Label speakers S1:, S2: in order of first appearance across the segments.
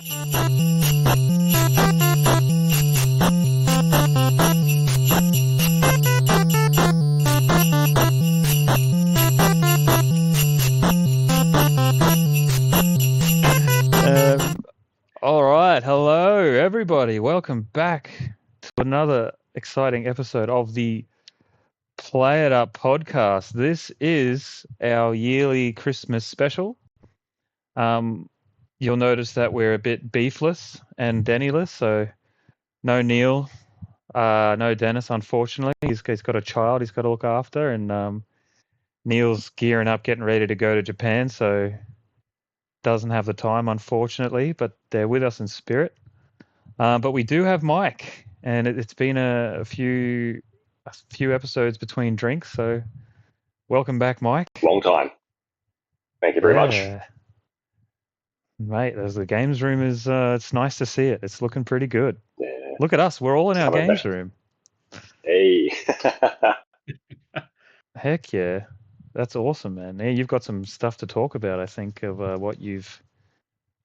S1: All right, hello everybody. Welcome back to another exciting episode of the Play It Up podcast. This is our yearly Christmas special. You'll notice that we're a bit beefless and Dennyless, so no Neil, no Dennis. Unfortunately, he's got a child he's got to look after, and Neil's gearing up, getting ready to go to Japan, so doesn't have the time, unfortunately. But they're with us in spirit. But we do have Mike, and it's been a few episodes between drinks, so welcome back, Mike.
S2: Long time. Thank you very much.
S1: Mate, there's the games room is, it's nice to see it. It's looking pretty good.
S2: Yeah.
S1: Look at us. We're all in our games room.
S2: Hey.
S1: Heck yeah. That's awesome, man. Yeah, you've got some stuff to talk about, I think, of what you've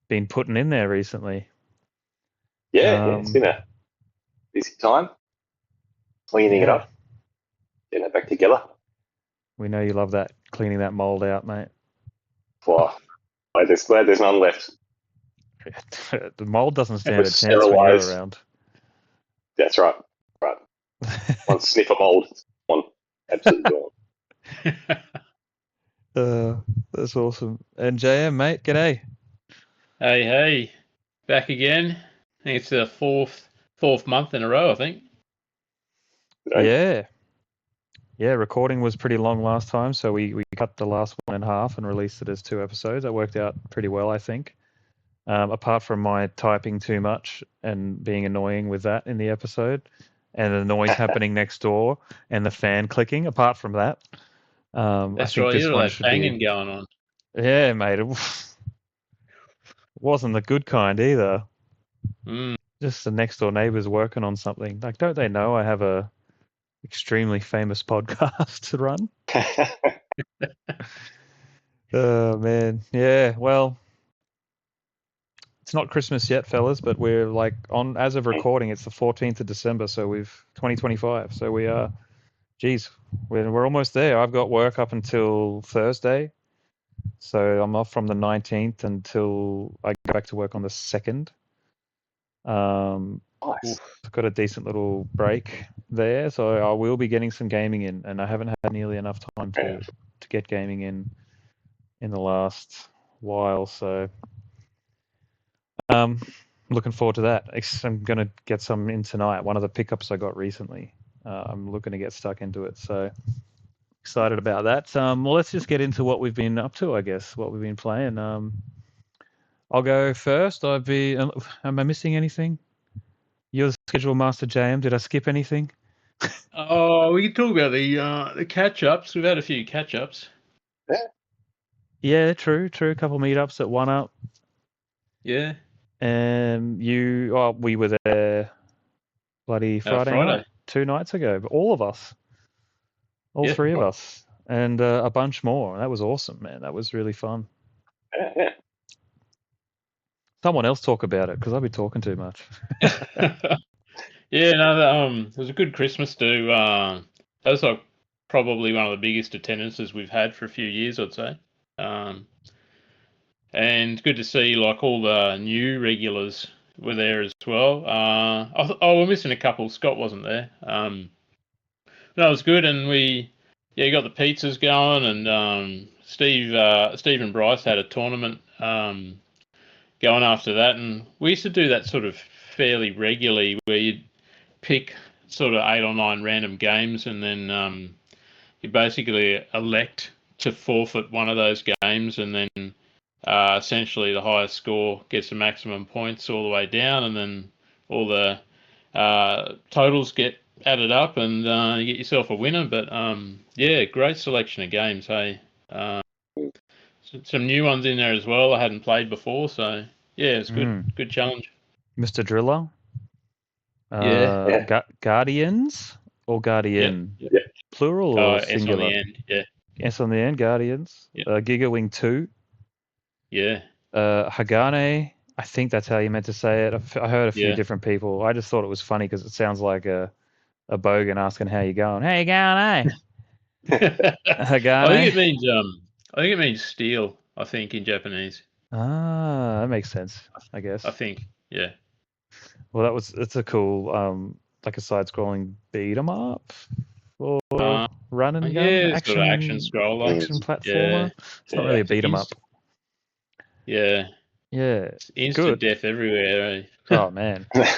S1: been putting in there recently.
S2: Yeah, it's been a busy time. Cleaning it up. Getting it back together.
S1: We know you love that, cleaning that mold out, mate.
S2: Wow. Glad there's none left.
S1: The mold doesn't stand a chance when you're around.
S2: That's right. Right. One sniff of mold. One absolutely
S1: gone. That's awesome. And JM, mate, g'day.
S3: Hey. Back again. I think it's the fourth month in a row, I think.
S1: Yeah. Yeah, recording was pretty long last time, so we cut the last one in half and released it as 2 episodes. That worked out pretty well, I think. Apart from my typing too much and being annoying with that in the episode, and the noise happening next door and the fan clicking. Apart from that,
S3: that's
S1: I think
S3: right.
S1: this
S3: You
S1: one
S3: had
S1: should
S3: banging
S1: be...
S3: going on.
S1: Yeah, mate. It wasn't the good kind either. Just the next door neighbors working on something. Like, don't they know I have a extremely famous podcast to run? Oh man, yeah. Well, it's not Christmas yet, fellas, but we're like on, as of recording, it's the 14th of December, so we've 2025. So we are, geez, we're almost there. I've got work up until Thursday, so I'm off from the 19th until I go back to work on the 2nd.
S2: Nice.
S1: I've got a decent little break there, so I will be getting some gaming in, and I haven't had nearly enough time to get gaming in the last while, so looking forward to that. I'm going to get some in tonight. One of the pickups I got recently. I'm looking to get stuck into it, so excited about that. Well, let's just get into what we've been up to, I guess, what we've been playing. I'll go first. Am I missing anything? You're the schedule master, JM. Did I skip anything?
S3: Oh, we can talk about the catch-ups. We've had a few catch-ups.
S1: Yeah, true. A couple meetups at 1UP.
S3: Yeah.
S1: And we were there bloody Friday night, 2 nights ago. But all of us, all 3 of us, and a bunch more. That was awesome, man. That was really fun.
S2: Yeah.
S1: Someone else talk about it, because I'll be talking too much.
S3: Yeah, no, it was a good Christmas do. That was like probably one of the biggest attendances we've had for a few years, I'd say. And good to see like all the new regulars were there as well. We're missing a couple. Scott wasn't there. That was good, and we got the pizzas going, and Steve and Bryce had a tournament going after that, and we used to do that sort of fairly regularly, where you'd pick sort of 8 or 9 random games, and then you basically elect to forfeit one of those games, and then essentially the highest score gets the maximum points all the way down, and then all the totals get added up, and you get yourself a winner. But great selection of games, hey. Some new ones in there as well I hadn't played before, so yeah, it's good challenge.
S1: Mr. Driller?
S3: Yeah.
S1: Guardians or Guardian?
S2: Yeah.
S1: Plural or singular?
S3: S on the end, yeah.
S1: S on the end, Guardians.
S3: Yep.
S1: Giga Wing 2.
S3: Yeah.
S1: Hagane I think that's how you meant to say it. I heard a few
S3: Yeah.
S1: different people. I just thought it was funny because it sounds like a bogan asking how you going. How you going,
S3: I
S1: going,
S3: think it means steel. I think in Japanese.
S1: Ah, that makes sense, I
S3: I
S1: guess.
S3: think. Yeah.
S1: Well, it's a cool, like a side-scrolling beat 'em up or run and gun
S3: Yeah, sort of action
S1: action
S3: scroller. Yeah.
S1: platformer. It's not really
S2: Yeah.
S1: a beat 'em up.
S3: Yeah.
S1: Yeah,
S3: It's instant
S1: good.
S3: death everywhere.
S1: Oh man, I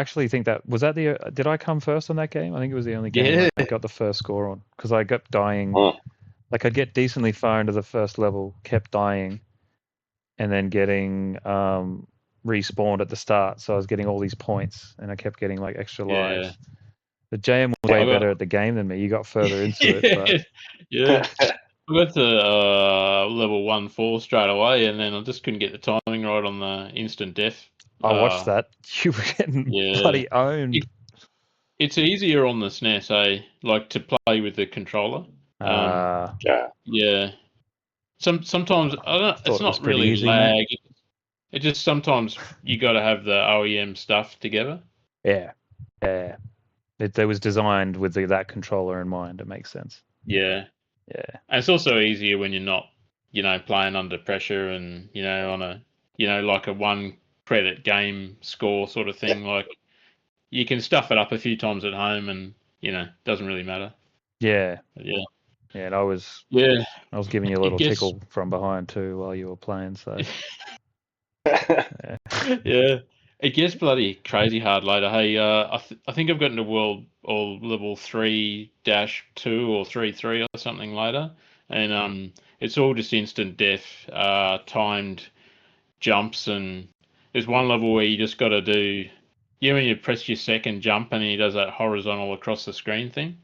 S1: actually think that was that the. Did I come first on that game? I think it was the only game
S3: Yeah.
S1: I got the first score on because I kept dying.
S2: Mm.
S1: Like I'd get decently far into the first level, kept dying, and then getting respawned at the start. So I was getting all these points, and I kept getting like extra
S3: Yeah.
S1: lives. But JM was way
S3: I got
S1: better at the game than me. You got further into it, but
S3: yeah. I got to level 1-4 straight away, and then I just couldn't get the timing right on the instant death.
S1: I watched that. You were getting
S3: Yeah.
S1: bloody owned.
S3: It's easier on the SNES, like to play with the controller.
S1: Yeah,
S3: Yeah. Sometimes I don't.
S1: thought
S3: It's
S1: it was
S3: not
S1: pretty
S3: really
S1: easy, mate.
S3: lag. It just sometimes you got to have the OEM stuff together.
S1: Yeah, yeah. It was designed with that controller in mind. It makes sense.
S3: Yeah.
S1: Yeah,
S3: And it's also easier when you're not, playing under pressure and, on a, like a 1 credit game score sort of thing. Like you can stuff it up a few times at home and, doesn't really matter.
S1: yeah,
S3: But yeah.
S1: yeah. And I was
S3: Yeah.
S1: giving you a
S3: It
S1: little
S3: gets,
S1: tickle from behind too while you were playing. So yeah.
S3: yeah. It gets bloody crazy hard later. Hey, I think I've gotten to world or level 3-2 or 3-3 or something later. And it's all just instant death, timed jumps, and there's one level where you just got to do, when you press your second jump and he does that horizontal across the screen thing.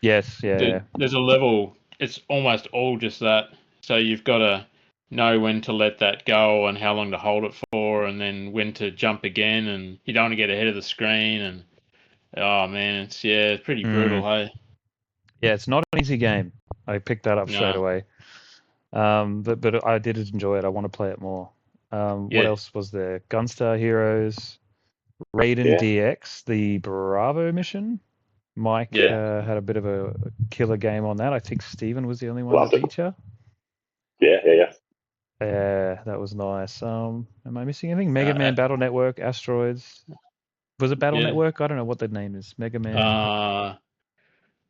S1: Yes, yeah,
S3: There's a level, it's almost all just that. So you've got to know when to let that go and how long to hold it for, and then when to jump again, and you don't want to get ahead of the screen. And oh man, it's pretty brutal. Hey,
S1: yeah. It's not an easy game. I picked that up straight
S3: no,
S1: away. But I did enjoy it. I want to play it more. What
S3: yeah,
S1: else was there? Gunstar Heroes, Raiden
S2: Yeah.
S1: DX, the Bravo mission. Mike
S3: yeah.
S1: had a bit of a killer game on that. I think Steven was the only one that
S2: Loved it.
S1: beat you.
S2: Yeah.
S1: Yeah, that was nice. Am I missing anything? Mega Man Battle Network, Asteroids. Was it Battle
S3: Yeah.
S1: Network? I don't know what the name is. Mega Man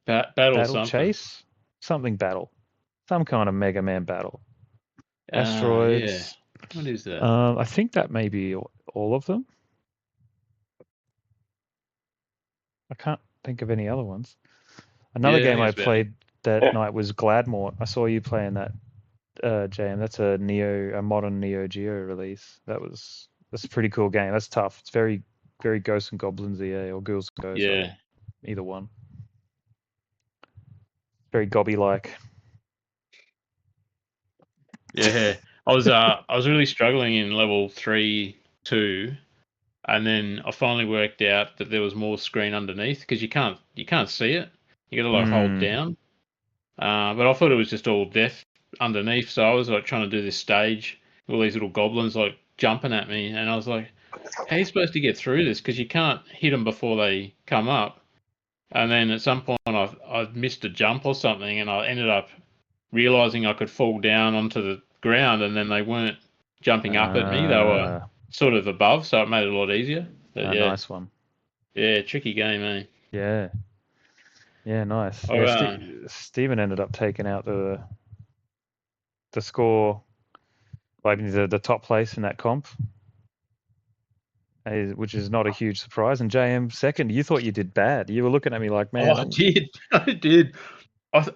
S3: Battle
S1: Battle
S3: something.
S1: Chase? Something battle. Some kind of Mega Man battle.
S3: Yeah.
S1: Asteroids.
S3: What is that?
S1: I think that may be all of them. I can't think of any other ones. Another
S3: Yeah, I
S1: game
S3: think
S1: I
S3: it's about it.
S1: played that
S2: Yeah.
S1: night was Gladmort. I saw you playing that, JM. That's a modern Neo Geo release. That's a pretty cool game. That's tough. It's very, very Ghosts and Goblins or Ghouls and Ghosts,
S3: Yeah.
S1: either one. Very gobby like.
S3: Yeah, I was really struggling in level 3-2, and then I finally worked out that there was more screen underneath because you can't see it. You got to like hold
S1: Mm,
S3: down. But I thought it was just all death underneath, so I was like trying to do this stage, all these little goblins like jumping at me, and I was like, "How are you supposed to get through this? Because you can't hit them before they come up." And then at some point I missed a jump or something, and I ended up realizing I could fall down onto the ground, and then they weren't jumping up at me. They were sort of above, so it made it a lot easier. But
S1: a
S3: yeah,
S1: nice one.
S3: yeah, tricky game, eh?
S1: Yeah. Yeah, nice.
S3: Oh,
S1: Yeah, Steven ended up taking out the score, like the top place in that comp, which is not a huge surprise. And JM second. You thought you did bad. You were looking at me like, man,
S3: I did, I did.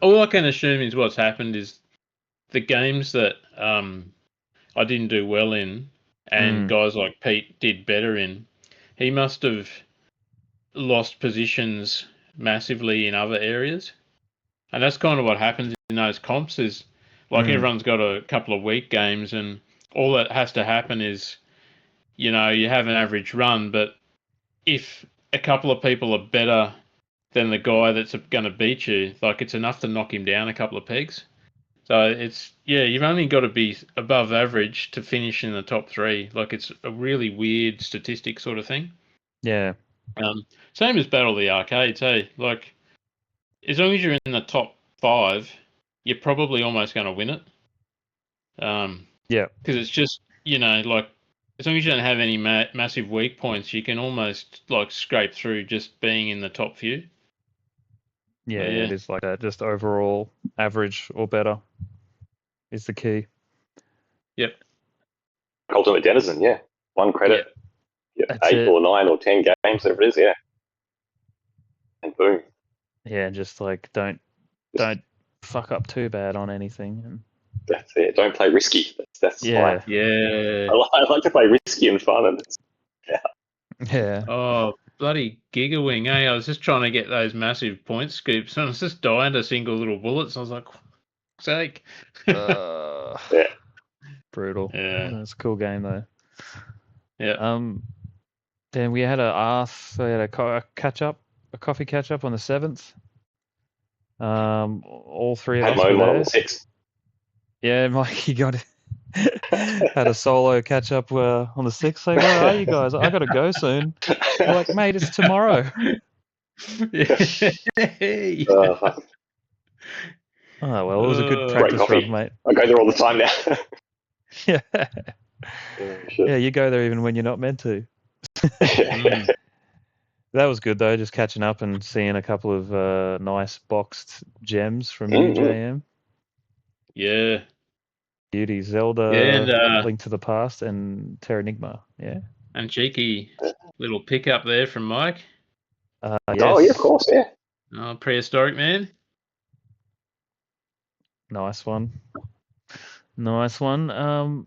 S3: All I can assume is what's happened is the games that I didn't do well in, and
S1: mm,
S3: guys like Pete did better in. He must have lost positions massively in other areas. And that's kind of what happens in those comps is like
S1: mm,
S3: everyone's got a couple of weak games, and all that has to happen is, you have an average run, but if a couple of people are better than the guy that's going to beat you, like it's enough to knock him down a couple of pegs. So it's you've only got to be above average to finish in the top 3. Like it's a really weird statistic sort of thing.
S1: Yeah.
S3: Same as Battle of the Arcades, hey. Like as long as you're in the top 5, you're probably almost going to win it.
S1: Yeah.
S3: Because it's just like as long as you don't have any massive weak points, you can almost like scrape through just being in the top few.
S1: Yeah,
S3: But, yeah.
S1: it is like that. Just overall average or better is the key.
S3: Yep.
S2: Ultimate Denizen, yeah. One credit.
S1: Yeah. That's
S2: 8
S1: it.
S2: or 9 or 10 games, whatever it is, yeah. And boom.
S1: Yeah, just like don't fuck up too bad on anything. And
S2: that's it. Don't play risky. That's
S1: yeah.
S2: fine.
S3: Yeah.
S2: I like to play risky and fun. And
S1: Yeah.
S3: Oh, bloody Gigawing, eh? I was just trying to get those massive point scoops, and I was just dying to single little bullets. I was like, sake.
S1: Yeah. Brutal.
S3: Yeah.
S1: It's a cool game though.
S3: Yeah.
S1: Then we had a catch up, a coffee catch up on the 7th. All 3 of
S2: had
S1: us
S2: my
S1: were
S2: own one on
S1: there.
S2: the 6th.
S1: Yeah, Mikey had a solo catch up on the 6th. Like, where are you guys? I got to go soon. We're like, mate, it's tomorrow. Oh well, it was a good practice run, mate.
S2: I go there all the time now.
S1: Yeah.
S2: Sure.
S1: Yeah, you go there even when you're not meant to. That was good though, just catching up and seeing a couple of nice boxed gems from UJM.
S3: Yeah.
S1: Beauty, Zelda,
S3: and,
S1: Link to the Past, and Terranigma. Yeah.
S3: And cheeky little pickup there from Mike.
S1: Yes.
S2: Oh yeah, of course, yeah.
S3: Oh, prehistoric man.
S1: Nice one. Nice one.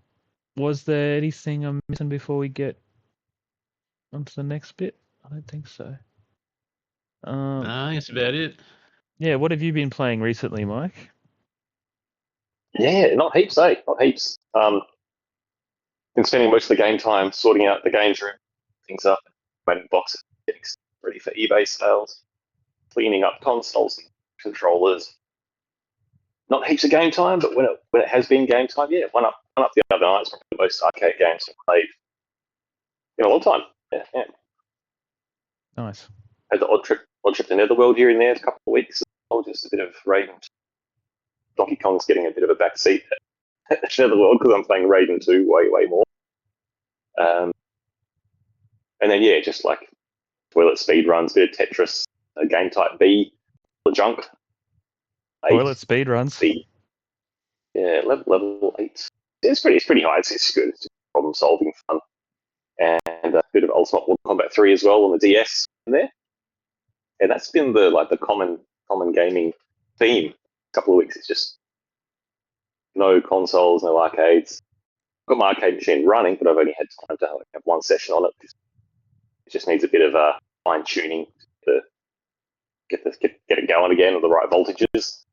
S1: Was there anything I'm missing before we get onto the next bit? I don't think so.
S3: That's about it.
S1: Yeah, what have you been playing recently, Mike?
S2: Yeah, not heaps, eh? Not heaps. Been spending most of the game time sorting out the games room, things up, waiting boxes, getting ready for eBay sales, cleaning up consoles and controllers. Not heaps of game time, but when it has been game time, yeah, one up the other night. It's probably the most arcade games I've played in a long time. Yeah.
S1: Nice.
S2: Had the odd trip to Netherworld here and there, a couple of weeks. Just a bit of Raiden. Donkey Kong's getting a bit of a back seat at Netherworld because I'm playing Raiden 2 way more. And then yeah, just like toilet speed runs, bit of Tetris, game type B, the junk.
S1: Toilet speed runs.
S2: B. Yeah, level 8. It's pretty high. It's good. It's just problem solving fun, and a bit of Ultimate Mortal Kombat 3 as well on the DS in there. And that's been the common gaming theme. A couple of weeks. It's just no consoles, no arcades. I've got my arcade machine running, but I've only had time to have one session on it. It just needs a bit of fine tuning to get it going again with the right voltages.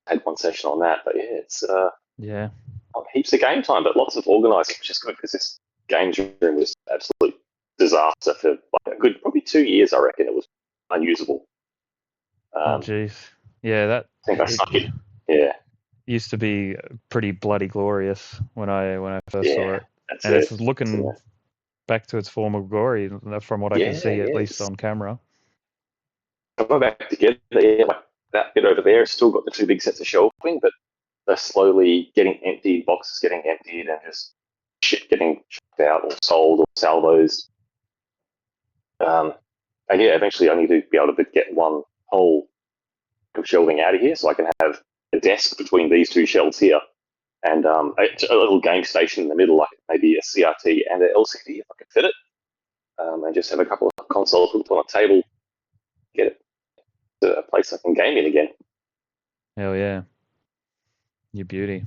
S2: I had one session on that, but yeah, it's
S1: yeah,
S2: heaps of game time, but lots of organising, which is good because this games room was an absolute disaster for like a good probably 2 years. I reckon it was unusable.
S1: Oh jeez, yeah, that
S2: I think I suck it. Yeah,
S1: used to be pretty bloody glorious when I first saw it, and it's looking back to its former glory from what I can see, at least on camera.
S2: Coming back together, like that bit over there has still got the 2 big sets of shelving, but they're slowly getting emptied, boxes getting emptied, and just shit getting chucked out or sold or salvos. And yeah, eventually I need to be able to get one whole of shelving out of here so I can have a desk between these 2 shelves here and a little game station in the middle, like maybe a CRT and an LCD if I can fit it, and just have a couple of consoles put on a table, get it to a place I can game in again.
S1: Hell yeah. Your beauty.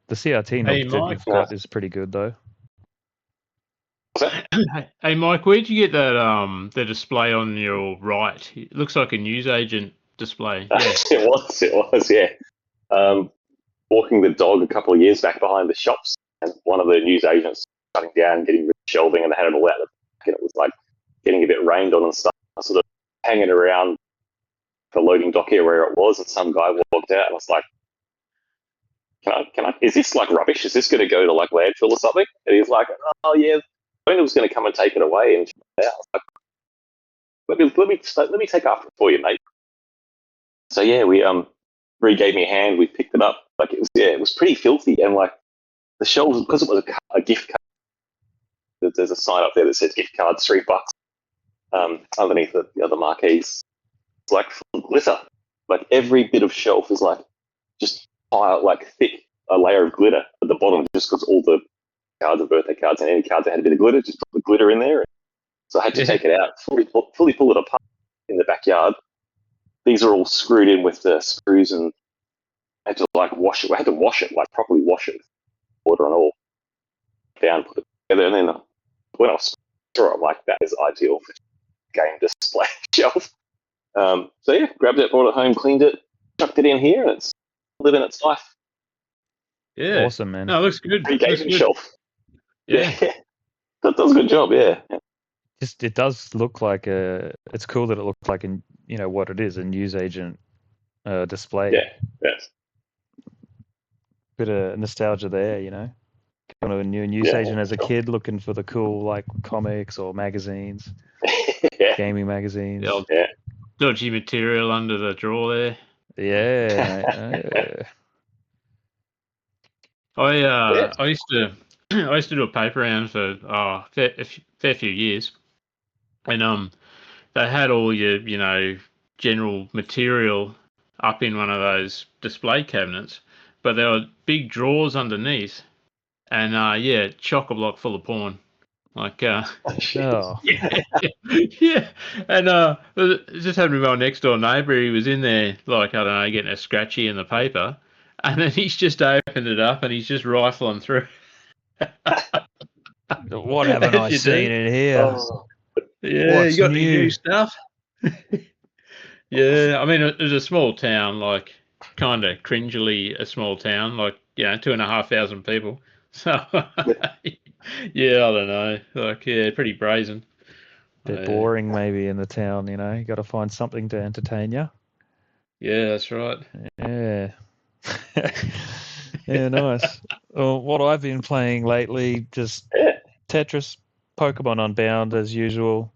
S1: The CRT knob that you've got is pretty good though.
S3: Hey Mike, where'd you get that the display on your right? It looks like a newsagent display. Yeah.
S2: It was, yeah. Walking the dog a couple of years back behind the shops, and one of the newsagents cutting down, getting rid of shelving, and they had it all out the back, and it was like getting a bit rained on and stuff. I was sort of hanging around the loading dock here where it was, and some guy walked out, and I was like, can I, is this like rubbish? Is this going to go to like landfill or something? And he's like, oh yeah, the owner was going to come and take it away. And I was like, let me take after it for you, mate. So yeah, Bree gave me a hand. We picked it up. Like it was pretty filthy, and like the shelves, because it was a gift card. There's a sign up there that says gift cards $3 underneath the other marquees. It's like full of glitter. Like every bit of shelf is like just like thick a layer of glitter at the bottom, just because all the cards and birthday cards and any cards that had a bit of glitter, just put the glitter in there. So I had to take it out, fully pull it apart in the backyard. These are all screwed in with the screws, and I had to like wash it. I had to wash it, like properly wash it, water and all, down, put it together, and then when I was sure, I'm like, that is ideal for game display shelf. So yeah, grabbed it, brought it home, cleaned it, chucked it in here, and it's living its life.
S3: Yeah.
S1: Awesome, man.
S3: No, it looks good.
S2: Pre-gaming shelf.
S3: Yeah.
S2: That does a good job. Yeah.
S1: Just it does look like it's cool that it looks like what it is, a newsagent display.
S2: Yeah. Yes.
S1: Bit of nostalgia there, Kind of a newsagent as a kid, looking for the cool like comics or magazines, gaming magazines.
S3: The dodgy material under the drawer there.
S1: Yeah, mate.
S3: I used to do a paper round for a fair few years, and they had all your general material up in one of those display cabinets, but there were big drawers underneath, and chock a block full of porn. Like
S1: Oh,
S3: yeah, and it just happened to be my next door neighbour. He was in there, like, I don't know, getting a scratchy in the paper, and then he's just opened it up and he's just rifling through.
S1: what haven't I seen in here?
S2: Oh.
S3: Yeah,
S1: What's
S3: you got
S1: new?
S3: any new stuff? Yeah, I mean, it was a small town, like kind of cringily a small town, like 2,500 people. So yeah, I don't know, like pretty brazen.
S1: Bit boring maybe in the town, you got to find something to entertain you.
S3: Yeah, that's right.
S1: Yeah. Yeah, nice. Well, what I've been playing lately, just Tetris, Pokemon Unbound as usual.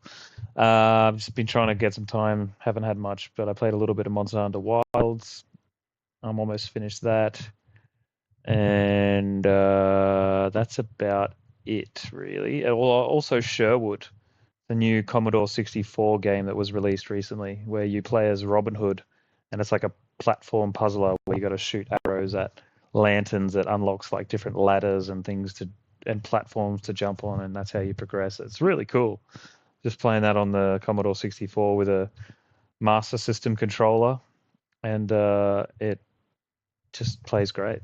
S1: I've just been trying to get some time. Haven't had much, but I played a little bit of Monster Hunter Wilds. I'm almost finished that. And that's about it, really. Well, also Sherwood, the new Commodore 64 game that was released recently, where you play as Robin Hood, and it's like a platform puzzler where you got to shoot arrows at lanterns that unlocks like different ladders and things and platforms to jump on, and that's how you progress. It's really cool. Just playing that on the Commodore 64 with a Master System controller, and it just plays great.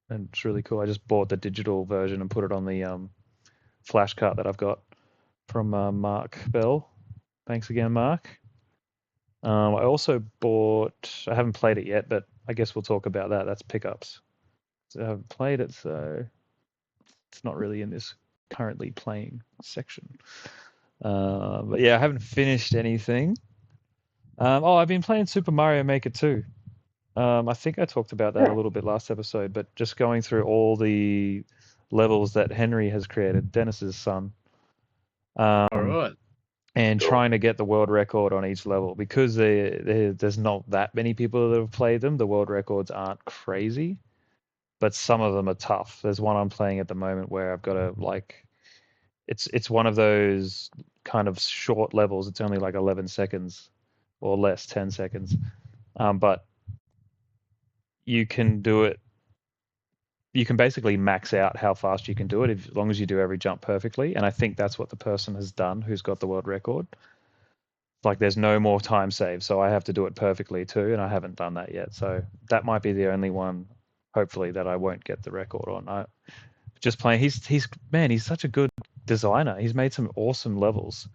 S1: And it's really cool. I just bought the digital version and put it on the flash cart that I've got from Mark Bell. Thanks again, Mark. I also I haven't played it yet, but I guess we'll talk about that. That's pickups. So I haven't played it, so it's not really in this currently playing section. But yeah, I haven't finished anything. I've been playing Super Mario Maker 2. I think I talked about that a little bit last episode, but just going through all the levels that Henry has created, Dennis's son.
S3: All right.
S1: And trying to get the world record on each level, because there's not that many people that have played them. The world records aren't crazy, but some of them are tough. There's one I'm playing at the moment where I've got to it's one of those kind of short levels. It's only like 11 seconds or less, 10 seconds. But you can do it. You can basically max out how fast you can do it as long as you do every jump perfectly. And I think that's what the person has done who's got the world record. Like there's no more time saved, so I have to do it perfectly too, and I haven't done that yet. So that might be the only one, hopefully, that I won't get the record on. I just playing. He's such a good designer. He's made some awesome levels,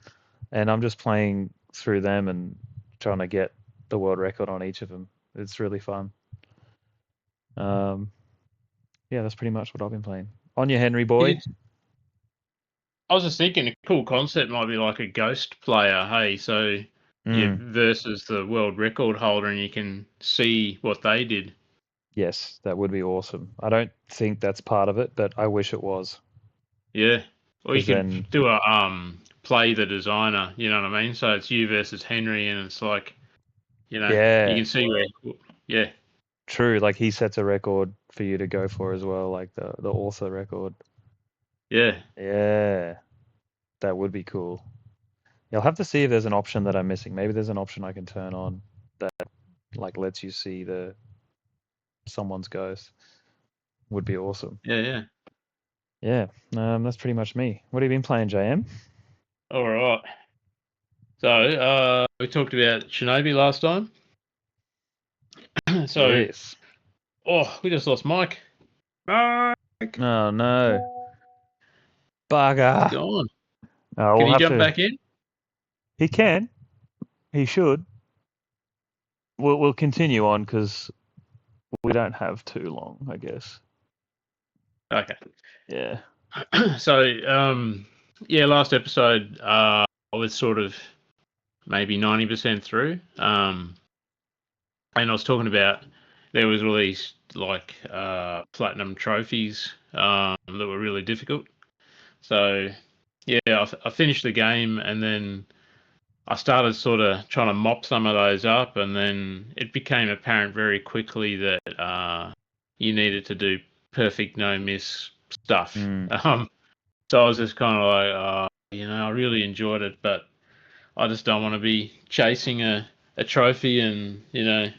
S1: and I'm just playing through them and trying to get the world record on each of them. It's really fun. Yeah, that's pretty much what I've been playing. On your Henry boy.
S3: I was just thinking a cool concept might be like a ghost player, hey? So you versus the world record holder and you can see what they did.
S1: Yes, that would be awesome. I don't think that's part of it, but I wish it was.
S3: Yeah. Or you
S1: Because
S3: could
S1: then,
S3: do a play the designer, you know what I mean? So it's you versus Henry, and it's like, you
S1: yeah,
S3: can see where, yeah,
S1: true. Like he sets a record for you to go for as well, like the author record.
S3: yeah,
S1: Yeah, that would be cool. You'll have to see if there's an option that I'm missing. Maybe there's an option I can turn on that like lets you see the someone's ghost. Would be awesome.
S3: yeah.
S1: Yeah, that's pretty much me. What have you been playing, JM?
S3: All right. So we talked about Shinobi last time. So,
S1: Yes.
S3: we just lost Mike. Mike,
S1: Oh no,
S3: he's
S1: bugger.
S3: gone. Can
S1: We'll
S3: he
S1: have
S3: jump
S1: to.
S3: back in?
S1: He can. He should. We'll continue on because we don't have too long, I guess.
S3: Okay.
S1: Yeah.
S3: So, last episode, I was sort of maybe 90% through. And I was talking about there was all these like platinum trophies that were really difficult. So, yeah, I finished the game, and then I started sort of trying to mop some of those up, and then it became apparent very quickly that you needed to do perfect no miss stuff.
S1: Mm.
S3: So I was just kind of like, I really enjoyed it, but I just don't want to be chasing a trophy and sort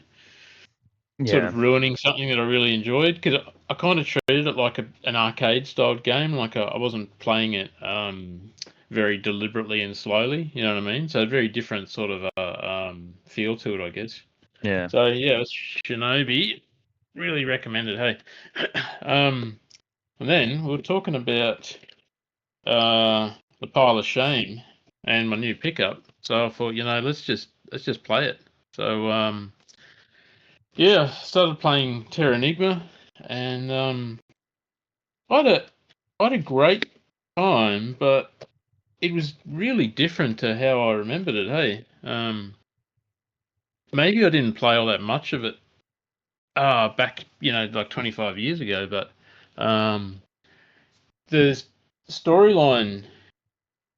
S1: Yeah.
S3: of ruining something that I really enjoyed, because I kind of treated it like an arcade style game. Like I wasn't playing it very deliberately and slowly. You know what I mean? So a very different sort of feel to it, I guess.
S1: Yeah.
S3: So yeah, it's Shinobi. Really recommended. Hey, and then we were talking about the pile of shame and my new pickup. So I thought, let's just play it. So yeah, started playing Terra Enigma, and I had a I had a great time, but it was really different to how I remembered it. Hey, maybe I didn't play all that much of it back, like 25 years ago, but um, the storyline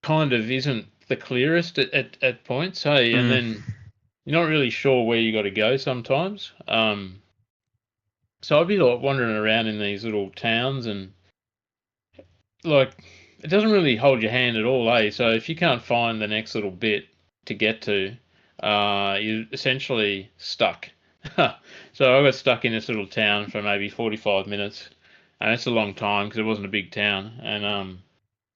S3: kind of isn't the clearest at points. Hey, and
S1: Mm.
S3: then you're not really sure where you got to go sometimes. So I'd be like wandering around in these little towns, and like it doesn't really hold your hand at all, eh? So if you can't find the next little bit to get to, you're essentially stuck. So I got stuck in this little town for maybe 45 minutes, and it's a long time because it wasn't a big town.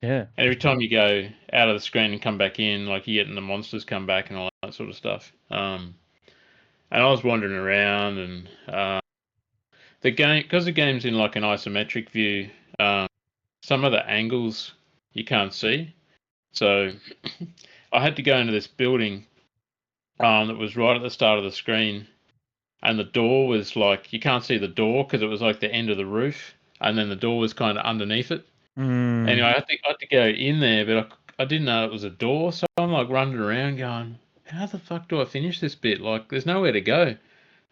S1: Yeah.
S3: And every time you go out of the screen and come back in, like you're getting the monsters come back and all that sort of stuff. And I was wandering around, and the game, because the game's in like an isometric view, some of the angles you can't see. So I had to go into this building that was right at the start of the screen, and the door was like you can't see the door because it was like the end of the roof, and then the door was kind of underneath it.
S1: Mm.
S3: Anyway, I had to go in there, but I didn't know it was a door, so I'm like running around going, how the fuck do I finish this bit? Like, there's nowhere to go.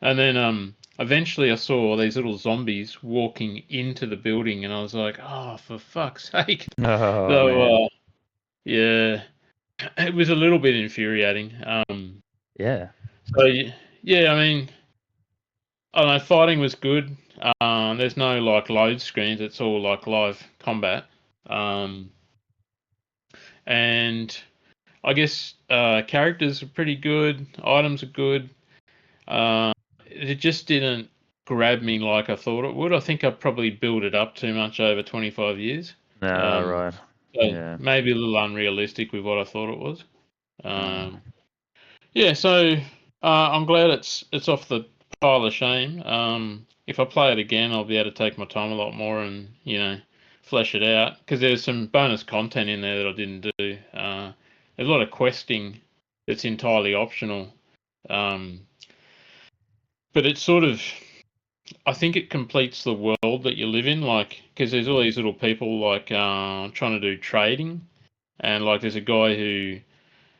S3: And then eventually I saw these little zombies walking into the building, and I was like, oh, for fuck's sake.
S1: Oh
S3: So,
S1: man.
S3: yeah, it was a little bit infuriating.
S1: Yeah.
S3: So, yeah, I mean, I don't know, fighting was good. There's no, like, load screens. It's all, like, live combat. Um, and I guess characters are pretty good. Items are good. Uh, it just didn't grab me like I thought it would. I think I probably built it up too much over 25 years.
S1: Ah,
S3: Um,
S1: right.
S3: so
S1: Yeah.
S3: maybe a little unrealistic with what I thought it was.
S1: Uh,
S3: Um, yeah, so I'm glad it's off the pile of shame. If I play it again, I'll be able to take my time a lot more and flesh it out, because there's some bonus content in there that I didn't do. There's a lot of questing that's entirely optional, um, but it's sort of, I think it completes the world that you live in, like, because there's all these little people like trying to do trading, and like there's a guy who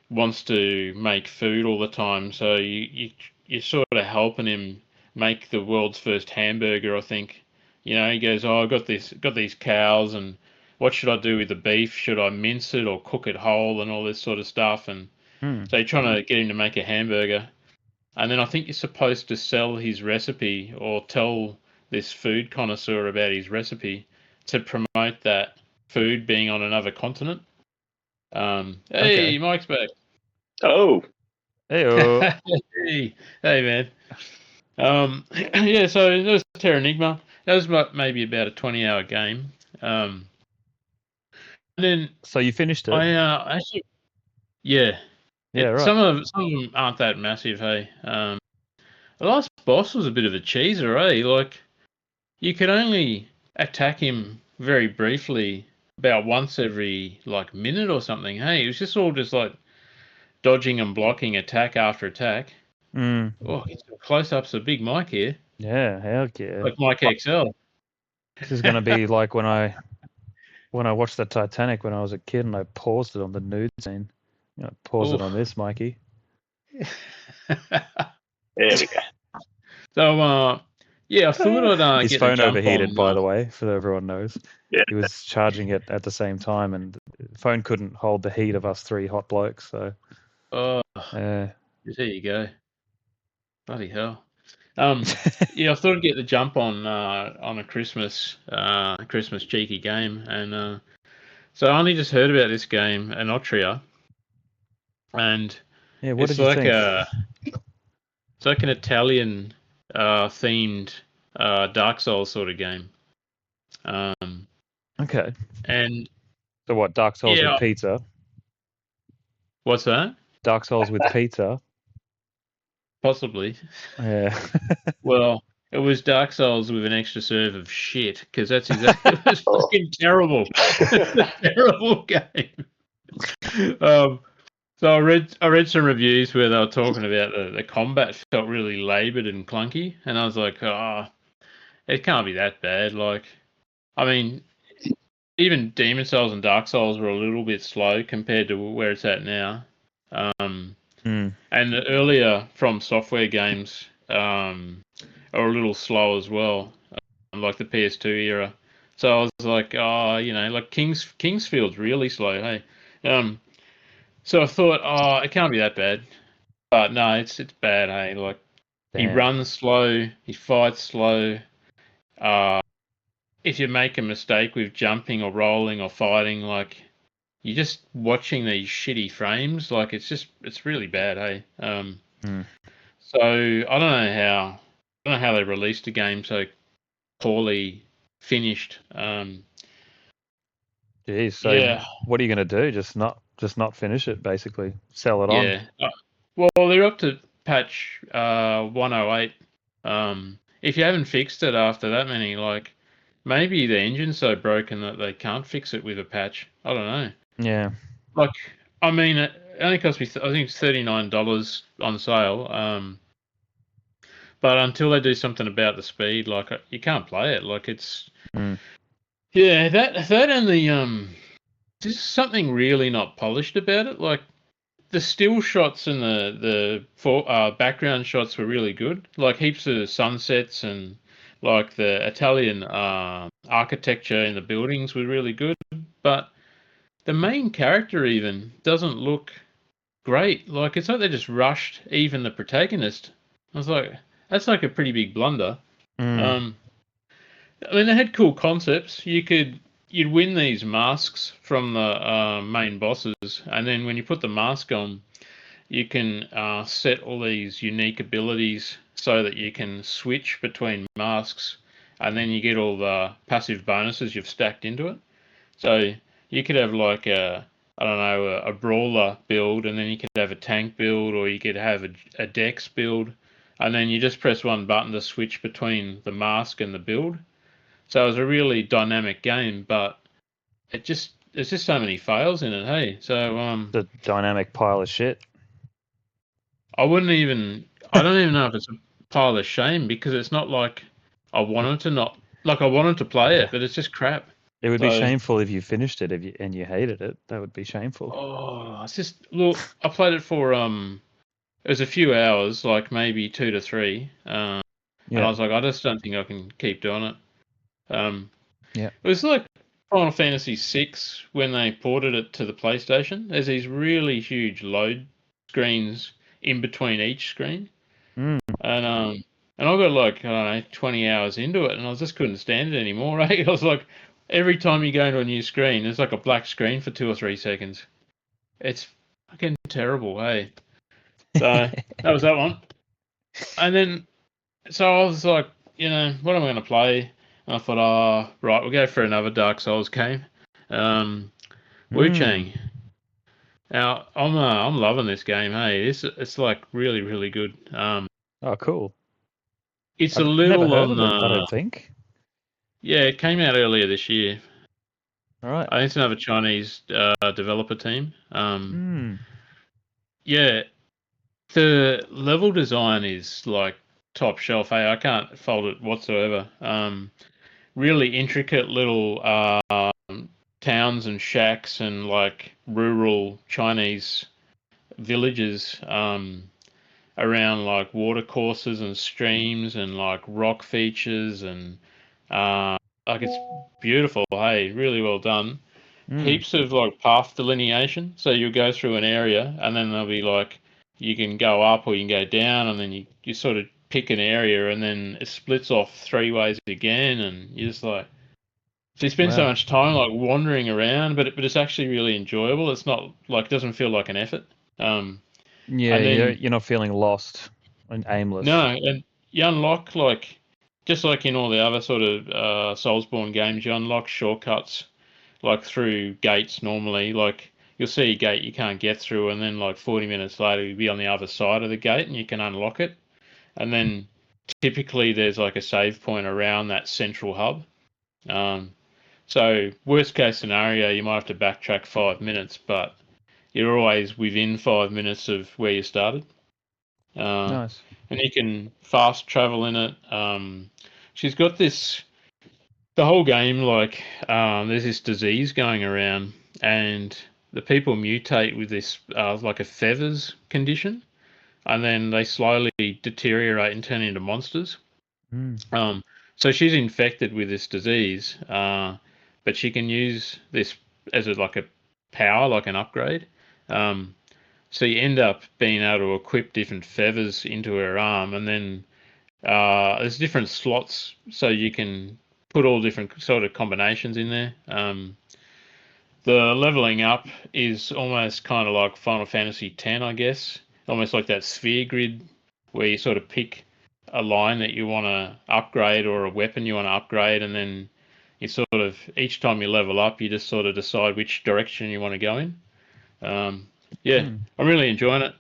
S3: wants to make food all the time, so you're sort of helping him make the world's first hamburger, I think. He goes, "Oh, I've got these cows, and what should I do with the beef? Should I mince it or cook it whole and all this sort of stuff?" And so you're trying to get him to make a hamburger. And then I think you're supposed to sell his recipe or tell this food connoisseur about his recipe to promote that food being on another continent. Hey,
S1: Okay.
S3: Mike's back.
S2: Oh,
S1: Hey,
S3: Hey, man. Yeah, so it was Terranigma. That was maybe about a 20-hour game. And then
S1: so you finished it?
S3: I actually, yeah.
S1: Yeah, right.
S3: Some of them aren't that massive. Hey, the last boss was a bit of a cheeser. Eh, like you could only attack him very briefly, about once every minute or something. Hey, it was just all just like dodging and blocking attack after attack.
S1: Mm.
S3: Oh, get some close-ups of Big Mike here,
S1: Yeah, heck yeah.
S3: like Mike XL.
S1: This is gonna be like when I watched the Titanic when I was a kid and I paused it on the nude scene. Pause it on this, Mikey.
S2: there we go.
S3: So, yeah, I thought I'd
S1: His
S3: get the
S1: phone
S3: jump
S1: overheated,
S3: on.
S1: by the way, so everyone knows.
S2: Yeah.
S1: He was charging it at the same time, and the phone couldn't hold the heat of us three hot blokes. So,
S3: Oh,
S1: yeah.
S3: there you go. Bloody hell. Yeah, I thought I'd get the jump on a Christmas cheeky game, and so I only just heard about this game, Anotria, and
S1: Yeah, what
S3: it's
S1: did you
S3: like
S1: think?
S3: it's like an Italian themed Dark Souls sort of game.
S1: Okay.
S3: And
S1: So what? Dark Souls with
S3: yeah,
S1: pizza?
S3: what's that?
S1: Dark Souls with pizza?
S3: Possibly.
S1: Yeah.
S3: Well, it was Dark Souls with an extra serve of shit, because that's exactly it was
S2: Oh.
S3: fucking terrible. It's a terrible game. So I read some reviews where they were talking about the combat felt really laboured and clunky, and I was like, it can't be that bad. Like, I mean, even Demon Souls and Dark Souls were a little bit slow compared to where it's at now.
S1: Mm.
S3: And the earlier From Software games are a little slow as well, like the PS2 era. So I was like, like Kingsfield's really slow, hey. So I thought, it can't be that bad. But no, it's bad, hey. Like he
S1: Damn.
S3: runs slow, he fights slow. If you make a mistake with jumping or rolling or fighting, like you're just watching these shitty frames. Like it's really bad, hey. So I don't know how they released a game so poorly finished.
S1: Geez, so
S3: Yeah,
S1: what are you gonna do? Just not finish it, basically. Sell it on.
S3: yeah. Well, they're up to patch 108. If you haven't fixed it after that many, like maybe the engine's so broken that they can't fix it with a patch. I don't know.
S1: Yeah.
S3: Like, I mean, it only cost me I think it's $39 on sale. But until they do something about the speed, like you can't play it. Like it's yeah, that and the there's something really not polished about it. Like the still shots and the background shots were really good. Like heaps of sunsets and like the Italian architecture in the buildings was really good. But the main character even doesn't look great. Like it's like they just rushed even the protagonist. I was like, that's like a pretty big blunder. I mean, they had cool concepts. You'd win these masks from the main bosses, and then when you put the mask on, you can set all these unique abilities so that you can switch between masks, and then you get all the passive bonuses you've stacked into it. So you could have like I don't know, a brawler build, and then you could have a tank build, or you could have a dex build, and then you just press one button to switch between the mask and the build. So it was a really dynamic game, but there's just so many fails in it. Hey, so
S1: The dynamic pile of shit.
S3: I don't even know if it's a pile of shame because it's not like I wanted to play
S1: Yeah.
S3: it, but it's just crap.
S1: It would be
S3: So
S1: shameful if you finished it and you hated it. That would be shameful.
S3: it's just look. I played it for it was a few hours, like maybe 2 to 3. And I was like, I just don't think I can keep doing it.
S1: Yeah.
S3: It was like Final Fantasy VI when they ported it to the PlayStation. There's these really huge load screens in between each screen,
S1: Mm.
S3: and I got like, I don't know, 20 hours into it, and I just couldn't stand it anymore. Right? I was like, every time you go into a new screen, there's like a black screen for 2 or 3 seconds. It's fucking terrible, hey. So that was that one, and then so I was like, what am I going to play? And I thought, oh, right, we'll go for another Dark Souls game. Wu Chang. Now I'm loving this game. Hey, it's like really really good.
S1: Oh, cool.
S3: It's a
S1: I've never
S3: little
S1: heard of
S3: on.
S1: it, I don't think.
S3: Yeah, it came out earlier this year.
S1: All right.
S3: I think it's another Chinese developer team.
S1: Mm.
S3: Yeah, the level design is like top shelf. Hey, I can't fault it whatsoever. Really intricate little towns and shacks and like rural Chinese villages around like water courses and streams and like rock features and uh, like it's beautiful. Hey, really well done.
S1: Mm.
S3: Heaps of like path delineation. So you'll go through an area and then there'll be like you can go up or you can go down and then you sort of pick an area and then it splits off 3 ways again and you're just like so you spend so
S1: Wow.
S3: much time like wandering around, but it's actually really enjoyable. It's not like it doesn't feel like an effort. Um,
S1: Yeah,
S3: and then
S1: you're not feeling lost and aimless.
S3: no, and you unlock like just like in all the other sort of Soulsborne games, you unlock shortcuts like through gates normally. Like you'll see a gate you can't get through, and then like 40 minutes later you'll be on the other side of the gate and you can unlock it. And then typically there's like a save point around that central hub. Um, So worst case scenario, you might have to backtrack 5 minutes, but you're always within 5 minutes of where you started. Uh,
S1: Nice.
S3: and you can fast travel in it. She's got this, the whole game, like, there's this disease going around, and the people mutate with this, like a feathers condition, and then they slowly deteriorate and turn into monsters.
S1: Mm.
S3: So she's infected with this disease, but she can use this as like a power, like an upgrade. Um, so you end up being able to equip different feathers into her arm, and then there's different slots, so you can put all different sort of combinations in there. The leveling up is almost kind of like Final Fantasy X, I guess, almost like that sphere grid where you sort of pick a line that you want to upgrade or a weapon you want to upgrade, and then you sort of each time you level up, you just sort of decide which direction you want to go in. Yeah,
S1: Mm.
S3: I'm really enjoying it.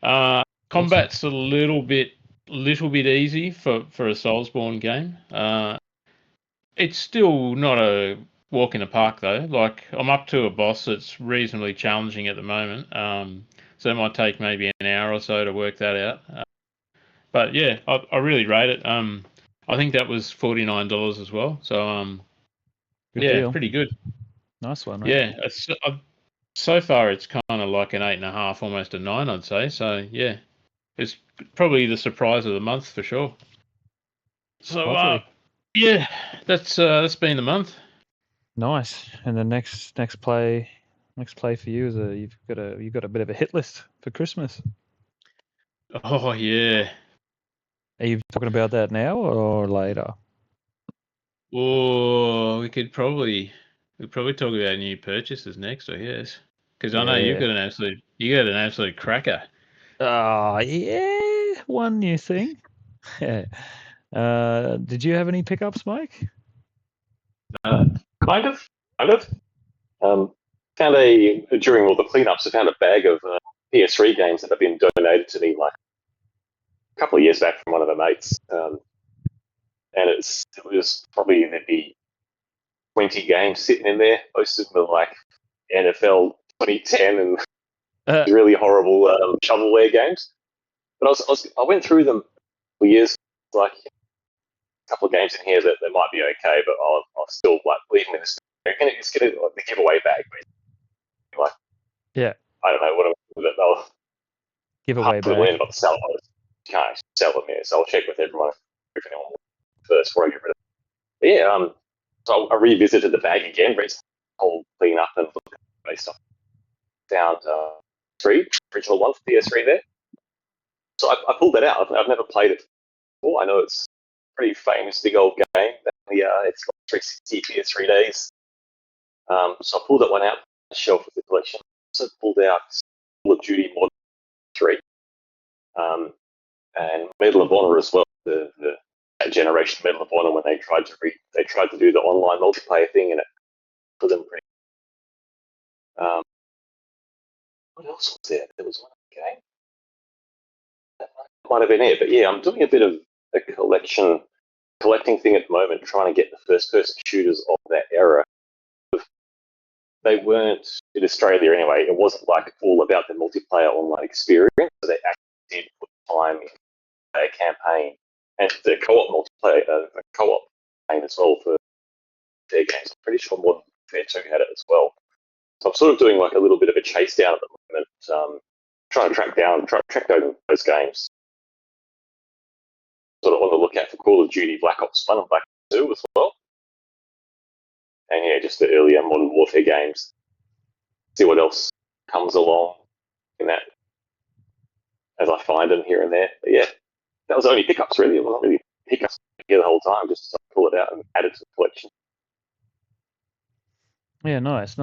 S1: Awesome.
S3: Combat's a little bit easy for a Soulsborne game. It's still not a walk in the park though. Like I'm up to a boss that's reasonably challenging at the moment. So it might take maybe an hour or so to work that out. But yeah, I really rate it. I think that was $49 as well. So
S1: Good
S3: yeah,
S1: deal.
S3: pretty good.
S1: Nice one, mate.
S3: Yeah, so far it's kind of like an 8.5, almost a 9, I'd say. So yeah, it's probably the surprise of the month for sure. So
S1: Lovely.
S3: yeah, that's been the month.
S1: Nice. And the next play for you is you've got a bit of a hit list for Christmas.
S3: Oh yeah.
S1: Are you talking about that now or later?
S3: Oh, we'd probably talk about new purchases next, I guess, because I know
S1: Yeah.
S3: you got an absolute cracker.
S1: Oh, yeah. One new thing. Yeah. Did you have any pickups, Mike?
S2: Uh, kind of, kind of. Found during all the cleanups, I found a bag of PS3 games that have been donated to me like a couple of years back from one of the mates, and it was probably there'd be 20 games sitting in there. Most of them are like NFL 2010 and
S1: Uh,
S2: really horrible shovelware games. But I went through them for years, like a couple of games in here that might be okay, but I'll still like leave them in the store. It's get it like the giveaway bag, basically. Like
S1: yeah.
S2: I don't know what I'm with it. They'll
S1: Giveaway
S2: hardly will
S1: bag.
S2: end up selling it. Can't actually sell them here, so I'll check with everyone first before I get rid of it. But yeah, so I revisited the bag again, whole clean up and look at stuff. Found original one for PS3 there. So I pulled that out. I've never played it before. I know it's a pretty famous, big old game. It's got 360 PS3 days. So I pulled that one out the shelf with the collection. Also pulled out Call of Duty Modern 3 and Medal of Honor as well. That generation Medal of Honor when they tried to do the online multiplayer thing and it put them pretty. What else was there? There was one game. That might have been it, but yeah, I'm doing a bit of a collecting thing at the moment, trying to get the first-person shooters of that era. They weren't in Australia anyway. It wasn't like all about the multiplayer online experience. So they actually did put time in a campaign and the co-op multiplayer, a co-op campaign as well for their games. I'm pretty sure Modern Warfare 2 had it as well. So I'm sort of doing like a little bit of a chase down at the moment, trying to track down those games. Sort of on the lookout for Call of Duty Black Ops 1 and Black Ops 2 as well. And yeah, just the earlier Modern Warfare games. See what else comes along in that as I find them here and there. But yeah, that was only pickups really. It wasn't really pickups here the whole time, just to pull it out and add it to the collection.
S1: Yeah, nice.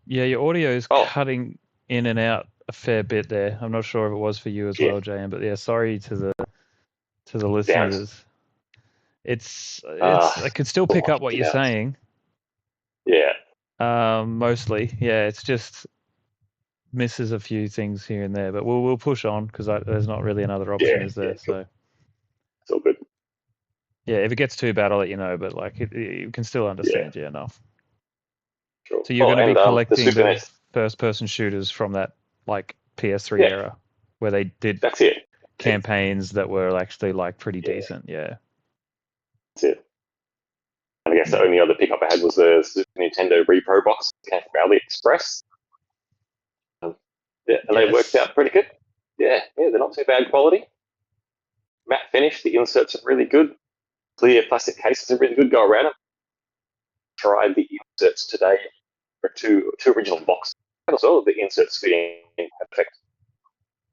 S1: Yeah, your audio is cutting in and out a fair bit there. I'm not sure if it was for you as well, JM, but yeah, sorry to the listeners. It's I could still pick up what you're saying.
S2: Yeah.
S1: Mostly, yeah. It's just misses a few things here and there, but we'll push on because there's not really another option, is there? So
S2: it's all good.
S1: Yeah, if it gets too bad, I'll let you know. But like, you can still understand, enough.
S2: Sure.
S1: So you're going to be collecting the first-person shooters from that like PS3 era, where they did campaigns that were actually like pretty decent. Yeah.
S2: That's it. And I guess the only other pickup I had was the Super Nintendo Repro box. It came from AliExpress. And they worked out pretty good. Yeah, they're not too bad quality. Matte finish. The inserts are really good. Clear plastic cases are really good. Go around them. Tried the inserts today for two original boxes. And also the inserts fitting in perfect.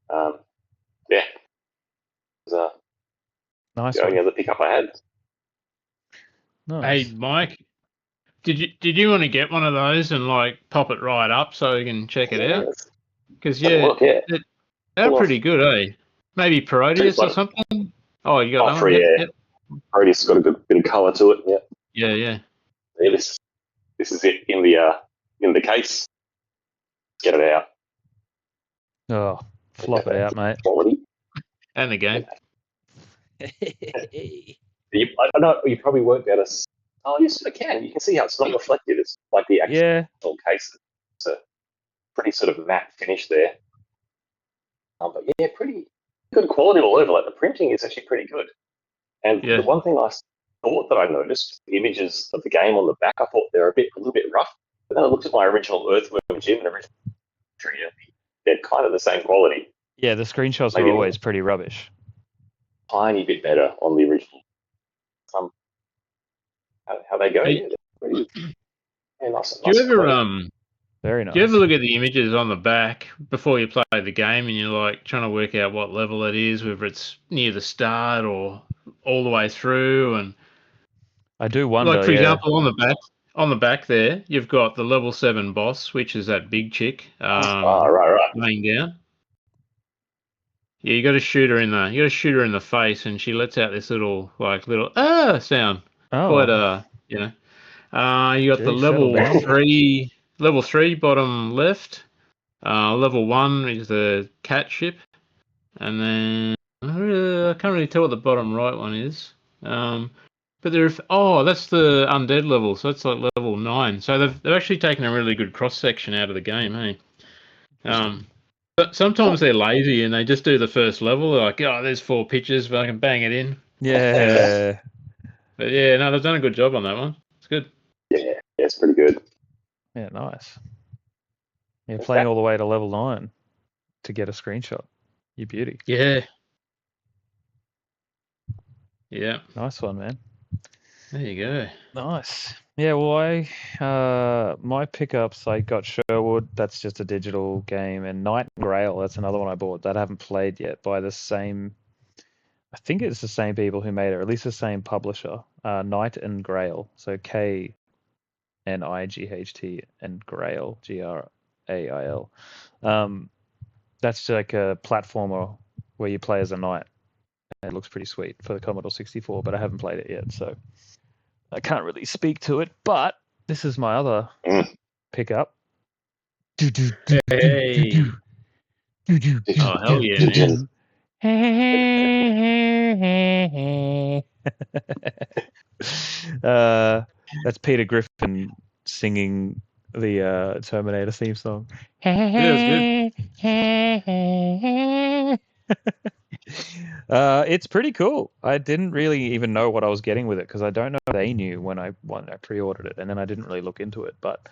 S2: Yeah. It was
S1: nice.
S2: The only other pickup I had.
S3: Nice. Hey, Mike, did you want to get one of those and like pop it right up so you can check it out? Because they're pretty good, eh? Maybe Parodius or something. Oh, you got that one?
S2: Yep. Parodius has got a good bit of colour to it.
S3: Yeah.
S2: Yeah. This is it in the case. Get it out.
S1: Oh, flop it out, mate.
S2: Quality.
S3: And the game.
S2: I know you probably won't be able to. Oh, you sort of can. You can see how it's not reflected. It's like the actual case. It's a pretty sort of matte finish there. But yeah, pretty good quality all over. Like the printing is actually pretty good. And the one thing I thought that I noticed, the images of the game on the back, I thought they're a little bit rough. But then I looked at my original Earthworm Jim and original Tree, they're kind of the same quality.
S1: Yeah, the screenshots are always pretty rubbish.
S2: Tiny bit better on the original. How they go?
S3: Hey,
S2: nice.
S3: Do you ever
S1: Very nice.
S3: Do you ever look at the images on the back before you play the game and you're like trying to work out what level it is, whether it's near the start or all the way through? And
S1: I do wonder.
S3: Like for example, on the back there, you've got the level 7 boss, which is that big chick
S2: right.
S3: laying down. Yeah, you got to shoot her in the face, and she lets out this little sound.
S1: Oh.
S3: Quite you got the level 3 bottom left. Level 1 is the cat ship, and then I can't really tell what the bottom right one is. But that's the undead level, so that's like level 9. So they've actually taken a really good cross section out of the game, hey. But sometimes they're lazy and they just do the first level. They're like, there's 4 pictures, but I can bang it in.
S1: Yeah.
S3: But yeah, no, they've done a good job on that one. It's good.
S2: Yeah, it's pretty good.
S1: Yeah, nice. You're playing all the way to level 9 to get a screenshot. You beauty.
S3: Yeah. Yeah.
S1: Nice one, man.
S3: There you go.
S1: Nice. Yeah, well, my pickups, I got Sherwood, that's just a digital game, and Night and Grail, that's another one I bought that I haven't played yet by the same, I think it's the same people who made it, or at least the same publisher. Night and Grail, so Knight and Grail, Grail. That's like a platformer where you play as a knight. It looks pretty sweet for the Commodore 64, but I haven't played it yet, so I can't really speak to it. But this is my other pickup.
S3: Hey. Oh, hell yeah, man.
S1: That's Peter Griffin singing the Terminator theme song.
S3: Yeah, it's good.
S1: It's pretty cool. I didn't really even know what I was getting with it because I don't know if they knew when I pre-ordered it, and then I didn't really look into it. But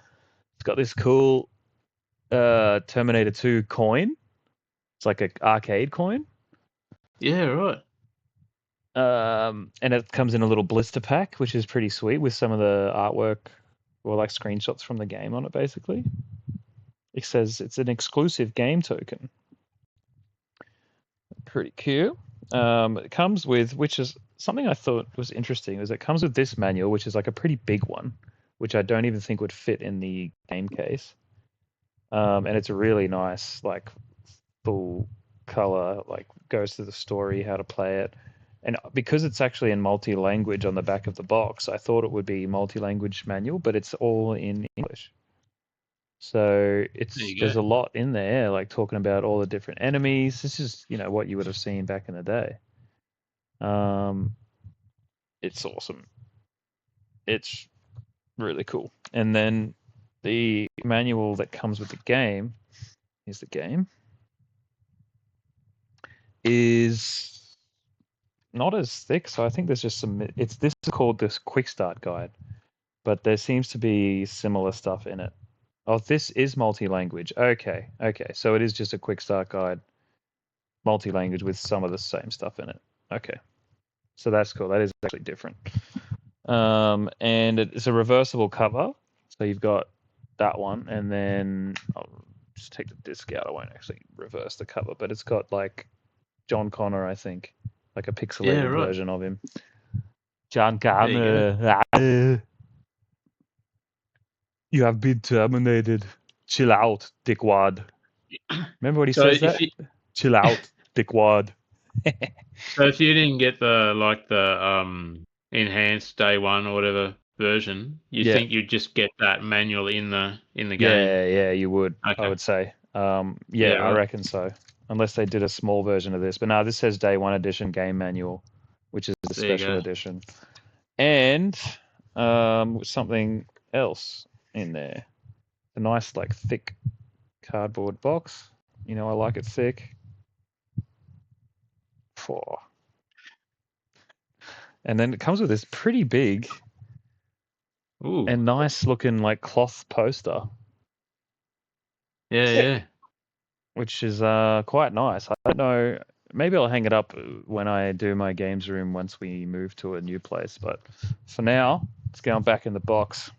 S1: it's got this cool Terminator 2 coin. It's like an arcade coin.
S3: Yeah, right.
S1: And it comes in a little blister pack, which is pretty sweet with some of the artwork or like screenshots from the game on it, basically. It says it's an exclusive game token. Pretty cute. It comes with, which is something I thought was interesting, is it comes with this manual, which is like a pretty big one, which I don't even think would fit in the game case. And it's a really nice, like, full color, like goes to the story, how to play it. And because it's actually in multi-language on the back of the box, I thought it would be multi-language manual, but it's all in English. So there's a lot in there, like talking about all the different enemies. This is, what you would have seen back in the day. It's awesome. It's really cool. And then the manual that comes with the game, here's the game, is not as thick. So I think there's just this is called this quick start guide, but there seems to be similar stuff in it. Oh, this is multi-language. Okay. So it is just a quick start guide, multi-language with some of the same stuff in it. Okay. So that's cool. That is actually different. And it's a reversible cover. So you've got that one, and then I'll just take the disc out. I won't actually reverse the cover, but it's got like John Connor, I think, like a pixelated version of him. John Connor, you have been terminated. Chill out, dickwad. Remember when he says that? Chill out, dickwad.
S3: So if you didn't get the enhanced day one or whatever version, you think you'd just get that manual in the game?
S1: Yeah, you would. Okay. I would say. Yeah, I reckon so. Unless they did a small version of this, but no, this says day one edition game manual, which is the special edition, and something else in there. A nice, like, thick cardboard box. I like it thick. And then it comes with this pretty big and nice looking, like, cloth poster.
S3: Yeah.
S1: Which is quite nice. I don't know. Maybe I'll hang it up when I do my games room once we move to a new place. But for now, it's going back in the box.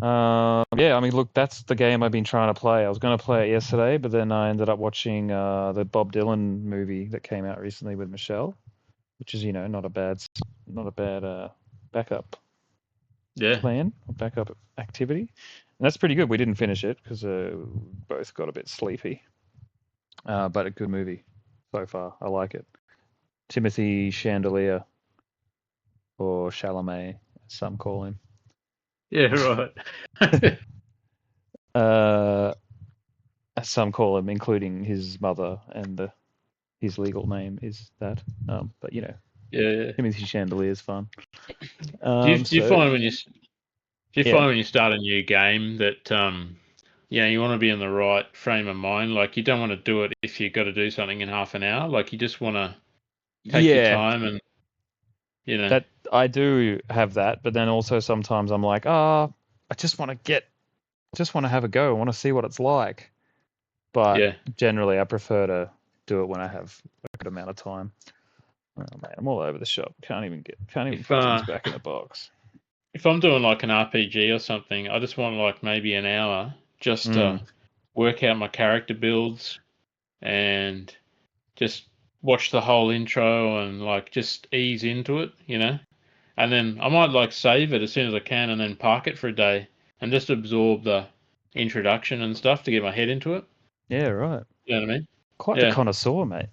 S1: Yeah, I mean, look, that's the game I've been trying to play. I was going to play it yesterday, but then I ended up watching the Bob Dylan movie that came out recently with Michelle, which is, not a bad backup plan or backup activity. And that's pretty good. We didn't finish it because we both got a bit sleepy. But a good movie so far. I like it. Timothy Chandelier, or Chalamet, as some call him.
S3: Yeah, right.
S1: As some call him, including his mother, and his legal name is that. But
S3: yeah.
S1: Timothy Chandelier is fun.
S3: Do you find when you start a new game that you want to be in the right frame of mind? Like, you don't want to do it if you've got to do something in half an hour. Like, you just want to take your time and
S1: That I do have that, but then also sometimes I'm like, I just want to have a go. I want to see what it's like. But generally, I prefer to do it when I have a good amount of time. Oh man, I'm all over the shop. Can't even
S3: If
S1: put things back in the box.
S3: if I'm doing like an RPG or something, I just want like maybe an hour just to work out my character builds and just watch the whole intro and like just ease into it, you know? And then I might like save it as soon as I can and then park it for a day and just absorb the introduction and stuff to get my head into it.
S1: Yeah, right.
S3: You know what I mean?
S1: Quite the connoisseur, mate.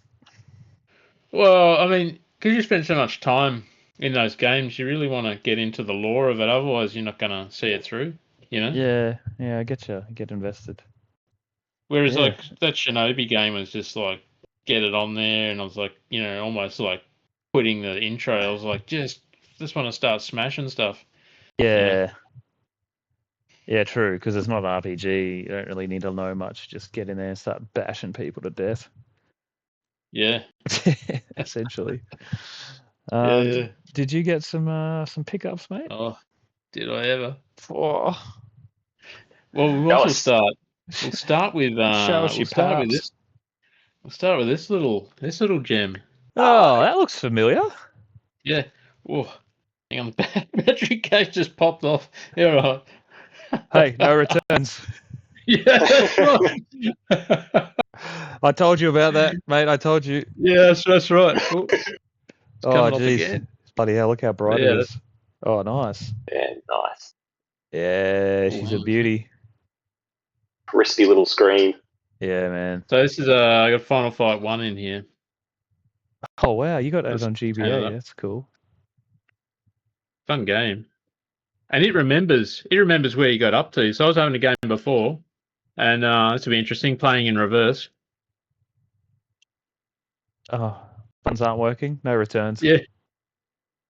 S3: Well, I mean, because you spend so much time in those games, you really want to get into the lore of it. Otherwise, you're not going to see it through, you know?
S1: Yeah, I get you. I get invested.
S3: Whereas,
S1: Yeah.
S3: like, that Shinobi game was just like, get it on there. And I was like, you know, almost like quitting the intro. I was like, just want to start smashing stuff.
S1: Yeah. Yeah, true, because it's not an RPG. You don't really need to know much. Just get in there and start bashing people to death.
S3: Yeah.
S1: Essentially.
S3: Yeah.
S1: Did you get some pickups, mate?
S3: Oh, did I ever?
S1: Oh.
S3: Well, we also start. We'll start with.
S1: Show us
S3: We'll
S1: your
S3: start with
S1: powers.
S3: this. We'll start with this little gem.
S1: Oh, that looks familiar.
S3: Yeah. Oh, hang on. The battery case just popped off. Yeah, right.
S1: Hey, no returns.
S3: Yeah, that's right.
S1: I told you about that, mate. I told you.
S3: Yeah, that's right. Oh, it's coming off
S1: jeez.
S3: again.
S1: Bloody hell, look how bright
S3: Yeah,
S1: it is. Oh, nice.
S2: Yeah, nice.
S1: Yeah, she's a beauty.
S2: Crispy little screen.
S1: Yeah, man.
S3: So this is I got Final Fight 1 in here.
S1: Oh, wow. You got that
S3: Let's
S1: on
S3: turn it
S1: GBA.
S3: up.
S1: That's cool.
S3: Fun game. And it remembers where you got up to. So I was having a game before, and this will be interesting, playing in reverse.
S1: Oh, buttons aren't working. No returns.
S3: Yeah.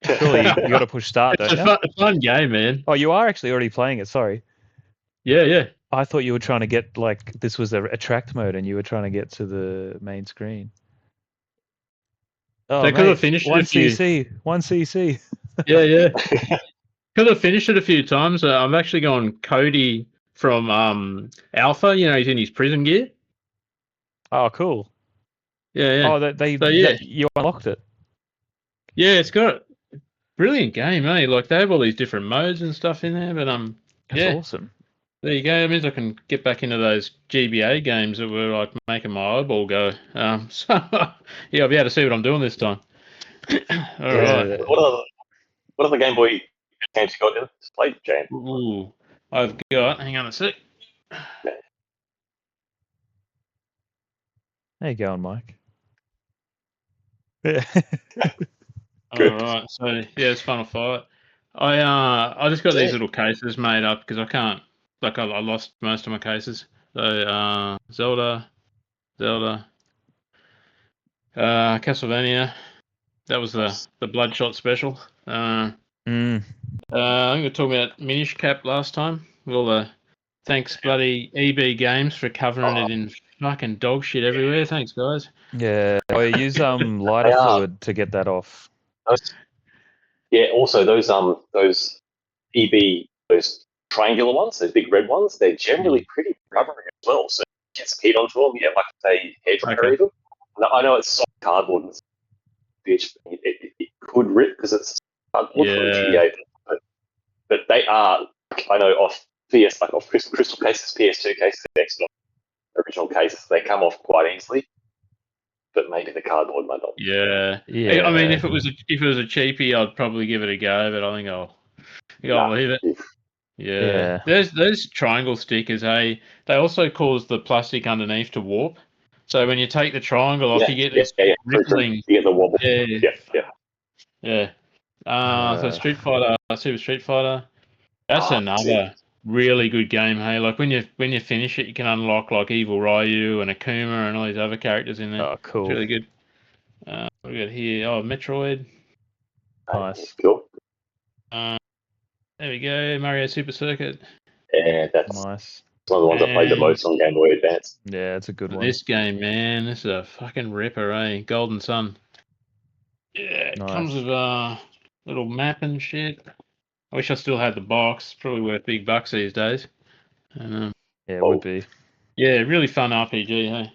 S1: Surely you got to push start,
S3: It's
S1: don't you?
S3: a fun game, man.
S1: Oh, you are actually already playing it. Sorry.
S3: Yeah.
S1: I thought you were trying to get, like, this was a tracked mode and you were trying to get to the main screen. Oh,
S3: Because I
S1: mate,
S3: finished it
S1: 1
S3: a few.
S1: CC. 1 CC.
S3: Yeah. Because I finished it a few times. I've actually gone Cody from Alpha. You know, he's in his prison gear.
S1: Oh, cool.
S3: Yeah.
S1: Oh, you unlocked it.
S3: Yeah, it's got brilliant game, eh? Like they have all these different modes and stuff in there, but
S1: That's awesome.
S3: There you go. It means I can get back into those GBA games that were like making my eyeball go. So yeah, I'll be able to see what I'm doing this time. All right.
S2: What are the Game Boy games you got in this play, Jan?
S3: Ooh, I've got. Hang on a sec.
S1: How you going, Mike? Yeah.
S3: All right. So yeah, it's Final Fight. I just got these little cases made up because I can't. Like I lost most of my cases. So Zelda, Castlevania. That was the Bloodshot special. I think we were talking about Minish Cap last time. Well, thanks bloody EB Games for covering it in fucking dog shit everywhere. Thanks, guys.
S1: Yeah. I use lighter fluid to get that off.
S2: Also those EB those triangular ones, those big red ones, they're generally pretty rubbery as well. So get some heat onto them, like say hairdryer even. Now, I know it's soft cardboard and bitch, it could rip because it's cardboard from GBA, but they are, I know, off Crystal cases, PS2 cases, original cases, they come off quite easily. But maybe the cardboard might not.
S3: Yeah. I mean, if it was a cheapie, I'd probably give it a go. But I think I'll leave it. Yeah. Those triangle stickers. They also cause the plastic underneath to warp. So when you take the triangle off, you get this rippling.
S2: You get the wobble.
S3: Yeah. So Street Fighter, Super Street Fighter. That's another really good game. Hey, like when you finish it, you can unlock like Evil Ryu and Akuma and all these other characters in there.
S1: Oh, cool.
S3: It's really good. What do we got here? Oh, Metroid.
S1: Nice.
S2: Cool.
S3: There we go. Mario Super Circuit.
S2: Yeah, that's
S1: nice.
S2: One of the ones I played the most on Game Boy Advance.
S1: Yeah, it's a good one.
S3: This game, man, this is a fucking ripper, eh? Golden Sun. Yeah, it comes with a little map and shit. I wish I still had the box. Probably worth big bucks these days. And,
S1: yeah, it would be.
S3: Yeah, really fun RPG, hey?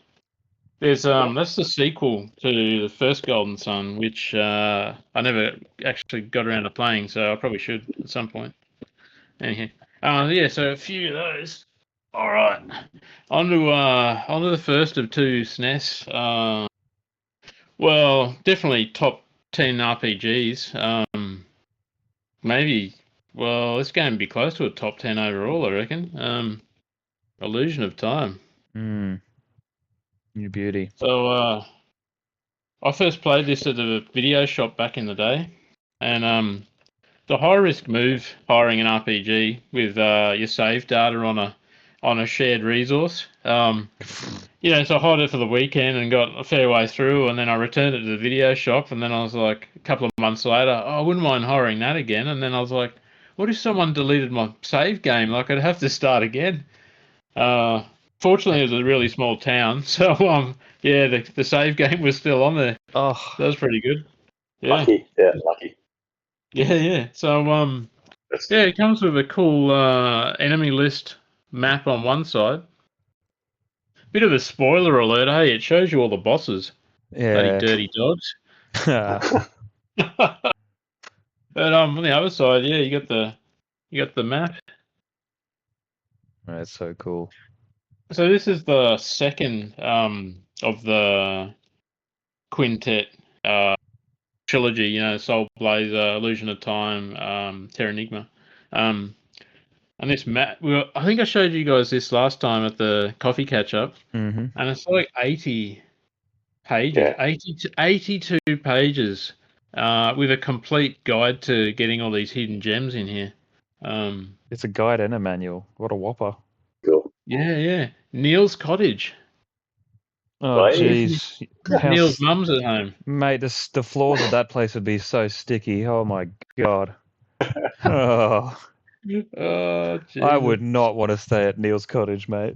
S3: There's that's the sequel to the first Golden Sun, which I never actually got around to playing, so I probably should at some point. Anyhow, yeah, so a few of those. All right, onto the first of two SNES. Well, definitely top 10 RPGs. Maybe. Well, this game would be close to a top 10 overall, I reckon. Illusion of Time.
S1: Mm. New beauty.
S3: So, I first played this at a video shop back in the day, and it's a high risk move hiring an RPG with your save data on a shared resource. So I hired it for the weekend and got a fair way through, and then I returned it to the video shop, and then I was like, a couple of months later, oh, I wouldn't mind hiring that again, and then I was like, what if someone deleted my save game? Like I'd have to start again. Uh, Fortunately, it was a really small town, so yeah, the save game was still on there.
S1: Oh,
S3: That was pretty good. Yeah,
S2: Lucky. Yeah, lucky.
S3: yeah. So
S2: That's
S3: yeah, it comes with a cool enemy list map on one side. Bit of a spoiler alert, hey, it shows you all the bosses. Bloody
S1: yeah.
S3: dirty dogs. But on the other side, yeah, you got the map.
S1: That's so cool.
S3: So this is the second of the quintet trilogy, Soul Blazer, Illusion of Time, Terranigma. And this map, I think I showed you guys this last time at the coffee catch up,
S1: Mm-hmm.
S3: and it's like 80 pages,
S2: Yeah.
S3: 82 pages, with a complete guide to getting all these hidden gems in here.
S1: It's a guide and a manual. What a whopper.
S2: Cool.
S3: Yeah. Neil's cottage.
S1: Oh,
S2: Right.
S1: jeez.
S3: Neil's mum's at home.
S1: Mate, the floors of that place would be so sticky. Oh, my God. Oh,
S3: Oh,
S1: I would
S3: Jesus.
S1: not want to stay at Neil's cottage, mate.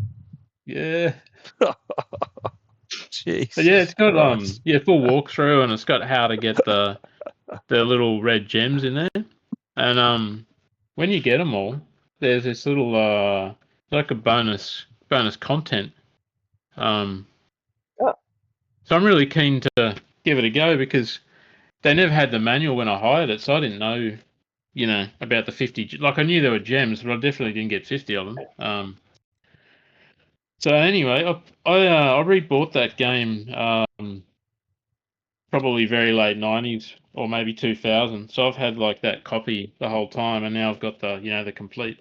S3: Yeah.
S1: Jeez.
S3: But yeah, it's got
S1: Christ.
S3: full walkthrough, and it's got how to get the little red gems in there. And when you get them all, there's this little like a bonus content. Um,
S2: Ah.
S3: so I'm really keen to give it a go because they never had the manual when I hired it, so I didn't know, about the 50. Like I knew there were gems, but I definitely didn't get 50 of them. So anyway, I rebought that game probably very late 90s or maybe 2000. So I've had like that copy the whole time, and now I've got the complete.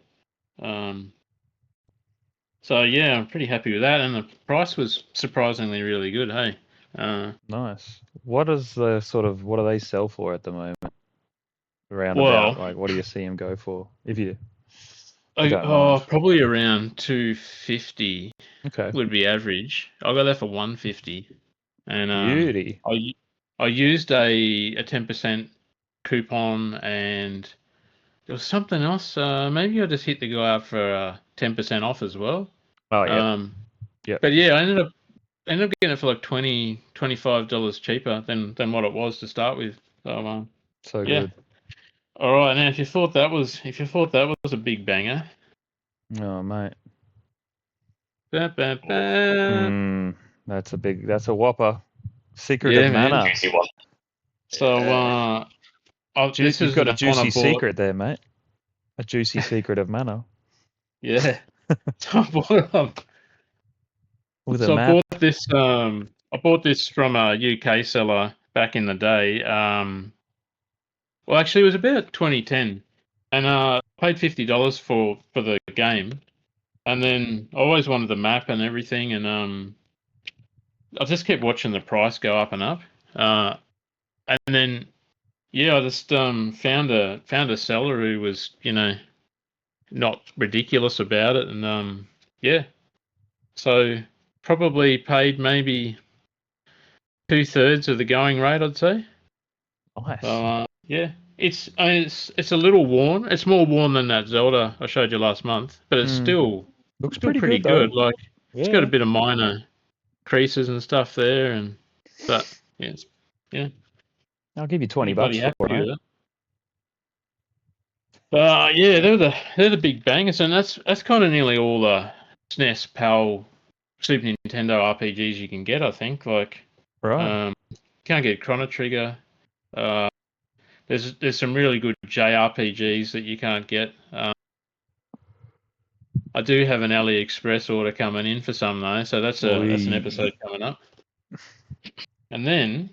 S3: So yeah, I'm pretty happy with that, and the price was surprisingly really good. Hey,
S1: Nice. What do they sell for at the moment?
S3: well,
S1: Roundabout, like what do you see them go for? If you don't mind.
S3: probably around 250
S1: Okay.
S3: would be average. I got that for 150, and
S1: Beauty.
S3: I used a 10% coupon, and there was something else. Maybe I just hit the guy up for 10% off as well.
S1: Oh, yeah. Yep.
S3: But yeah, I ended up getting it for like $25 cheaper than what it was to start with. So
S1: So
S3: yeah.
S1: good.
S3: All right, now if you thought that was a big banger,
S1: Oh, mate.
S3: ba-ba-ba.
S1: That's a whopper. Secret
S3: Yeah,
S1: of
S3: man.
S1: Mana.
S2: Juicy one.
S3: So this
S1: You've
S3: is
S1: got a
S3: the one I
S1: juicy
S3: bought.
S1: secret there, mate. A juicy secret of Mana.
S3: Yeah. So
S1: With a
S3: I
S1: map.
S3: bought this. I bought this from a UK seller back in the day. Well, actually, it was about 2010, and I paid $50 for the game, and then I always wanted the map and everything, and I just kept watching the price go up and up, and then yeah, I just found a seller who was not ridiculous about it, and yeah, so probably paid maybe 2/3 of the going rate, I'd say.
S1: Nice.
S3: So yeah, it's a little worn. It's more worn than that Zelda I showed you last month, but it's still
S1: Looks
S3: pretty
S1: pretty good, though.
S3: Like it's got a bit of minor creases and stuff there, but yeah,
S1: I'll give you $20
S3: bloody
S1: for
S3: happy
S1: it, mate.
S3: with it. Yeah, they're the big bangers, and that's kind of nearly all the SNES PAL Super Nintendo RPGs you can get. I think
S1: Right.
S3: can't get Chrono Trigger. There's some really good JRPGs that you can't get. I do have an AliExpress order coming in for some though, so that's an episode coming up. And then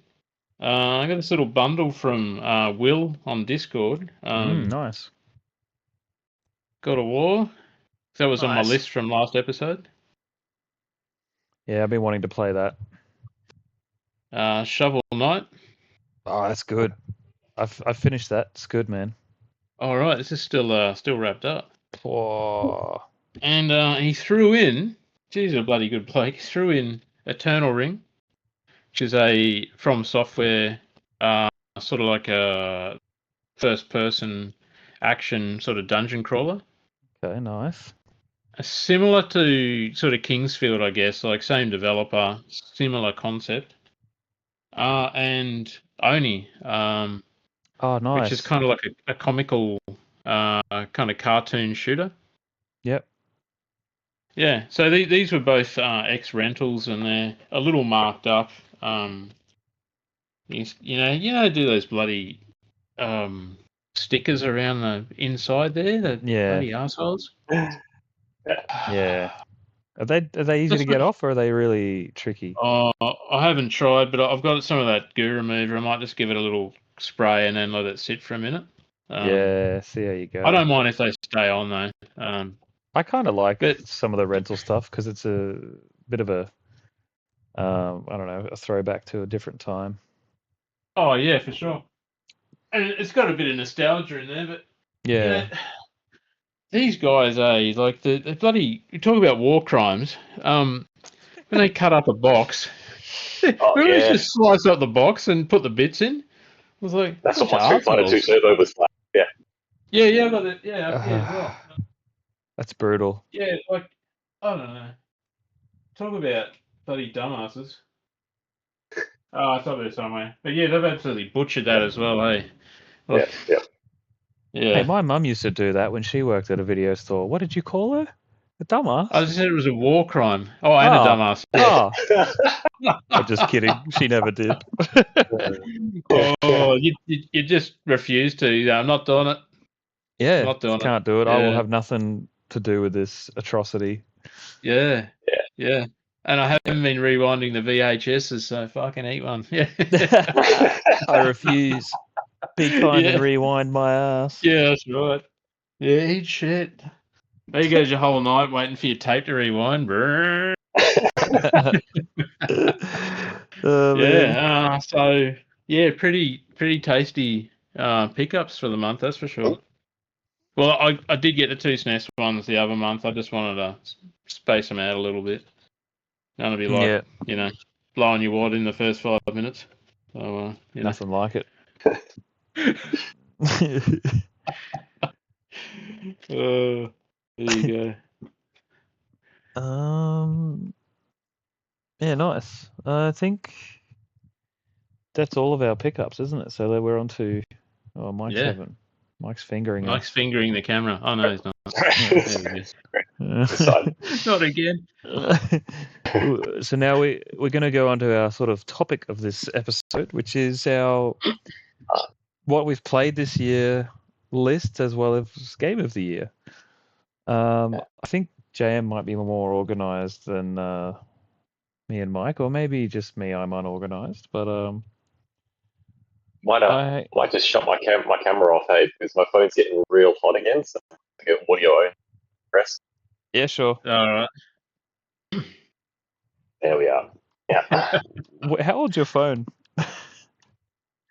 S3: I got this little bundle from Will on Discord.
S1: Nice.
S3: God of War. That was on my
S2: Nice.
S3: list from last episode.
S1: Yeah, I've been wanting to play that.
S3: Shovel Knight.
S1: Oh, that's good. I've finished that. It's good, man.
S3: All right, this is still wrapped up.
S1: Oh.
S3: And he threw in, geez, a bloody good bloke. He threw in Eternal Ring, which is a From Software, sort of like a first-person action sort of dungeon crawler.
S1: Okay, nice.
S3: Similar to sort of Kingsfield, I guess, like same developer, similar concept. And Oni,
S1: Oh,
S3: which is
S1: nice.
S3: kind of like a comical kind of cartoon shooter.
S1: Yep.
S3: Yeah, so these were both ex rentals, and they're a little marked up. You know, do those bloody stickers around the inside there, the
S1: Yeah.
S3: bloody assholes.
S1: Yeah. Are they easy to get off, or are they really tricky?
S3: Oh, I haven't tried, but I've got some of that goo remover. I might just give it a little spray and then let it sit for a minute.
S1: Yeah. See how you
S3: I
S1: go.
S3: don't mind if they stay on though.
S1: I kind of like
S3: But
S1: some of the rental stuff because it's a bit of a, I don't know, a throwback to a different time.
S3: oh yeah, for sure. And it's got a bit of nostalgia in there, but you know,
S1: Yeah.
S3: these guys, like the bloody, you talk about war crimes. When they cut up a box,
S2: Oh
S3: remember they
S2: yeah,
S3: just slice up the box and put the bits in? I was like,
S2: that's what
S3: bunch
S2: my
S3: of
S2: Street Fighter 2
S3: assholes.
S2: servo was like. Yeah,
S3: Yeah, I got it. Yeah, up here as well.
S1: That's brutal.
S3: Yeah, like, I don't know. Talk about bloody dumbasses. Oh, I thought there somewhere. But yeah, they've absolutely butchered that as well, hey?
S2: yeah,
S3: Like,
S2: yeah.
S1: Hey,
S3: yeah.
S1: my mum used to do that when she worked at a video store. What did you call her? A dumbass?
S3: I just said it was a war crime. Oh, and a
S1: Oh,
S3: dumbass.
S1: oh. I'm just kidding. She never did.
S3: Oh, you just refuse to. I'm not doing it. I'm
S1: Yeah,
S3: not doing it.
S1: can't do it. I will
S3: Yeah,
S1: have nothing to do with this atrocity.
S3: yeah,
S2: Yeah.
S3: yeah. And I haven't been rewinding the VHSs, so fucking eat one. Yeah,
S1: I refuse. Be kind and
S3: yeah,
S1: rewind my ass.
S3: yeah. That's right. Yeah, eat shit. There goes your whole night waiting for your tape to rewind. Brrr.
S1: Oh, man.
S3: Yeah. So yeah, pretty tasty pickups for the month. That's for sure. Well, I did get the two SNES ones the other month. I just wanted to space them out a little bit. None of be like,
S1: Yeah,
S3: you know, blowing your wad in the first 5 minutes. So, you know.
S1: nothing like it.
S3: There you go.
S1: Yeah, nice. I think that's all of our pickups, isn't it? So we're on to. Oh, Mike's
S3: Yeah.
S1: Mike's fingering
S3: Mike's
S1: us.
S3: fingering the camera. Oh, no, he's not.
S2: Side.
S3: Not again.
S1: So now we're going to go on to our sort of topic of this episode, which is our what we've played this year list as well as game of the year. I think JM might be more organised than me and Mike, or maybe just me. I'm unorganised, but
S2: might just shut my camera off, hey, because my phone's getting real hot again. So I get audio press.
S1: yeah, sure.
S3: All right.
S2: There we are. Yeah.
S1: How old's your phone?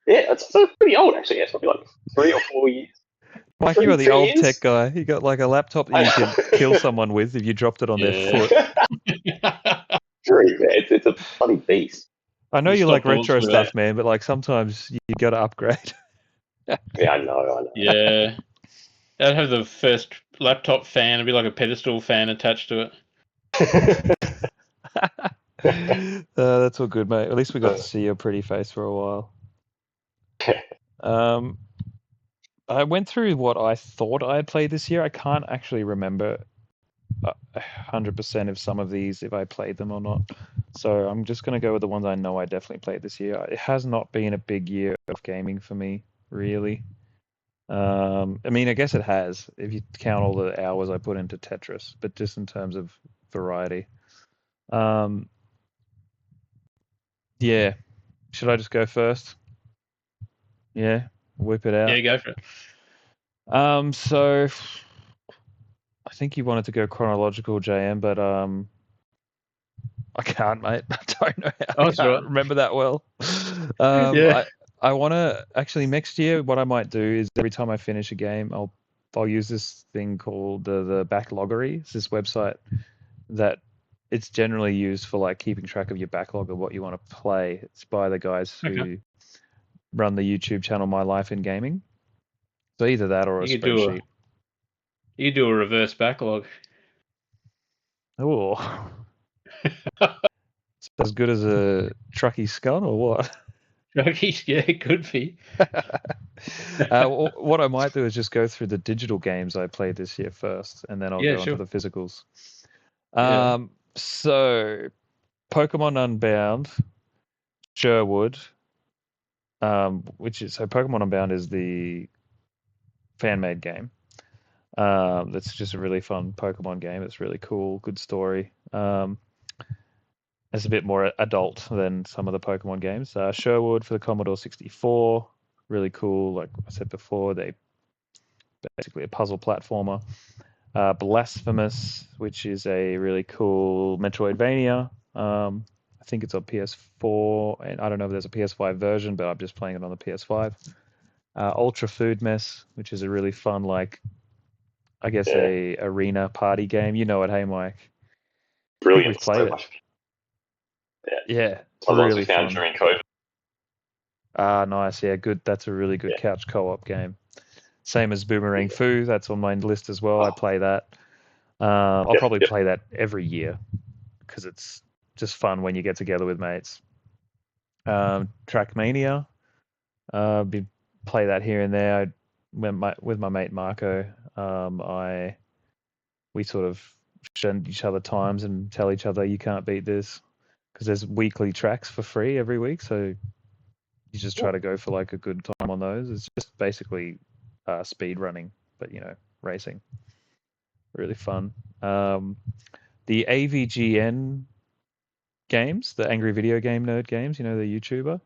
S2: Yeah, it's pretty old actually. It's probably like 3 or 4 years.
S1: Mike, you are the
S2: 3
S1: old
S2: years?
S1: tech guy. You got like a laptop that you could kill someone with if you dropped it on their foot.
S2: True, man. It's a bloody beast.
S1: I know
S3: You
S1: you like
S3: stopped
S1: retro
S3: also
S1: stuff, man, but like sometimes you got to upgrade.
S2: Yeah, I know.
S3: Yeah. I'd have the first laptop fan. It'd be like a pedestal fan attached to it.
S1: That's all good, mate. At least we got to see your pretty face for a while. I went through what I thought I had played this year. I can't actually remember 100% of some of these if I played them or not. So I'm just going to go with the ones I know I definitely played this year. It has not been a big year of gaming for me, really. I mean, I guess it has if you count all the hours I put into Tetris, but just in terms of variety. Um, yeah. Should I just go first? Yeah, whip it out.
S3: Yeah, go for it.
S1: So I think you wanted to go chronological, JM, but I can't, mate. I don't know. I
S3: Oh, that's
S1: can't
S3: right.
S1: remember that well.
S3: Yeah.
S1: I want to actually next year. What I might do is every time I finish a game, I'll use this thing called the backloggery. It's this website that it's generally used for like keeping track of your backlog of what you want to play. It's by the guys
S3: Okay.
S1: who run the YouTube channel My Life in Gaming. So either that or a
S3: You could do
S1: spreadsheet.
S3: a reverse backlog.
S1: Oh, as good as a trucky scun or what?
S3: Druggies, yeah, it could be.
S1: What I might do is just go through the digital games I played this year first, and then I'll
S3: Yeah,
S1: go onto
S3: sure.
S1: the physicals.
S3: Yeah.
S1: So Pokemon Unbound, Sherwood, which is so Pokemon Unbound is the fan-made game. That's just a really fun Pokemon game. It's really cool, good story. It's a bit more adult than some of the Pokemon games. Sherwood for the Commodore 64, really cool. Like I said before, they basically a puzzle platformer. Blasphemous, which is a really cool Metroidvania. I think it's on PS4, and I don't know if there's a PS5 version, but I'm just playing it on the PS5. Ultra Food Mess, which is a really fun, like I guess
S2: Yeah,
S1: a arena party game. You know it, hey Mike? I think we've
S2: brilliant.
S1: played
S2: So
S1: it.
S2: much. Yeah,
S1: Yeah,
S2: it's one of the ones we
S1: really
S2: found
S1: fun.
S2: during COVID.
S1: Nice. Yeah, good. That's a really good
S2: Yeah.
S1: couch co-op game. Same as Boomerang Foo. That's on my list as well. I
S2: Oh,
S1: play that. I'll
S2: yep,
S1: probably
S2: yep.
S1: play that every year because it's just fun when you get together with mates. Trackmania. Be play that here and there. With my mate Marco. I we sort of send each other times and tell each other you can't beat this because there's weekly tracks for free every week. So you just try to go for like a good time on those. It's just basically speed running, but racing. Really fun. The AVGN games, the Angry Video Game Nerd games, the YouTuber.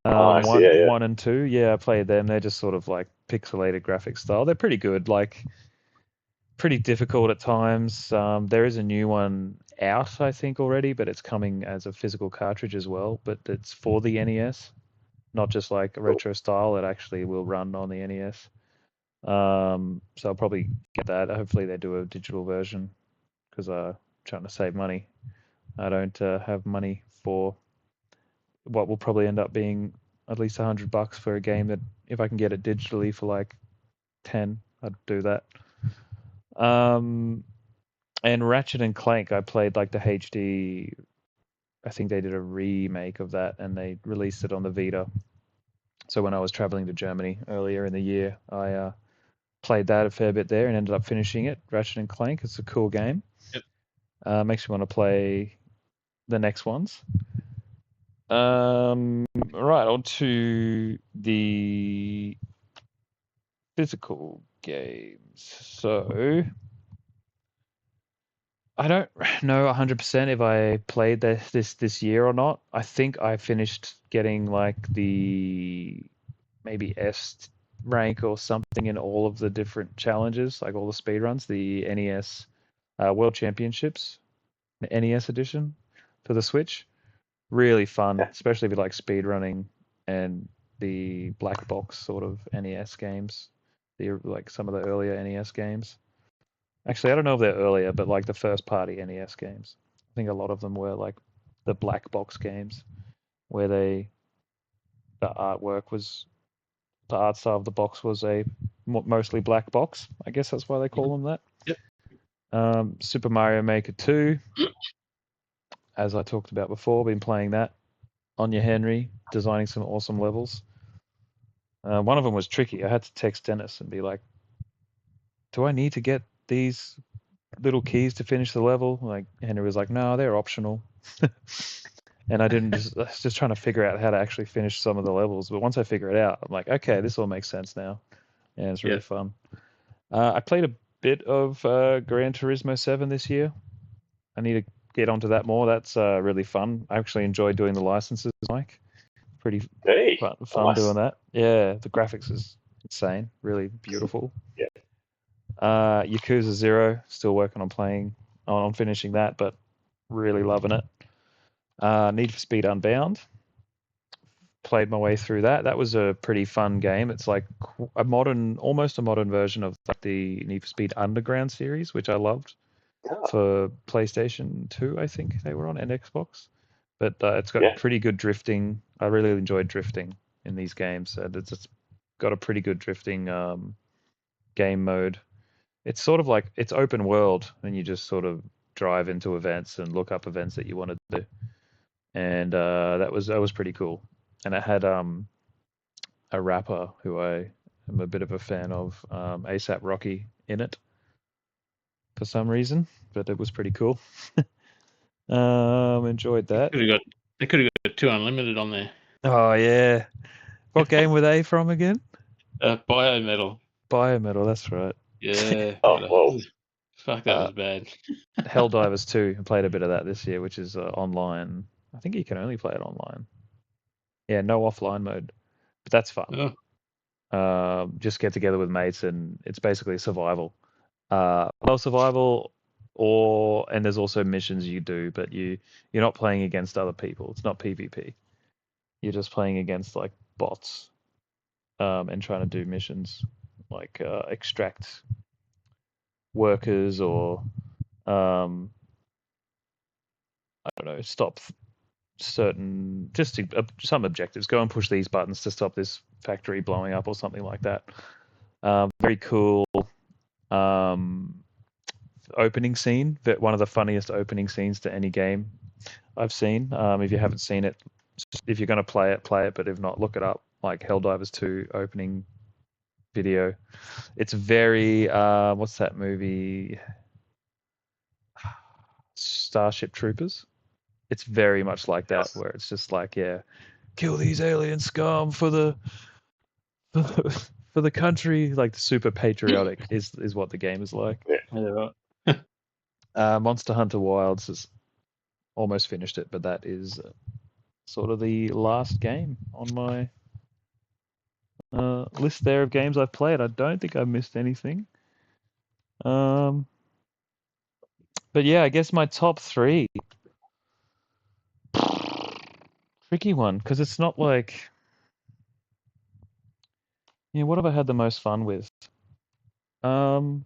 S2: Oh, I see.
S1: One,
S2: Yeah, yeah.
S1: one and two, yeah, I played them. They're just sort of like pixelated graphic style. They're pretty good, like pretty difficult at times. There is a new one out, I think, already, but it's coming as a physical cartridge as well. But it's for the NES, not just like a
S2: Cool.
S1: retro style. It actually will run on the NES. So I'll probably get that. Hopefully they do a digital version because I'm trying to save money. I don't have money for what will probably end up being at least $100 for a game that if I can get it digitally for like 10, I'd do that. And Ratchet and Clank, I played like the HD. I think they did a remake of that and they released it on the Vita. So when I was traveling to Germany earlier in the year, I played that a fair bit there and ended up finishing it. Ratchet and Clank, it's a cool game.
S3: Yep.
S1: Makes me want to play the next ones. Right, on to the physical games. So I don't know 100% if I played this year or not. I think I finished getting like the maybe S rank or something in all of the different challenges, like all the speed runs, the NES World Championships, the NES edition for the Switch. Really fun,
S2: Yeah.
S1: especially if you like speed running and the black box sort of NES games. The like some of the earlier NES games. Actually, I don't know if they're earlier, but like the first party NES games. I think a lot of them were like the black box games where the artwork was the art style of the box was a mostly black box. I guess that's why they call them that.
S3: Yep.
S1: Super Mario Maker 2, as I talked about before, been playing that on your Henry, designing some awesome levels. One of them was tricky. I had to text Dennis and be like, "Do I need to get these little keys to finish the level. Like Henry was like, no, they're optional. And I was just trying to figure out how to actually finish some of the levels. But once I figure it out, I'm like, okay, this all makes sense now. And it's really fun. I played a bit of Gran Turismo 7 this year. I need to get onto that more. That's really fun. I actually enjoy doing the licenses, Mike. Pretty
S2: Hey,
S1: fun
S2: nice.
S1: doing that. Yeah, the graphics is insane. Really beautiful.
S2: Yeah.
S1: Yakuza 0, still working on finishing that, but really loving it. Need for Speed Unbound. Played my way through that. That was a pretty fun game. It's like almost a modern version of like the Need for Speed Underground series, which I loved
S2: Oh,
S1: for PlayStation 2, I think they were on, and Xbox. But it's got
S2: yeah.
S1: pretty good drifting. I really enjoyed drifting in these games. And it's got a pretty good drifting game mode. It's sort of like it's open world, and you just sort of drive into events and look up events that you want to do. And that was pretty cool. And it had a rapper who I am a bit of a fan of, ASAP Rocky, in it for some reason, but it was pretty cool. Enjoyed that.
S3: They could have got 2 Unlimited on there.
S1: Oh yeah, what game were they from again?
S3: Biometal.
S1: Biometal, that's right.
S3: Yeah.
S2: Oh, well.
S3: Fuck, that was bad.
S1: Helldivers 2. I played a bit of that this year, which is online. I think you can only play it online. Yeah, no offline mode, but that's fun.
S3: Oh,
S1: Just get together with mates, and it's basically survival. Survival, and there's also missions you do, but you're not playing against other people. It's not PvP. You're just playing against like bots, and trying to do missions like extract workers or I don't know, stop certain some objectives. Go and push these buttons to stop this factory blowing up or something like that. Very cool. Um, Opening scene, one of the funniest opening scenes to any game I've seen. If you haven't seen it, if you're going to play it, play it. But if not, look it up. Like Helldivers 2 opening video. It's very what's that movie? Starship Troopers. It's very much like that,
S2: Yes.
S1: where it's just like, yeah, kill these alien scum for the for the country. Like super patriotic is what the game is like.
S3: yeah, right.
S1: Monster Hunter Wilds has almost finished it, but that is sort of the last game on my list there of games I've played. I don't think I've missed anything. But yeah, I guess my top 3. Tricky one, because it's not like, what have I had the most fun with? Um,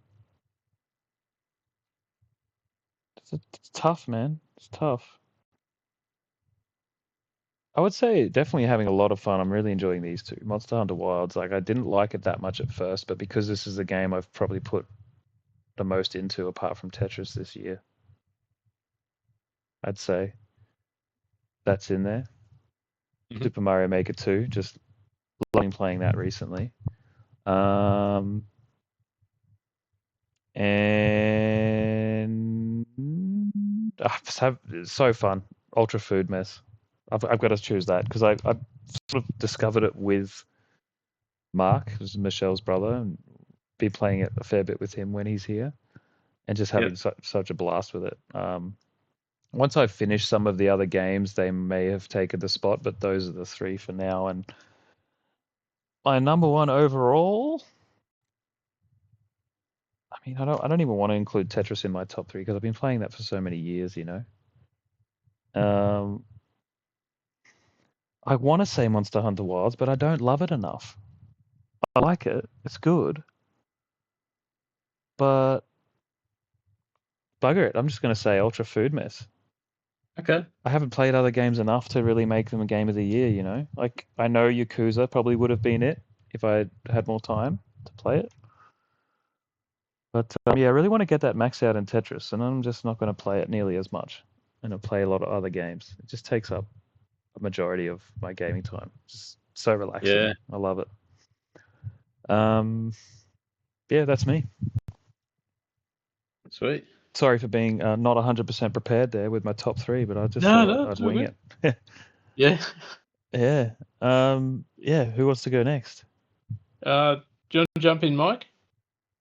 S1: it's tough, man. It's tough. I would say definitely having a lot of fun. I'm really enjoying these two. Monster Hunter Wilds, like I didn't like it that much at first, but because this is the game I've probably put the most into apart from Tetris this year, I'd say that's in there.
S3: Mhm.
S1: Super Mario Maker 2, just loving playing that recently. And it's so fun. Ultra Food Mess. I've got to choose that because I've sort of discovered it with Mark, who's Michelle's brother, and be playing it a fair bit with him when he's here, and just having such a blast with it. Once I've finished some of the other games, they may have taken the spot, but those are the 3 for now. And my number 1 overall, I mean, I don't even want to include Tetris in my top 3 because I've been playing that for so many years, I want to say Monster Hunter Wilds, but I don't love it enough. I like it. It's good. But bugger it. I'm just going to say Ultra Food Mess.
S3: Okay.
S1: I haven't played other games enough to really make them a game of the year, Like, I know Yakuza probably would have been it if I had more time to play it. But yeah, I really want to get that max out in Tetris, and I'm just not going to play it nearly as much. And I play a lot of other games. It just takes up a majority of my gaming time. Just so relaxing.
S3: Yeah.
S1: I love it. Yeah, that's me.
S3: Sweet.
S1: sorry for being not 100% prepared there with my top three, but I just
S3: No,
S1: thought I'd
S3: it's all
S1: wing
S3: good.
S1: it.
S3: Yeah.
S1: Yeah. Yeah. Who wants to go next?
S3: Do you want to jump in, Mike?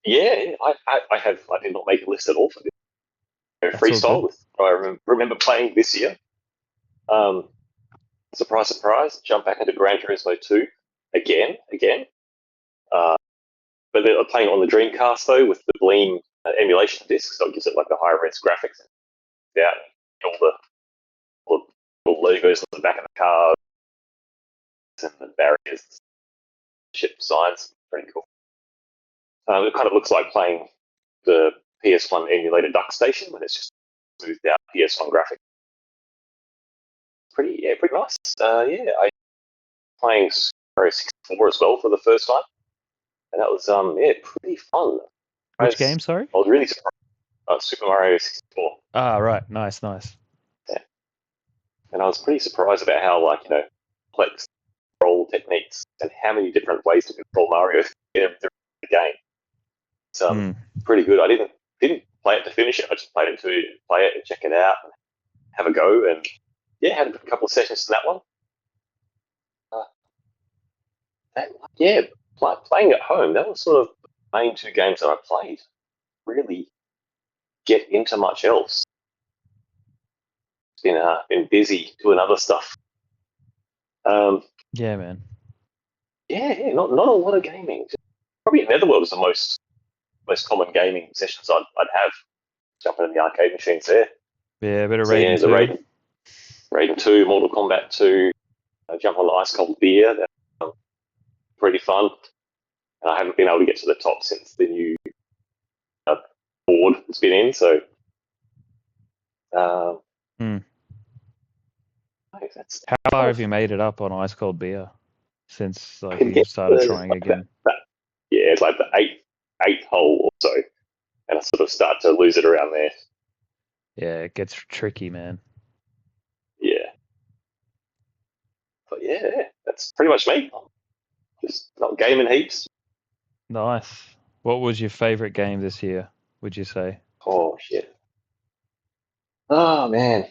S2: Yeah, I did not make a list at all for this.
S1: That's all
S2: Freestyle
S1: good.
S2: with I remember playing this year. Surprise, surprise, jump back into Gran Turismo 2 again. Uh, but they're playing on the Dreamcast though with the Gleam emulation disc, so it gives it like the high res graphics. Yeah, all the logos on the back of the car and the barriers, ship designs, pretty cool. It kind of looks like playing the PS1 emulated Duck Station when it's just smoothed out PS1 graphics. Pretty nice. I playing Mario 64 as well for the first time, and that was pretty fun.
S1: Which game? Sorry.
S2: I was really surprised. Super Mario 64.
S1: Ah, right. Nice.
S2: Yeah, and I was pretty surprised about how complex control techniques and how many different ways to control Mario in the game. It's pretty good. I didn't play it to finish it. I just played it to play it and check it out and have a go. And yeah, had a couple of sessions in that one. Playing at home, that was sort of the main two games that I played. Really get into much else. Been busy doing other stuff.
S1: Yeah, man.
S2: Yeah, not a lot of gaming. Probably Netherworld is the most common gaming sessions I'd have. Jumping in the arcade machines there.
S1: Yeah, a bit of Raiden 2.
S2: The Raiden 2, Mortal Kombat 2. Jump on the ice cold beer. That's pretty fun. And I haven't been able to get to the top since the new board has been in. So,
S1: how far have you made it up on ice cold beer since you started trying again?
S2: It's like the eighth hole or so, and I sort of start to lose it around there.
S1: Yeah, it gets tricky, man.
S2: Yeah. But yeah, that's pretty much me. Just not gaming heaps.
S1: Nice. What was your favourite game this year, would you say?
S2: Oh, shit. Oh, man.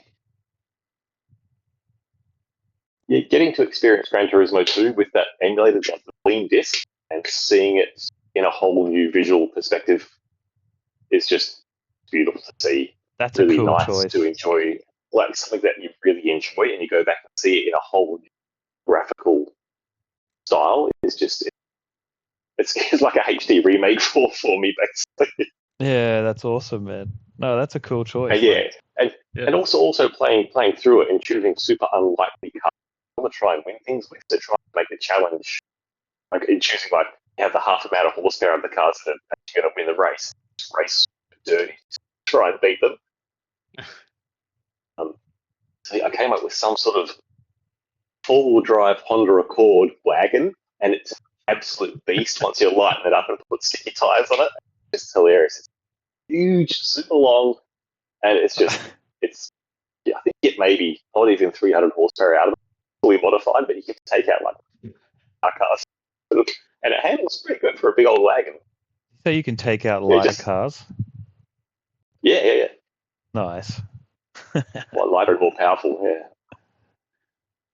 S2: Yeah, getting to experience Gran Turismo 2 with that emulated clean disc and seeing it in a whole new visual perspective is just beautiful to see.
S1: That's
S2: really
S1: a cool
S2: nice
S1: choice.
S2: to enjoy, like something that you really enjoy, and you go back and see it in a whole new graphical style. It's like a HD remake for me, basically.
S1: Yeah, that's awesome, man. No, that's a cool choice.
S2: And also playing through it and choosing super unlikely cards to try and win things with, to try and make the challenge, like in choosing you have the half amount of horsepower of the cars that are actually going to win the race. Just race dirty, try and beat them. So I came up with some sort of four-wheel drive Honda Accord wagon, and it's an absolute beast once you lighten it up and put sticky tires on it. It's hilarious. It's huge, super long, and I think you get maybe not even 300 horsepower out of it. Fully modified, but you can take out our cars, and it handles pretty good for a big old wagon.
S1: So you can take out lighter cars?
S2: Yeah.
S1: Nice.
S2: Lighter and more powerful, yeah.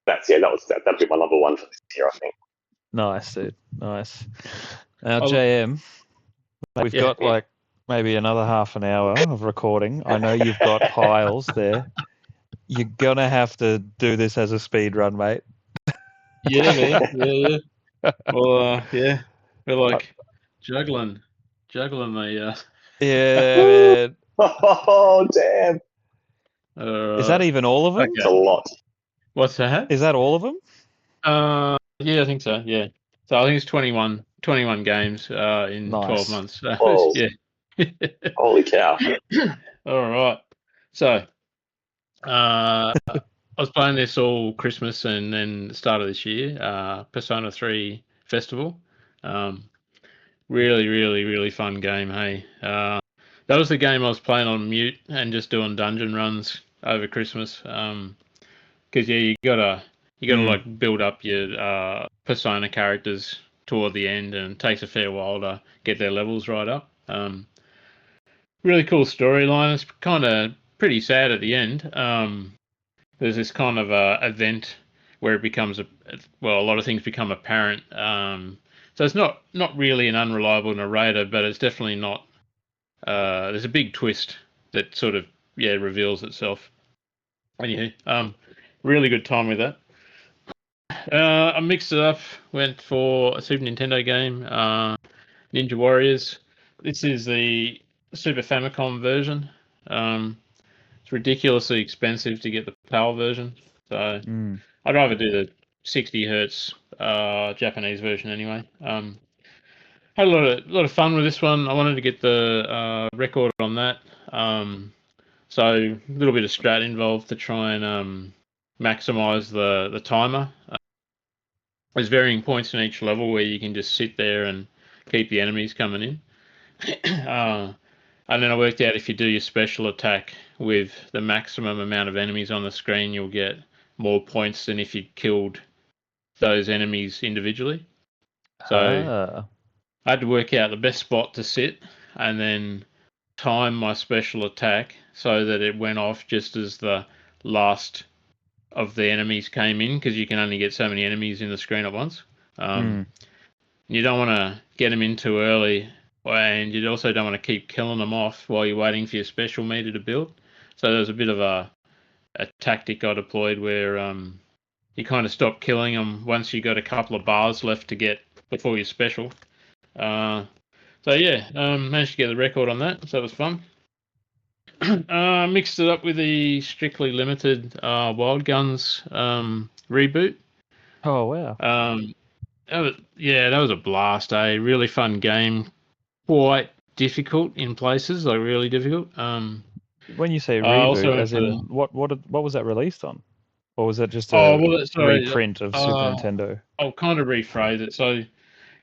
S2: That'd be my number one for this year, I think.
S1: Nice, dude. Nice. Now, JM, we've got maybe another half an hour of recording. I know you've got piles there. You're going to have to do this as a speed run, mate.
S3: Yeah, man. Yeah. Well, yeah. We're like juggling the...
S1: Yeah, man.
S2: Oh, damn.
S1: Is that even all of them?
S2: It's a lot.
S3: What's that?
S1: Is that all of them?
S3: Yeah, I think so, yeah. So I think it's 21 games in 12 months. So, yeah.
S2: Holy cow.
S3: All right. So, I was playing this all Christmas and then the start of this year, Persona 3 Festival. Really, really, really fun game, hey. That was the game I was playing on mute and just doing dungeon runs over Christmas. Because you gotta like build up your Persona characters toward the end, and it takes a fair while to get their levels right up. really cool storyline. It's kind of pretty sad at the end. There's this kind of event where it becomes a lot of things become apparent. So it's not really an unreliable narrator, but it's definitely not. There's a big twist that sort of reveals itself. Anywho, really good time with that. I mixed it up. Went for a Super Nintendo game, Ninja Warriors. This is the Super Famicom version. It's ridiculously expensive to get the PAL version, so I'd rather do the 60 hertz Japanese version anyway. Had a lot of fun with this one. I wanted to get the record on that, so a little bit of strat involved to try and maximize the timer. There's varying points in each level where you can just sit there and keep the enemies coming in. And then I worked out if you do your special attack with the maximum amount of enemies on the screen, you'll get more points than if you killed those enemies individually. So I had to work out the best spot to sit and then time my special attack so that it went off just as the last of the enemies came in, because you can only get so many enemies in the screen at once. You don't want to get them in too early, and you also don't want to keep killing them off while you're waiting for your special meter to build. So there's a bit of a tactic I deployed where you kind of stop killing them once you got a couple of bars left to get before your special. So yeah, managed to get the record on that, so it was fun. Mixed it up with the Strictly Limited Wild Guns reboot.
S1: Oh wow!
S3: That was a blast. A really fun game. Quite difficult in places, like really difficult.
S1: When you say
S3: Also
S1: reboot,
S3: went
S1: as
S3: for
S1: in what was that released on? Or was that just
S3: oh
S1: a
S3: well, sorry.
S1: reprint of Super Nintendo?
S3: I'll kind of rephrase it. So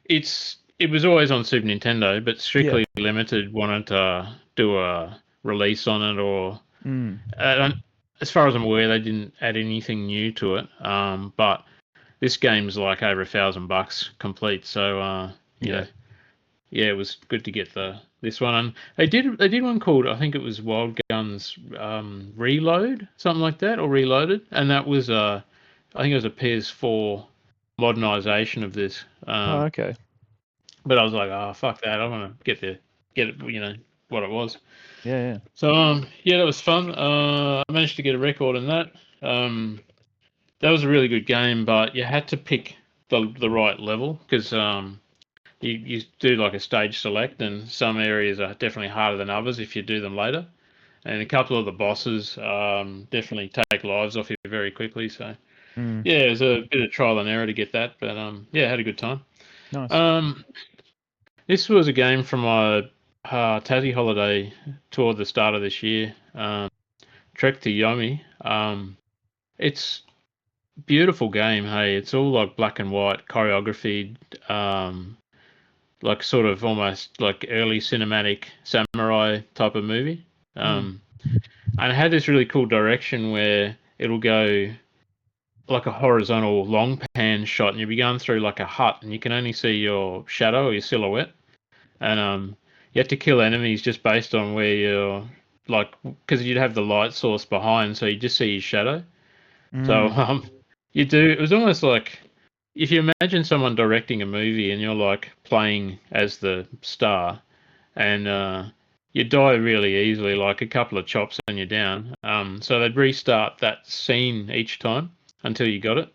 S3: it was always on Super Nintendo, but Strictly Limited wanted to do a release on it, or as far as I'm aware, they didn't add anything new to it. But this game's like over $1,000 complete, so yeah, it was good to get this one. And they did one called, I think it was Wild Guns Reload, something like that, or Reloaded, and that was I think it was a PS4 modernization of this.
S1: Oh, okay.
S3: But I was like, oh fuck that, I want to get it, what it was.
S1: Yeah.
S3: So that was fun. I managed to get a record in that. That was a really good game, but you had to pick the right level, because you do like a stage select, and some areas are definitely harder than others if you do them later. And a couple of the bosses definitely take lives off you very quickly. So it was a bit of trial and error to get that, but had a good time.
S1: Nice.
S3: This was a game from my Tassie holiday toward the start of this year. Trek to Yomi. It's beautiful game. Hey, it's all like black and white choreography. Like sort of almost like early cinematic samurai type of movie. And it had this really cool direction where it'll go like a horizontal long pan shot, and you'll be going through like a hut, and you can only see your shadow or your silhouette. And you have to kill enemies just based on where you're, like, because you'd have the light source behind, so you just see your shadow. So it was almost like if you imagine someone directing a movie and you're like playing as the star, and you die really easily, like a couple of chops and you're down. So they'd restart that scene each time until you got it.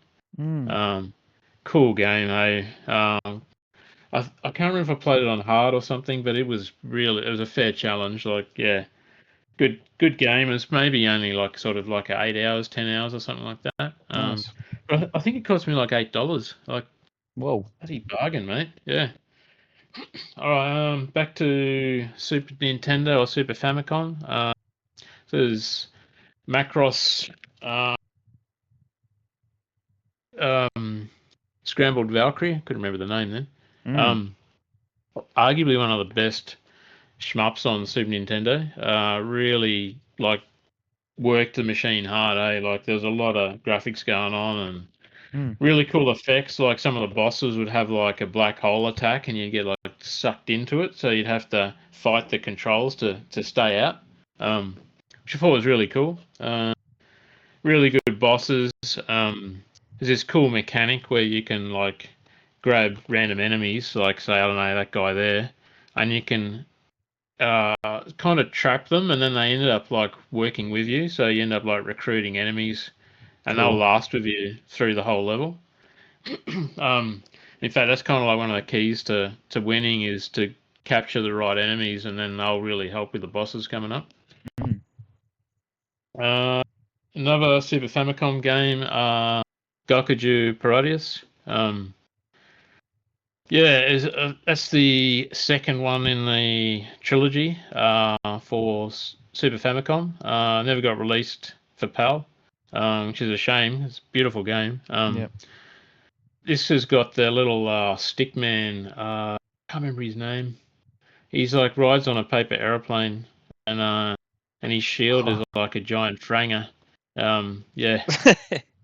S3: Cool game, eh? I can't remember if I played it on hard or something, but it was a fair challenge. Like, yeah, good game. It's maybe only like sort of like 8 hours, 10 hours, or something like that.
S1: Nice.
S3: But I think it cost me like $8. Like,
S1: Whoa.
S3: bloody bargain, mate. Yeah. All right. Back to Super Nintendo or Super Famicom. So there's Macross, Scrambled Valkyrie. Couldn't remember the name then. Arguably one of the best shmups on Super Nintendo. Really like worked the machine hard, eh? Like there's a lot of graphics going on, and really cool effects. Like some of the bosses would have like a black hole attack, and you get like sucked into it. So you'd have to fight the controls to stay out, which I thought was really cool. Really good bosses. There's this cool mechanic where you can like grab random enemies, like say I don't know that guy there, and you can kind of trap them, and then they ended up like working with you. So you end up like recruiting enemies, and they'll
S1: Cool.
S3: last with you through the whole level. um, in fact, that's kind of like one of the keys to winning is to capture the right enemies, and then they'll really help with the bosses coming up.
S1: Mm.
S3: Another Super Famicom game, Gakuju Paradius. That's the second one in the trilogy for Super Famicom. Never got released for PAL, which is a shame. It's a beautiful game.
S1: Yep.
S3: This has got the little stickman. Can't remember his name. He's like rides on a paper aeroplane, and his shield is like a giant franger. Yeah,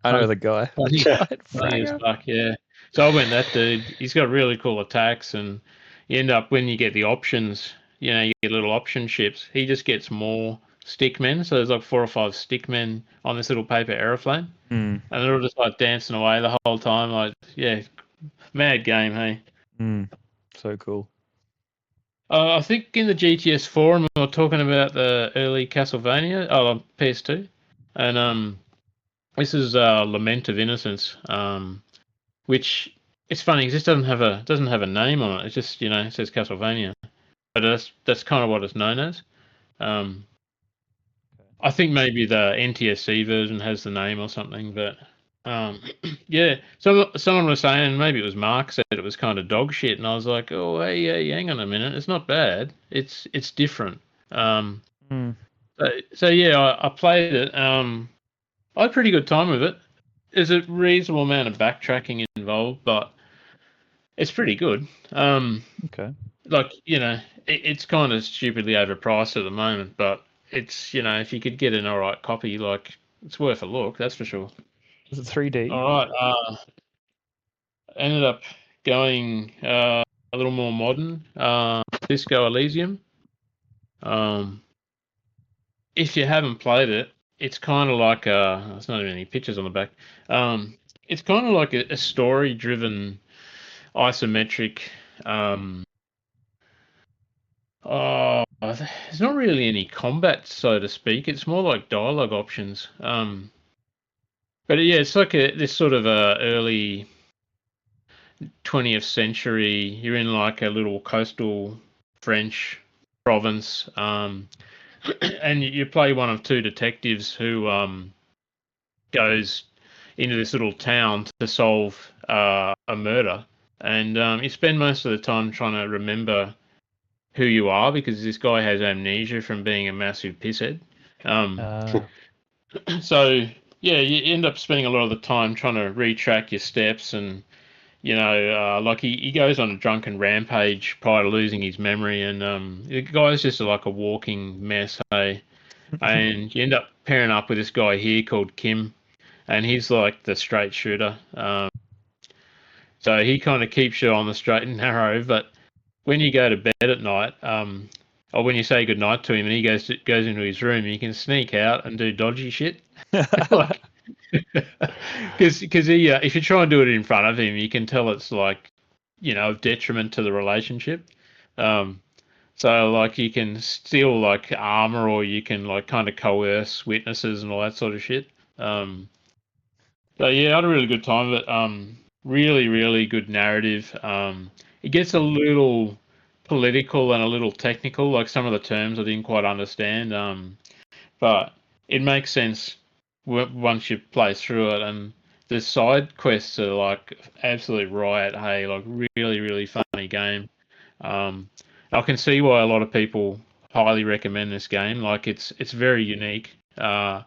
S1: I know the guy.
S3: funny,
S1: Giant
S3: funny as
S1: franger.
S3: fuck. Yeah. So I went that dude. He's got really cool attacks, and you end up when you get the options. You get little option ships. He just gets more stickmen. So there's like 4 or 5 stickmen on this little paper aeroplane,
S1: Mm.
S3: and they're all just like dancing away the whole time. Like, yeah, mad game, hey.
S1: Mm. So cool.
S3: I think in the GTS forum we were talking about the early Castlevania, on PS2, and this is Lament of Innocence, which it's funny 'cause this doesn't have a name on it. It's just it says Castlevania, but that's kind of what it's known as. Um, I think maybe the NTSC version has the name or something, but yeah. Someone was saying, maybe it was Mark, said it was kind of dog shit, and I was like, oh hey, hang on a minute, it's not bad. It's different. Um,
S1: Mm.
S3: so yeah, I played it. I had a pretty good time with it. There's a reasonable amount of backtracking involved, but it's pretty good.
S1: Okay.
S3: Like it's kind of stupidly overpriced at the moment, but it's if you could get an alright copy, like it's worth a look, that's for sure.
S1: Is it 3D?
S3: All right, ended up going a little more modern. Disco Elysium. Um, if you haven't played it, it's kind of like there's not even any pictures on the back. It's kind of like a story-driven isometric. Um, there's not really any combat, so to speak. It's more like dialogue options. But yeah, it's like this sort of early 20th century. You're in like a little coastal French province, and you play one of 2 detectives who goes into this little town to solve a murder, and you spend most of the time trying to remember who you are because this guy has amnesia from being a massive pisshead. So yeah, you end up spending a lot of the time trying to retrack your steps, and like he goes on a drunken rampage prior to losing his memory, and the guy's just like a walking mess, hey. And you end up pairing up with this guy here called Kim, and he's like the straight shooter. So he kind of keeps you on the straight and narrow, but when you go to bed at night, or when you say goodnight to him and he goes into his room, you can sneak out and do dodgy shit. Like, because he, if you try and do it in front of him, you can tell it's like, of detriment to the relationship. So like you can steal like armor, or you can like kind of coerce witnesses and all that sort of shit. So yeah, I had a really good time with it. Really, really good narrative. It gets a little political and a little technical, like some of the terms I didn't quite understand. But it makes sense once you play through it, and the side quests are like absolute riot. Hey, like really, really funny game. I can see why a lot of people highly recommend this game. Like it's very unique.
S1: Yeah.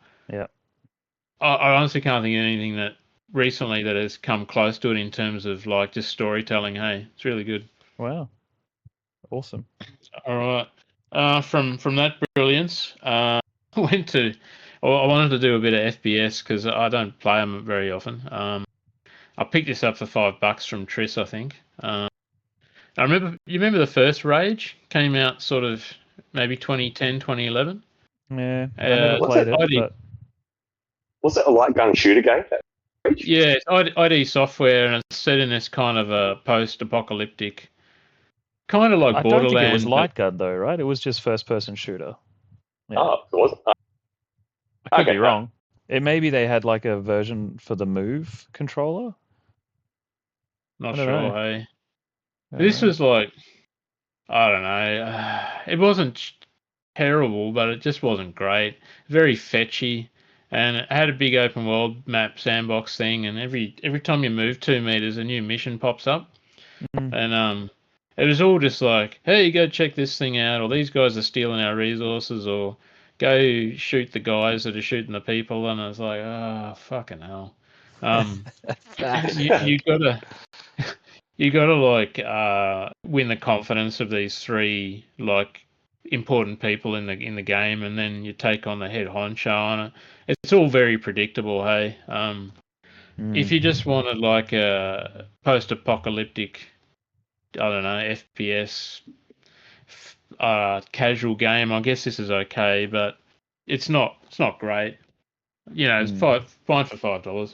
S3: I honestly can't think of anything that recently that has come close to it in terms of like just storytelling. Hey, it's really good.
S1: Wow. Awesome.
S3: All right. From that brilliance, went to. Well, I wanted to do a bit of FPS because I don't play them very often. I picked this up for $5 from Triss, I think. I remember. You remember the first Rage came out sort of maybe 2010, 2011.
S1: Yeah, I never
S2: What's
S1: played
S2: that?
S1: it,
S3: ID,
S1: but
S2: Was that a light gun shooter game?
S3: yeah, it's ID Software, and it's set in this kind of a post-apocalyptic, kind of like
S1: I don't think it was
S3: Borderlands, but
S1: light gun though, right? It was just first-person shooter. Yeah,
S2: Oh, it was.
S1: I could
S2: Okay.
S1: be wrong. It maybe they had like a version for the Move controller.
S3: not
S1: I don't
S3: sure.
S1: know.
S3: Hey,
S1: I don't
S3: this
S1: know.
S3: was like, I don't know. It wasn't terrible, but it just wasn't great. Very fetchy, and it had a big open world map sandbox thing. And every time you move 2 meters, a new mission pops up.
S1: Mm.
S3: And it was all just like, hey, go check this thing out, or these guys are stealing our resources, or go shoot the guys that are shooting the people. And I was like, oh, fucking hell. You gotta like win the confidence of these three like important people in the game, and then you take on the head honcho, and it's all very predictable. Hey, if you just wanted like a post-apocalyptic, I don't know, FPS casual game, I guess this is okay, but it's not great. You know, it's fine for $5.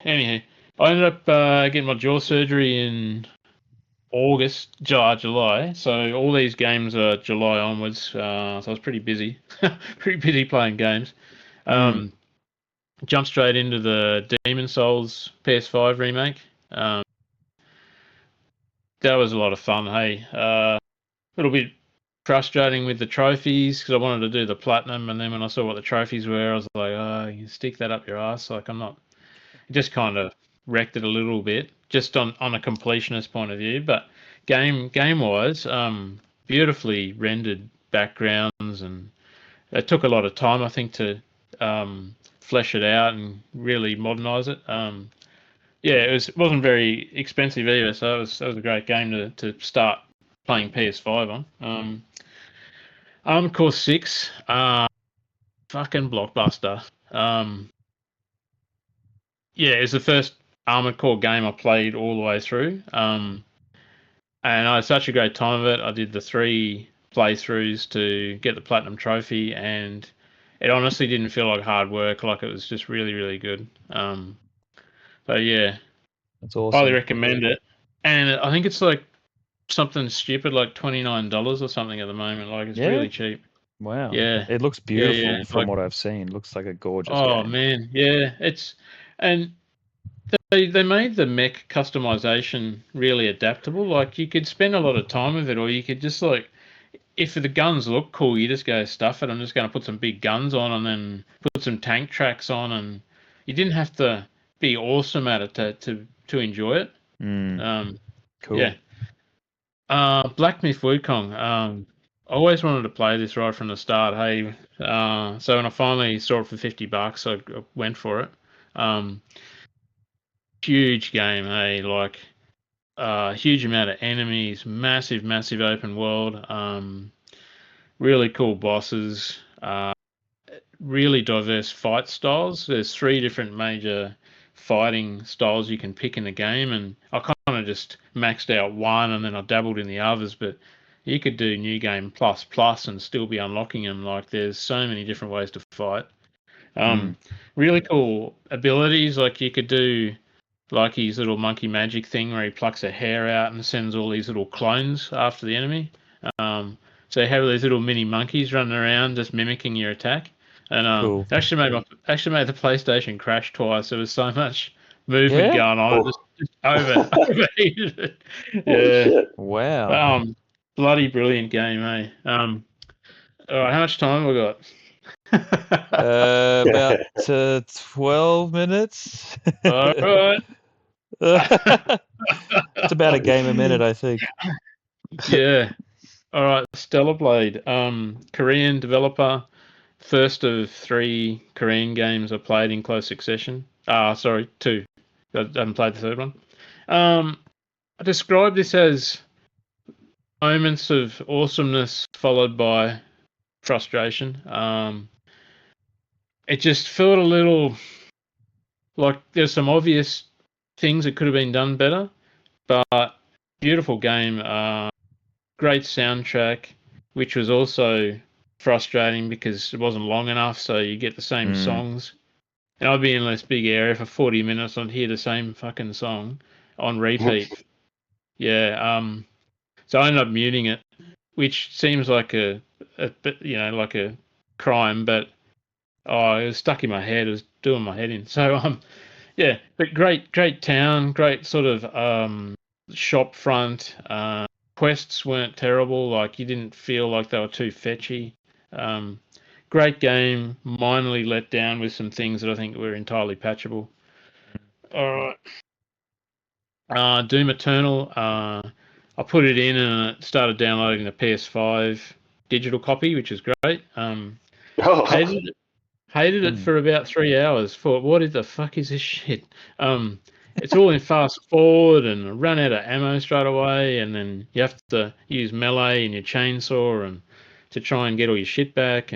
S3: Anyhow, I ended up getting my jaw surgery in July. So all these games are July onwards. So I was pretty busy, pretty busy playing games. Jumped straight into the Demon Souls PS5 remake. That was a lot of fun. Hey, a little bit frustrating with the trophies because I wanted to do the platinum, and then when I saw what the trophies were, I was like, oh, you stick that up your ass. Like I'm not. It just kind of wrecked it a little bit, just on a completionist point of view. But game wise, beautifully rendered backgrounds, and it took a lot of time, I think, to flesh it out and really modernize it. Yeah, it wasn't very expensive either, so it was a great game to start playing PS5 on. Armored Core 6, fucking blockbuster. Yeah, it's the first Armored Core game I played all the way through. And I had such a great time of it. I did the 3 playthroughs to get the platinum trophy, and it honestly didn't feel like hard work. Like it was just really, really good. So yeah,
S1: That's
S3: highly
S1: awesome.
S3: recommend it. And I think it's like something stupid, like $29 or something at the moment. Like it's
S1: Yeah.
S3: really cheap.
S1: Wow.
S3: Yeah,
S1: It looks
S3: yeah.
S1: beautiful from
S3: Like,
S1: what I've seen. Looks like a gorgeous
S3: oh
S1: game.
S3: man, yeah. And they made the mech customization really adaptable. Like you could spend a lot of time with it, or you could just like, if the guns look cool, you just go stuff it. I'm just going to put some big guns on, and then put some tank tracks on, and you didn't have to be awesome at it to enjoy it. Yeah.
S1: Cool.
S3: Black Myth Wukong. I always wanted to play this right from the start. Hey, so when I finally saw it for $50, I went for it. Huge game. Hey, like huge amount of enemies, massive, massive open world. Really cool bosses. Really diverse fight styles. There's 3 different major fighting styles you can pick in the game, and I kind of just maxed out one, and then I dabbled in the others. But you could do New Game Plus Plus and still be unlocking them. Like there's so many different ways to fight. Really cool abilities. Like you could do like his little monkey magic thing where he plucks a hair out and sends all these little clones after the enemy. So you have these little mini monkeys running around just mimicking your attack. And
S1: Cool.
S3: actually made the PlayStation crash twice. There was so much movement
S1: Yeah.
S3: going on, it
S2: Oh,
S3: just overheated.
S2: holy
S3: Yeah,
S2: shit.
S3: but,
S1: Wow.
S3: bloody brilliant game, eh? All right, how much time have we got?
S1: About 12 minutes.
S3: All right.
S1: It's about a game a minute, I think.
S3: Yeah. All right. Stellar Blade. Korean developer. First of 3 Korean games I played in close succession. Sorry, 2. I haven't played the third one. I describe this as moments of awesomeness followed by frustration. It just felt a little Like, there's some obvious things that could have been done better, but beautiful game. Great soundtrack, which was also frustrating because it wasn't long enough, so you get the same songs. And I'd be in this big area for 40 minutes and hear the same fucking song on repeat. Yeah. So I ended up muting it, which seems like a bit, like a crime, but it was stuck in my head. It was doing my head in. So yeah, but great town, great sort of shop front. Quests weren't terrible. Like, you didn't feel like they were too fetchy. Great game, minorly let down with some things that I think were entirely patchable. All right. Doom Eternal. I put it in and it started downloading the PS5 digital copy, which is great. Hated Hated it for about 3 hours. Thought, what the fuck is this shit? It's all in fast forward and run out of ammo straight away, and then you have to use melee and your chainsaw and to try and get all your shit back.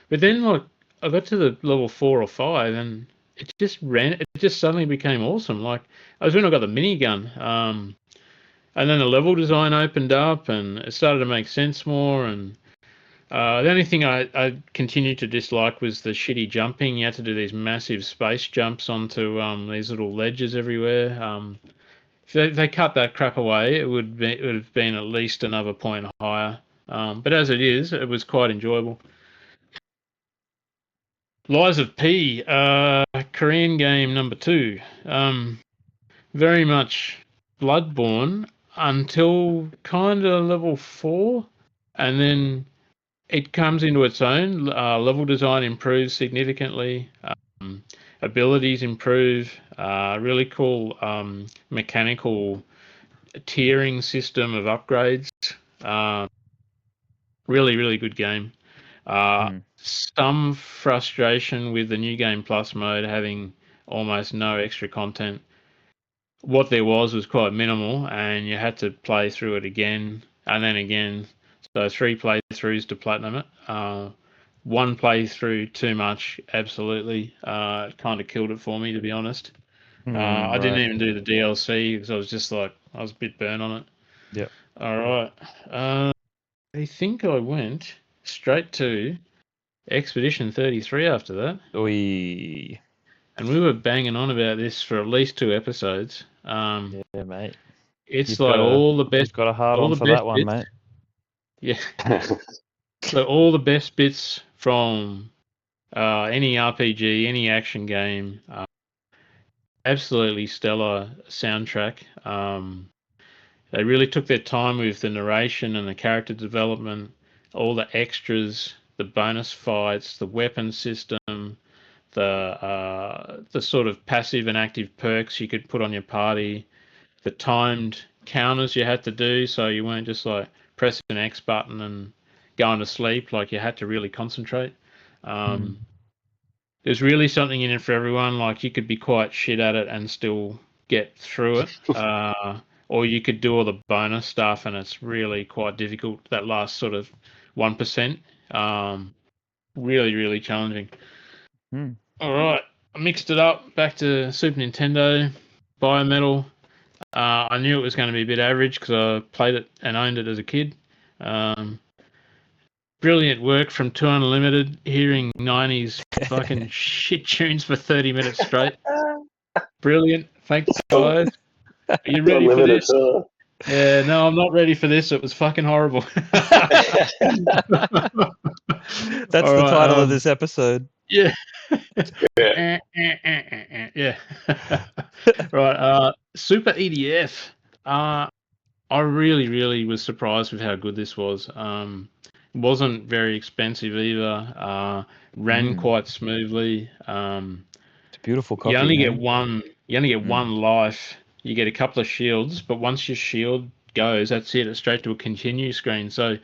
S3: But then, like, I got to the level 4 or 5, and it just ran. It just suddenly became awesome. Like, I was when I got the minigun. And then the level design opened up, and it started to make sense more. And the only thing I continued to dislike was the shitty jumping. You had to do these massive space jumps onto these little ledges everywhere. If they cut that crap away, it would have been at least another point higher. But as it is, it was quite enjoyable. Lies of P, Korean game number 2. Very much Bloodborne until kind of level 4, and then it comes into its own. Level design improves significantly. Abilities improve. Really cool mechanical tiering system of upgrades. Really, really good game. Some frustration with the New Game Plus mode having almost no extra content. What there was quite minimal, and you had to play through it again and then again. So 3 playthroughs to platinum it. 1 playthrough too much, absolutely. It kind of killed it for me, to be honest. I didn't even do the DLC because I was just like, I was a bit burnt on it.
S1: Yep.
S3: All right. I think I went straight to Expedition 33 after that.
S1: Oi.
S3: And we were banging on about this for at least 2 episodes.
S1: Yeah, mate.
S3: It's
S1: You've
S3: like all the best.
S1: You've got a hard
S3: all
S1: on
S3: the
S1: for
S3: best
S1: that one,
S3: bits.
S1: mate.
S3: Yeah. So all the best bits from any RPG, any action game. Absolutely stellar soundtrack. They really took their time with the narration and the character development, all the extras, the bonus fights, the weapon system, the sort of passive and active perks you could put on your party, the timed counters you had to do, so you weren't just like pressing an X button and going to sleep. Like, you had to really concentrate. There's really something in it for everyone. Like, you could be quite shit at it and still get through it. Or you could do all the bonus stuff and it's really quite difficult. That last sort of 1%. Really, really challenging. All right. I mixed it up back to Super Nintendo, Biometal. I knew it was going to be a bit average because I played it and owned it as a kid. Brilliant work from Two Unlimited, hearing 90s fucking shit tunes for 30 minutes straight. Brilliant. Thanks, guys. Are you ready for this? Yeah, no, I'm not ready for this. It was fucking horrible.
S1: That's the title of this episode.
S3: Yeah.
S2: Yeah.
S3: Yeah. Right. Super EDF. I really, really was surprised with how good this was. Wasn't very expensive either. Ran quite smoothly.
S1: It's a beautiful copy.
S3: You only get one. You only get one life. You get a couple of shields, but once your shield goes, that's it. It's straight to a continue screen. So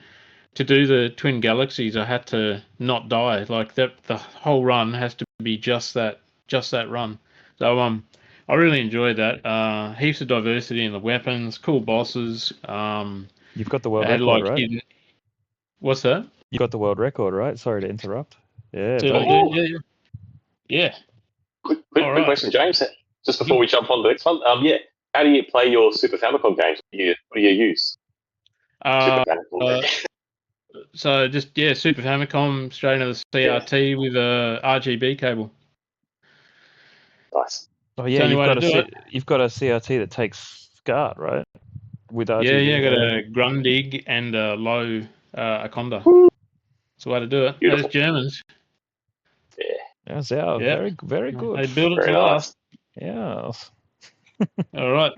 S3: to do the Twin Galaxies, I had to not die. Like, that, the whole run has to be just that run. So I really enjoyed that. Heaps of diversity in the weapons, cool bosses.
S1: You've got the world
S3: had
S1: record,
S3: like
S1: right?
S3: What's that?
S1: You got the world record, right? Sorry to interrupt. Yeah,
S3: So,
S1: buddy.
S3: yeah.
S2: Quick Quick
S3: right.
S2: question, James. Just before we jump on to the next one, how do you play your Super Famicom games? What do you use? Super
S3: Uh,
S2: Famicom.
S3: uh, so just Super Famicom straight into the CRT with a RGB cable.
S2: Nice.
S1: Oh
S3: It's
S1: yeah,
S3: the only way to do it.
S1: you've got a CRT that takes SCART, right? With
S3: Yeah,
S1: RGB.
S3: got a Grundig and a low Aconda. That's the way to do it. Those
S2: Beautiful.
S3: Germans.
S2: Yeah.
S1: Yeah,
S3: Yeah,
S1: very good.
S3: they build it
S2: Very
S3: to last.
S2: nice.
S1: Yes.
S3: All right.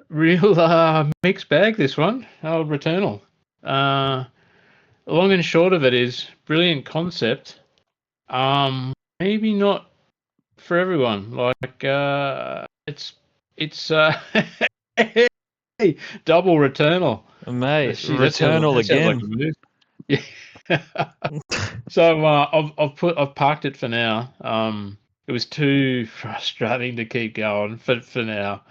S3: Real mixed bag, this one. Old Returnal. Long and short of it is brilliant concept. Maybe not for everyone. Like it's double Returnal.
S1: Mate,
S3: Gee,
S1: Returnal
S3: that sounds like a
S1: again.
S3: move. Yeah. So I've parked it for now. It was too frustrating to keep going for now.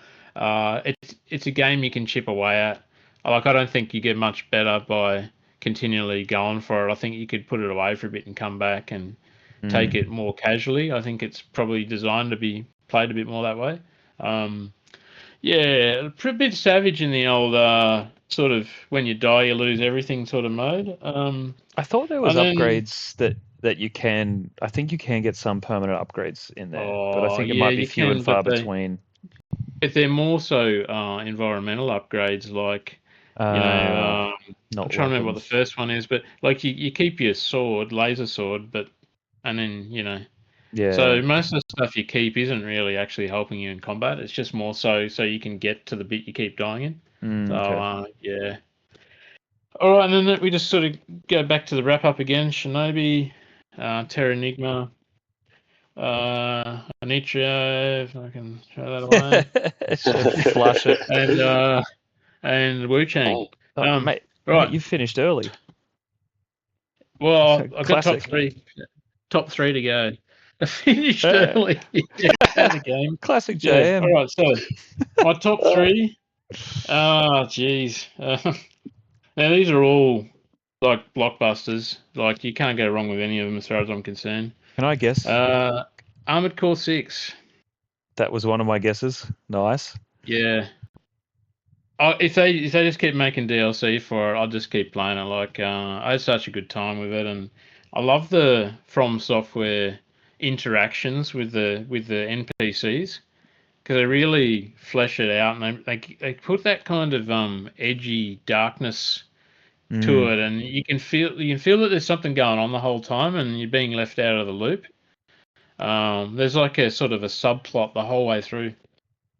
S3: It's a game you can chip away at. Like, I don't think you get much better by continually going for it. I think you could put it away for a bit and come back and take it more casually. I think it's probably designed to be played a bit more that way. Yeah, a bit savage in the old sort of when you die you lose everything sort of mode.
S1: I thought there was
S3: And then
S1: upgrades that you can. I think you can get some permanent upgrades in there, but I
S3: oh
S1: think it
S3: yeah,
S1: might be
S3: you
S1: few and
S3: can,
S1: far between.
S3: but they're more so environmental upgrades. Like,
S1: Uh,
S3: I'm
S1: not
S3: trying to remember what the
S1: weapons.
S3: first one is, but like you keep your sword, laser sword, but and then
S1: Yeah.
S3: so most of the stuff you keep isn't really actually helping you in combat. It's just more so you can get to the bit you keep dying in. So
S1: Okay.
S3: yeah. All right, and then we just sort of go back to the wrap up again. Shinobi, Terranigma, Anitria, if I can throw that away,
S1: Flush it.
S3: and Wu Chang.
S1: Oh, mate,
S3: Right.
S1: you finished early.
S3: Well, I've got
S1: Classic.
S3: top three to go. I finished
S1: Uh,
S3: early at the game.
S1: Classic
S3: Yeah. All
S1: JM.
S3: right. So my top three. Ah, jeez. Now these are all like blockbusters. Like, you can't go wrong with any of them as far as I'm concerned.
S1: Can I guess?
S3: Uh, Armored Core 6.
S1: That was one of my guesses. Nice.
S3: Yeah. If they just keep making DLC for it, I'll just keep playing it. Like, I had such a good time with it, and I love the From Software interactions with the NPCs, because they really flesh it out, and they put that kind of edgy darkness to
S1: Mm,
S3: it, and you can feel that there's something going on the whole time, and you're being left out of the loop. There's like a sort of a subplot the whole way through.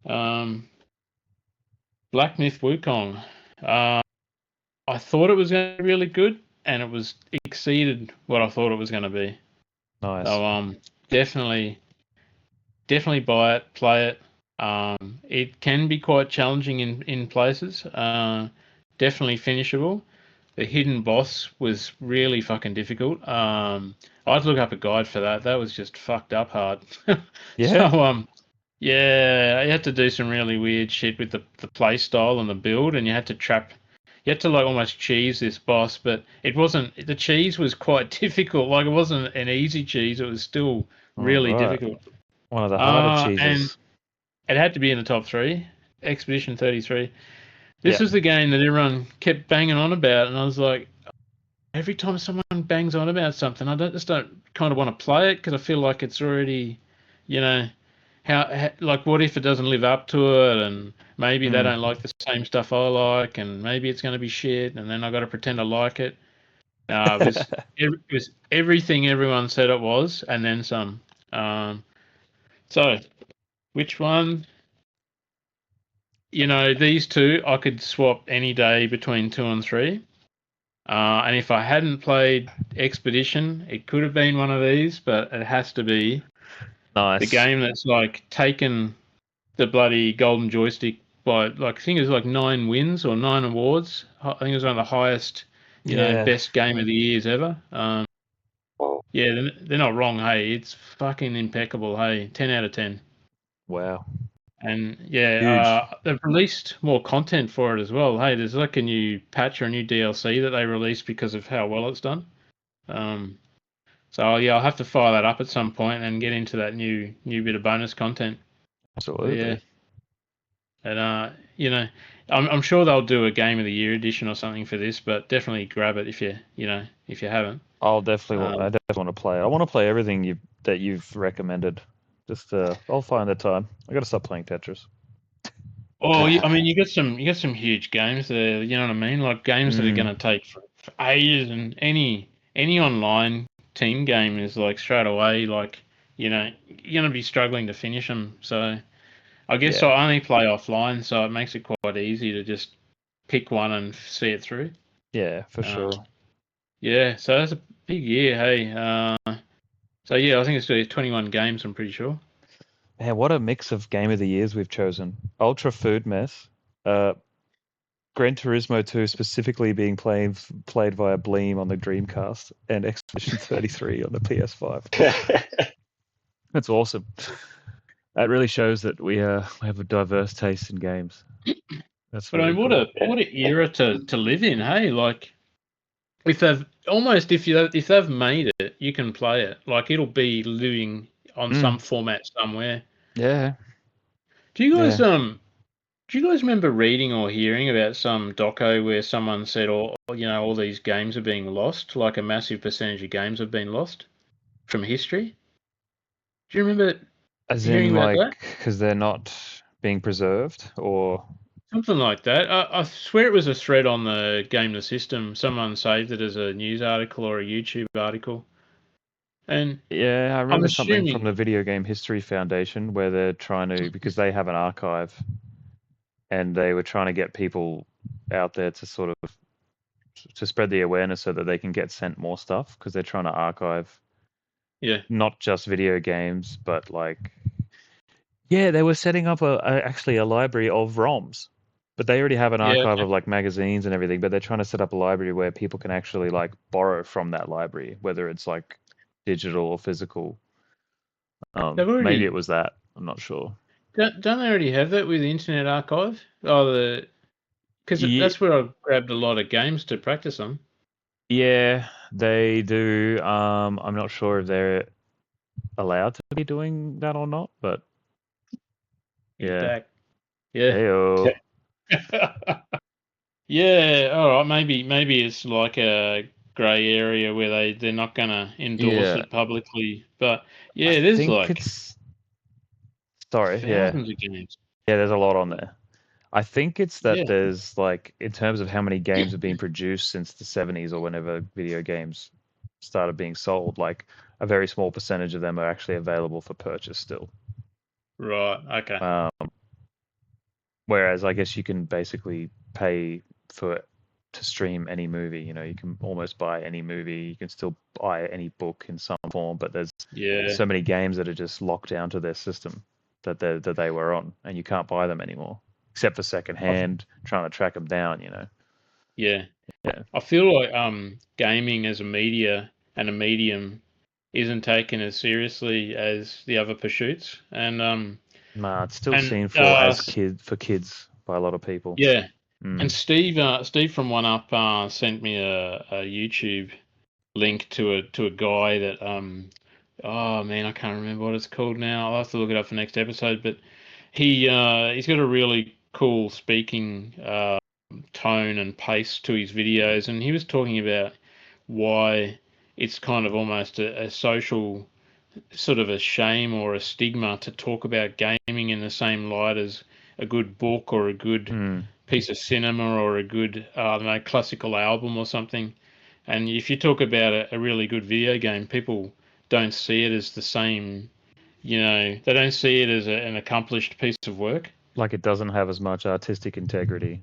S3: Um, Black Myth Wukong. Uh, I thought it was going to be really good, and it was exceeded what I thought it was going to be.
S1: nice.
S3: So definitely buy it, play it. It can be quite challenging in places. Definitely finishable. The hidden boss was really fucking difficult. I'd look up a guide for that. That was just fucked up hard. So
S1: Yeah.
S3: yeah, you had to do some really weird shit with the play style and the build, and you had to like almost cheese this boss, but it wasn't. The cheese was quite difficult. Like, it wasn't an easy cheese. It was still
S1: All
S3: really
S1: right.
S3: difficult.
S1: One of the harder
S3: And
S1: cheeses.
S3: it had to be in the top three. Expedition 33. This
S1: Yeah.
S3: was the game that everyone kept banging on about, and I was like, every time someone bangs on about something, I don't kind of want to play it, because I feel like it's already, you know, like, what if it doesn't live up to it, and maybe they
S1: Mm.
S3: don't like the same stuff I like, and maybe it's going to be shit, and then I got to pretend I like it. It was everything everyone said it was, and then some. So which one? These two I could swap any day between 2 and 3. And if I hadn't played Expedition, it could have been one of these, but it has to be the
S1: Nice.
S3: game that's like taken the bloody golden joystick by, like, I think it was like 9 wins or 9 awards. I think it was one of the highest,
S1: Yeah.
S3: best game of the years ever.
S2: Oh,
S3: Yeah, they're not wrong. Hey, it's fucking impeccable. Hey, 10 out of 10.
S1: Wow.
S3: And yeah,
S1: Huge.
S3: they've released more content for it as well. Hey, there's like a new patch or a new DLC that they released because of how well it's done. Um, So yeah, I'll have to fire that up at some point and get into that new bit of bonus content. But yeah,
S1: Absolutely.
S3: and I'm sure they'll do a Game of the Year edition or something for this, but definitely grab it if you haven't.
S1: I definitely
S3: Um,
S1: want to play it. I want to play everything that you've recommended. Just I'll find the time. I got to stop playing Tetris.
S3: Oh, I mean, you got some huge games there. You know what I mean? Like games that are
S1: Mm,
S3: going to take for ages, and any online team game is like straight away like you're going to be struggling to finish them. So I guess
S1: yeah,
S3: I only play offline, so it makes it quite easy to just pick one and see it through.
S1: yeah, for
S3: Uh,
S1: sure.
S3: yeah, so that's a big year. Hey, so yeah, I think it's 21 games. I'm pretty sure.
S1: Man, what a mix of game of the years we've chosen. Ultra Food Mess, uh, Gran Turismo 2 specifically being played via Bleem on the Dreamcast, and Expedition 33 on the PS5. That's awesome. That really shows that we have a diverse taste in games. That's
S3: But I
S1: really
S3: mean, what
S1: cool.
S3: a what a era to live in. Hey, like. If they've made it, you can play it. Like it'll be living on
S1: Mm,
S3: some format somewhere.
S1: yeah,
S3: Do you guys
S1: yeah.
S3: do you guys remember reading or hearing about some doco where someone said all these games are being lost, like a massive percentage of games have been lost from history? Do you remember
S1: As
S3: hearing
S1: in,
S3: about
S1: like,
S3: that?
S1: because they're not being preserved, or
S3: Something like that. I swear it was a thread on the Game the System. Someone saved it as a news article or a YouTube article. And
S1: yeah, I
S3: I'm
S1: remember something from the
S3: assuming,
S1: Video Game History Foundation where they're trying to, because they have an archive, and they were trying to get people out there to sort of to spread the awareness so that they can get sent more stuff because they're trying to archive
S3: yeah,
S1: not just video games, but like, yeah, they were setting up actually a library of ROMs, but they already have an
S3: yeah,
S1: archive of like magazines and everything, but they're trying to set up a library where people can actually like borrow from that library, whether it's like digital or physical.
S3: they've
S1: Maybe it
S3: already
S1: was that. I'm not sure.
S3: don't they already have that with the Internet Archive? Oh, because
S1: Yeah,
S3: that's where I grabbed a lot of games to practice on.
S1: yeah, they do. I'm not sure if they're allowed to be doing that or not, but
S3: He's
S1: yeah.
S3: back. Yeah.
S1: Heyo.
S3: Yeah, all right. Maybe it's like a grey area where they're not gonna endorse
S1: Yeah.
S3: it publicly. But
S1: I
S3: yeah, there's
S1: think
S3: like
S1: it's sorry, yeah.
S3: thousands of games.
S1: Yeah, there's a lot on there. I think it's that
S3: Yeah,
S1: there's like in terms of how many games have been produced since the 70s or whenever video games started being sold, like a very small percentage of them are actually available for purchase still.
S3: right. Okay.
S1: Um, Whereas I guess you can basically pay for to stream any movie. You know, you can almost buy any movie. You can still buy any book in some form, but there's
S3: Yeah.
S1: so many games that are just locked down to their system that they were on, and you can't buy them anymore except for
S3: I,
S1: secondhand, trying to track them down. You know.
S3: yeah.
S1: Yeah.
S3: I feel like gaming as a media and a medium isn't taken as seriously as the other pursuits,
S1: Nah, it's still
S3: and
S1: seen for kids by a lot of people.
S3: yeah, and
S1: Mm.
S3: Steve from One Up sent me a YouTube link to a guy that oh man, I can't remember what it's called now. I'll have to look it up for next episode. But he's got a really cool speaking tone and pace to his videos, and he was talking about why it's kind of almost a social sort of a shame or a stigma to talk about gaming in the same light as a good book or a good
S1: Mm.
S3: piece of cinema or a good I don't know, classical album or something. And if you talk about a really good video game, people don't see it as the same. They don't see it as an accomplished piece of work.
S1: Like it doesn't have as much artistic integrity.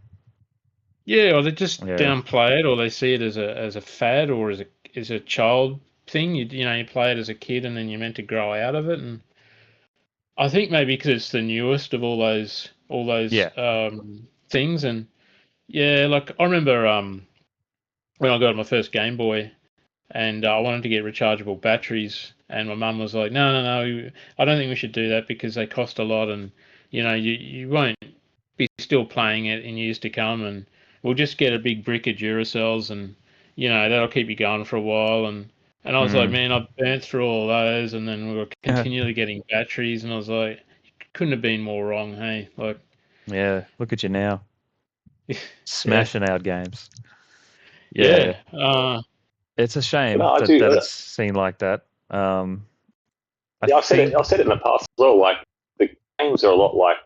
S3: Yeah, or they just
S1: Yeah.
S3: downplay it, or they see it as a fad or as a child thing. You play it as a kid, and then you're meant to grow out of it. And I think maybe because it's the newest of all those
S1: Yeah.
S3: things. And yeah, like I remember when I got my first Game Boy, and I wanted to get rechargeable batteries, and my mum was like, "No, no, no, I don't think we should do that because they cost a lot, and you won't be still playing it in years to come, and we'll just get a big brick of Duracells, and that'll keep you going for a while." And I was like, man, I burnt through all those, and then we were
S1: Yeah.
S3: continually getting batteries, and I was like, couldn't have been more wrong, hey? Like,
S1: Yeah, look at you now,
S3: yeah,
S1: smashing out games. Yeah,
S3: yeah,
S1: it's a
S2: But
S1: shame
S2: no, I
S1: that
S2: do.
S1: it's seen like that. I
S2: Yeah, I've said it.
S1: think,
S2: I've said it in the past as well. Like the games are a lot like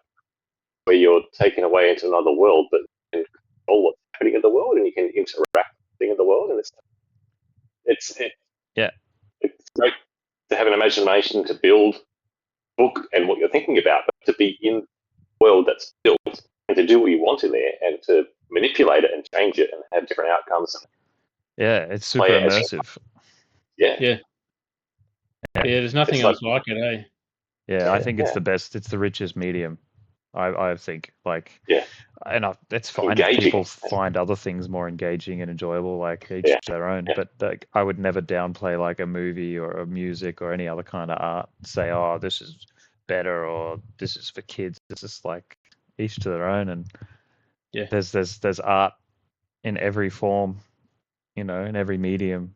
S2: where you're taken away into another world, but you can control what's happening in the world, and you can interact with things in the world, and it's it,
S1: yeah,
S2: it's great to have an imagination to build book and what you're thinking about, but to be in the world that's built and to do what you want in there and to manipulate it and change it and have different outcomes and
S1: yeah, it's super
S2: play it as
S1: immersive.
S2: yeah.
S3: yeah. There's nothing
S2: It's like
S3: else like it, eh?
S1: Yeah, I
S2: yeah,
S1: think it's
S2: yeah,
S1: the best. It's the richest medium. I think like,
S2: yeah,
S1: and it's fine if people
S2: engaging.
S1: find other things more engaging and enjoyable, like each
S2: Yeah,
S1: to their own.
S2: yeah,
S1: But like, I would never downplay like a movie or a music or any other kind of art. Say, oh, this is better or this is for kids. It's just like each to their own, and
S3: Yeah.
S1: there's art in every form, in every medium,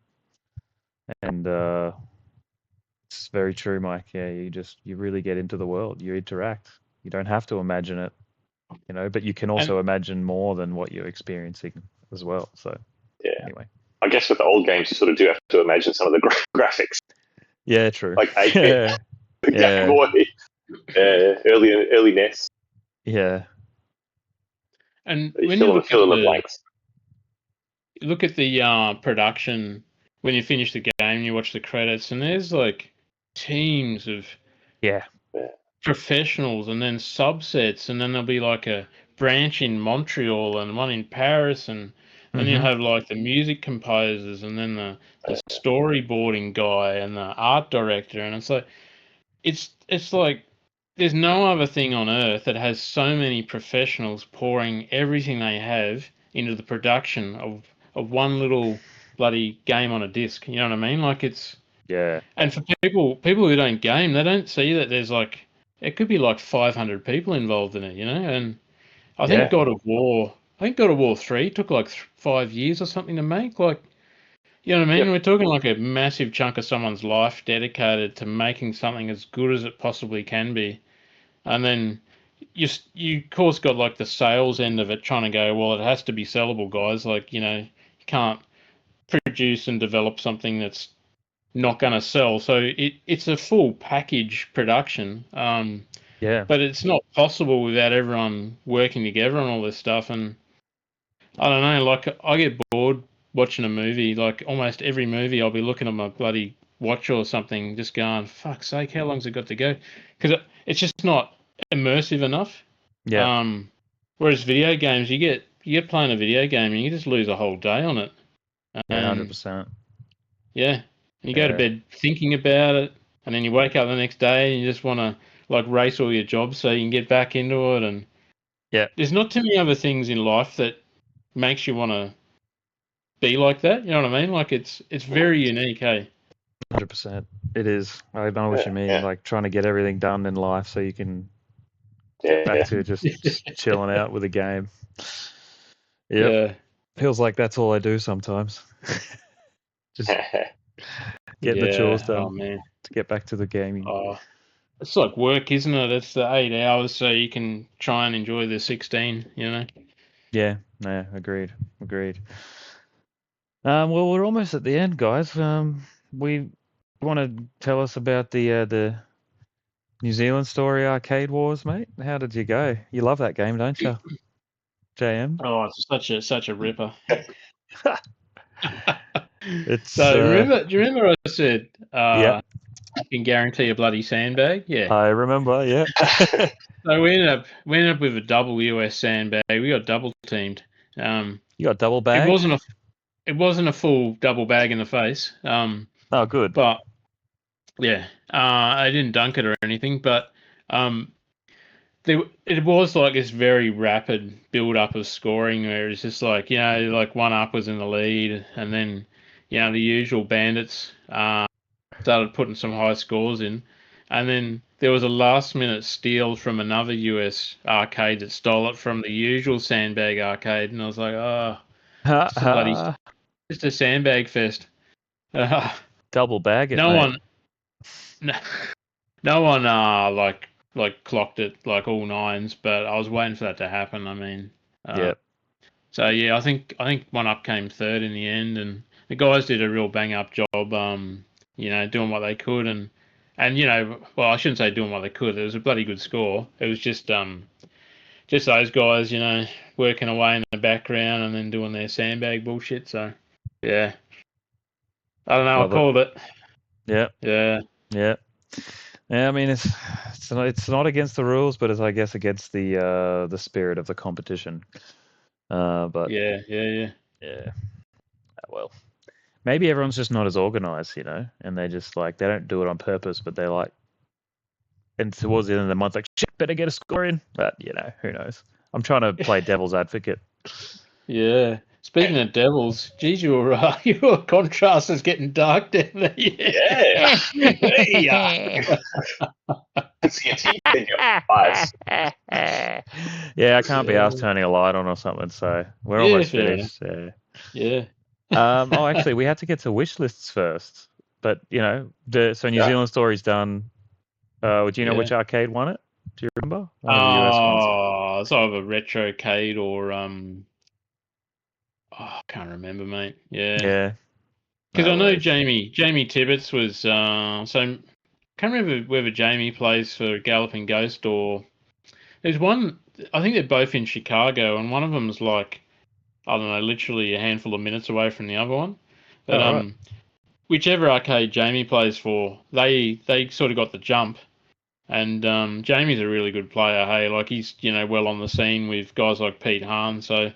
S1: and it's very true, Mike. Yeah, you really get into the world. You interact. You don't have to imagine it, but you can
S3: And
S1: also imagine more than what you're experiencing as well. So
S2: yeah.
S1: anyway,
S2: I guess with the old games, you sort of do have to imagine some of the graphics,
S1: yeah, true.
S2: like 8-bit,
S1: Yeah,
S2: the Game
S1: yeah,
S2: Boy, early NES.
S1: yeah,
S2: You
S3: when you
S2: fill in the blanks.
S3: look at the production, when you finish the game, you watch the credits, and there's like teams of
S1: yeah.
S2: Yeah,
S3: professionals and then subsets, and then there'll be like a branch in Montreal and one in Paris, and then you
S1: Hmm.
S3: have like the music composers, and then the storyboarding guy and the art director, and it's like there's no other thing on earth that has so many professionals pouring everything they have into the production of one little bloody game on a disc. You know what I mean? Like it's
S1: Yeah,
S3: and for people who don't game, they don't see that there's like it could be like 500 people involved in it, you know. And I think
S1: yeah,
S3: God of War 3 took like 5 years or something to make. Like, you know what I
S2: yep,
S3: mean? We're talking like a massive chunk of someone's life dedicated to making something as good as it possibly can be. And then you of course got like the sales end of it, trying to go, well, it has to be sellable, guys. Like, you can't produce and develop something that's not going to sell. So it's a full package production,
S1: yeah,
S3: but it's not possible without everyone working together on all this stuff. And I don't know, like I get bored watching a movie. Like almost every movie, I'll be looking at my bloody watch or something, just going, "Fuck's sake, how long's it got to go?" Because it's just not immersive enough.
S1: yeah,
S3: Um, Whereas video games, you get playing a video game and you just lose a whole day on it.
S1: yeah.
S3: And
S1: 100%.
S3: yeah, and you go to
S1: Yeah,
S3: bed thinking about it, and then you wake up the next day and you just want to like race all your jobs so you can get back into it. And
S1: yeah.
S3: there's not too many other things in life that makes you want to be like that. You know what I mean? Like it's very unique, hey?
S1: 100%. It is. I know what
S2: yeah,
S1: you mean.
S2: yeah,
S1: Like trying to get everything done in life so you can get back
S2: yeah.
S1: to just chilling out with a game. Yep.
S3: Yeah,
S1: Feels like that's all I do sometimes. Just getting the chores
S3: yeah. Oh
S1: done
S3: man,
S1: to get back to the gaming.
S3: oh, it's like work, isn't it? It's the 8 hours so you can try and enjoy the 16. You know?
S1: Yeah, no, agreed, agreed. Well, we're almost at the end, guys. We want to tell us about the New Zealand Story Arcade Wars, mate. How did you go? You love that game, don't you, JM?
S3: Oh, it's such a ripper.
S1: It's
S3: So do you remember I said
S1: yeah,
S3: I can guarantee a bloody sandbag? Yeah.
S1: I remember. Yeah,
S3: So we ended up with a double US sandbag. We got double teamed. Um,
S1: you got double
S3: it
S1: bagged.
S3: wasn't a full double bag in the face.
S1: Oh, good.
S3: But yeah, I didn't dunk it or anything. But um, it was like this very rapid build up of scoring where it's just like like one up was in the lead, and then the usual bandits started putting some high scores in, and then there was a last minute steal from another US arcade that stole it from the usual sandbag arcade, and I was like, oh,
S1: Ha
S3: just a bloody
S1: ha.
S3: just a sandbag fest.
S1: Double bag it,
S3: no
S1: mate.
S3: one, no one, like clocked it like all nines, but I was waiting for that to happen. I mean,
S1: Yeah.
S3: So yeah, I think One Up came third in the end, and the guys did a real bang up job. Doing what they could, and well, I shouldn't say doing what they could. It was a bloody good score. It was just those guys, working away in the background and then doing their sandbag bullshit. So yeah, I don't know.
S1: Love
S3: I
S1: it.
S3: called it.
S1: Yeah.
S3: Yeah.
S1: Yeah. Yeah, I mean it's not against the rules, but it's I guess against the spirit of the competition. But
S3: Yeah.
S1: yeah, well, maybe everyone's just not as organized, and they just like they don't do it on purpose, but they like, and towards the end of the month, like shit, better get a score in. But who knows? I'm trying to play devil's advocate.
S3: Yeah. Speaking of devils, geez, your contrast is getting dark down there.
S2: Yeah. Hey, see a teeth in your eyes.
S1: Yeah, I can't be asked
S3: Yeah.
S1: turning a light on or something, so we're
S3: Yeah,
S1: almost
S3: fair enough.
S1: finished. Yeah.
S3: Yeah.
S1: Oh, actually, we had to get to wish lists first. But so New
S2: Yeah.
S1: Zealand Story's done. Do you know
S3: Yeah.
S1: which arcade won it? Do you remember? One of the US ones.
S3: Oh, it's either Retrocade or I can't remember, mate. Yeah,
S1: Yeah.
S3: because
S1: No
S3: I know
S1: worries.
S3: Jamie Tibbetts was so can't remember whether Jamie plays for Galloping Ghost or there's one. I think they're both in Chicago, and one of them's like I don't know, literally a handful of minutes away from the other one. But
S1: Oh, right.
S3: whichever arcade Jamie plays for, they sort of got the jump. And Jamie's a really good player. Hey, like he's well on the scene with guys like Pete Hahn. So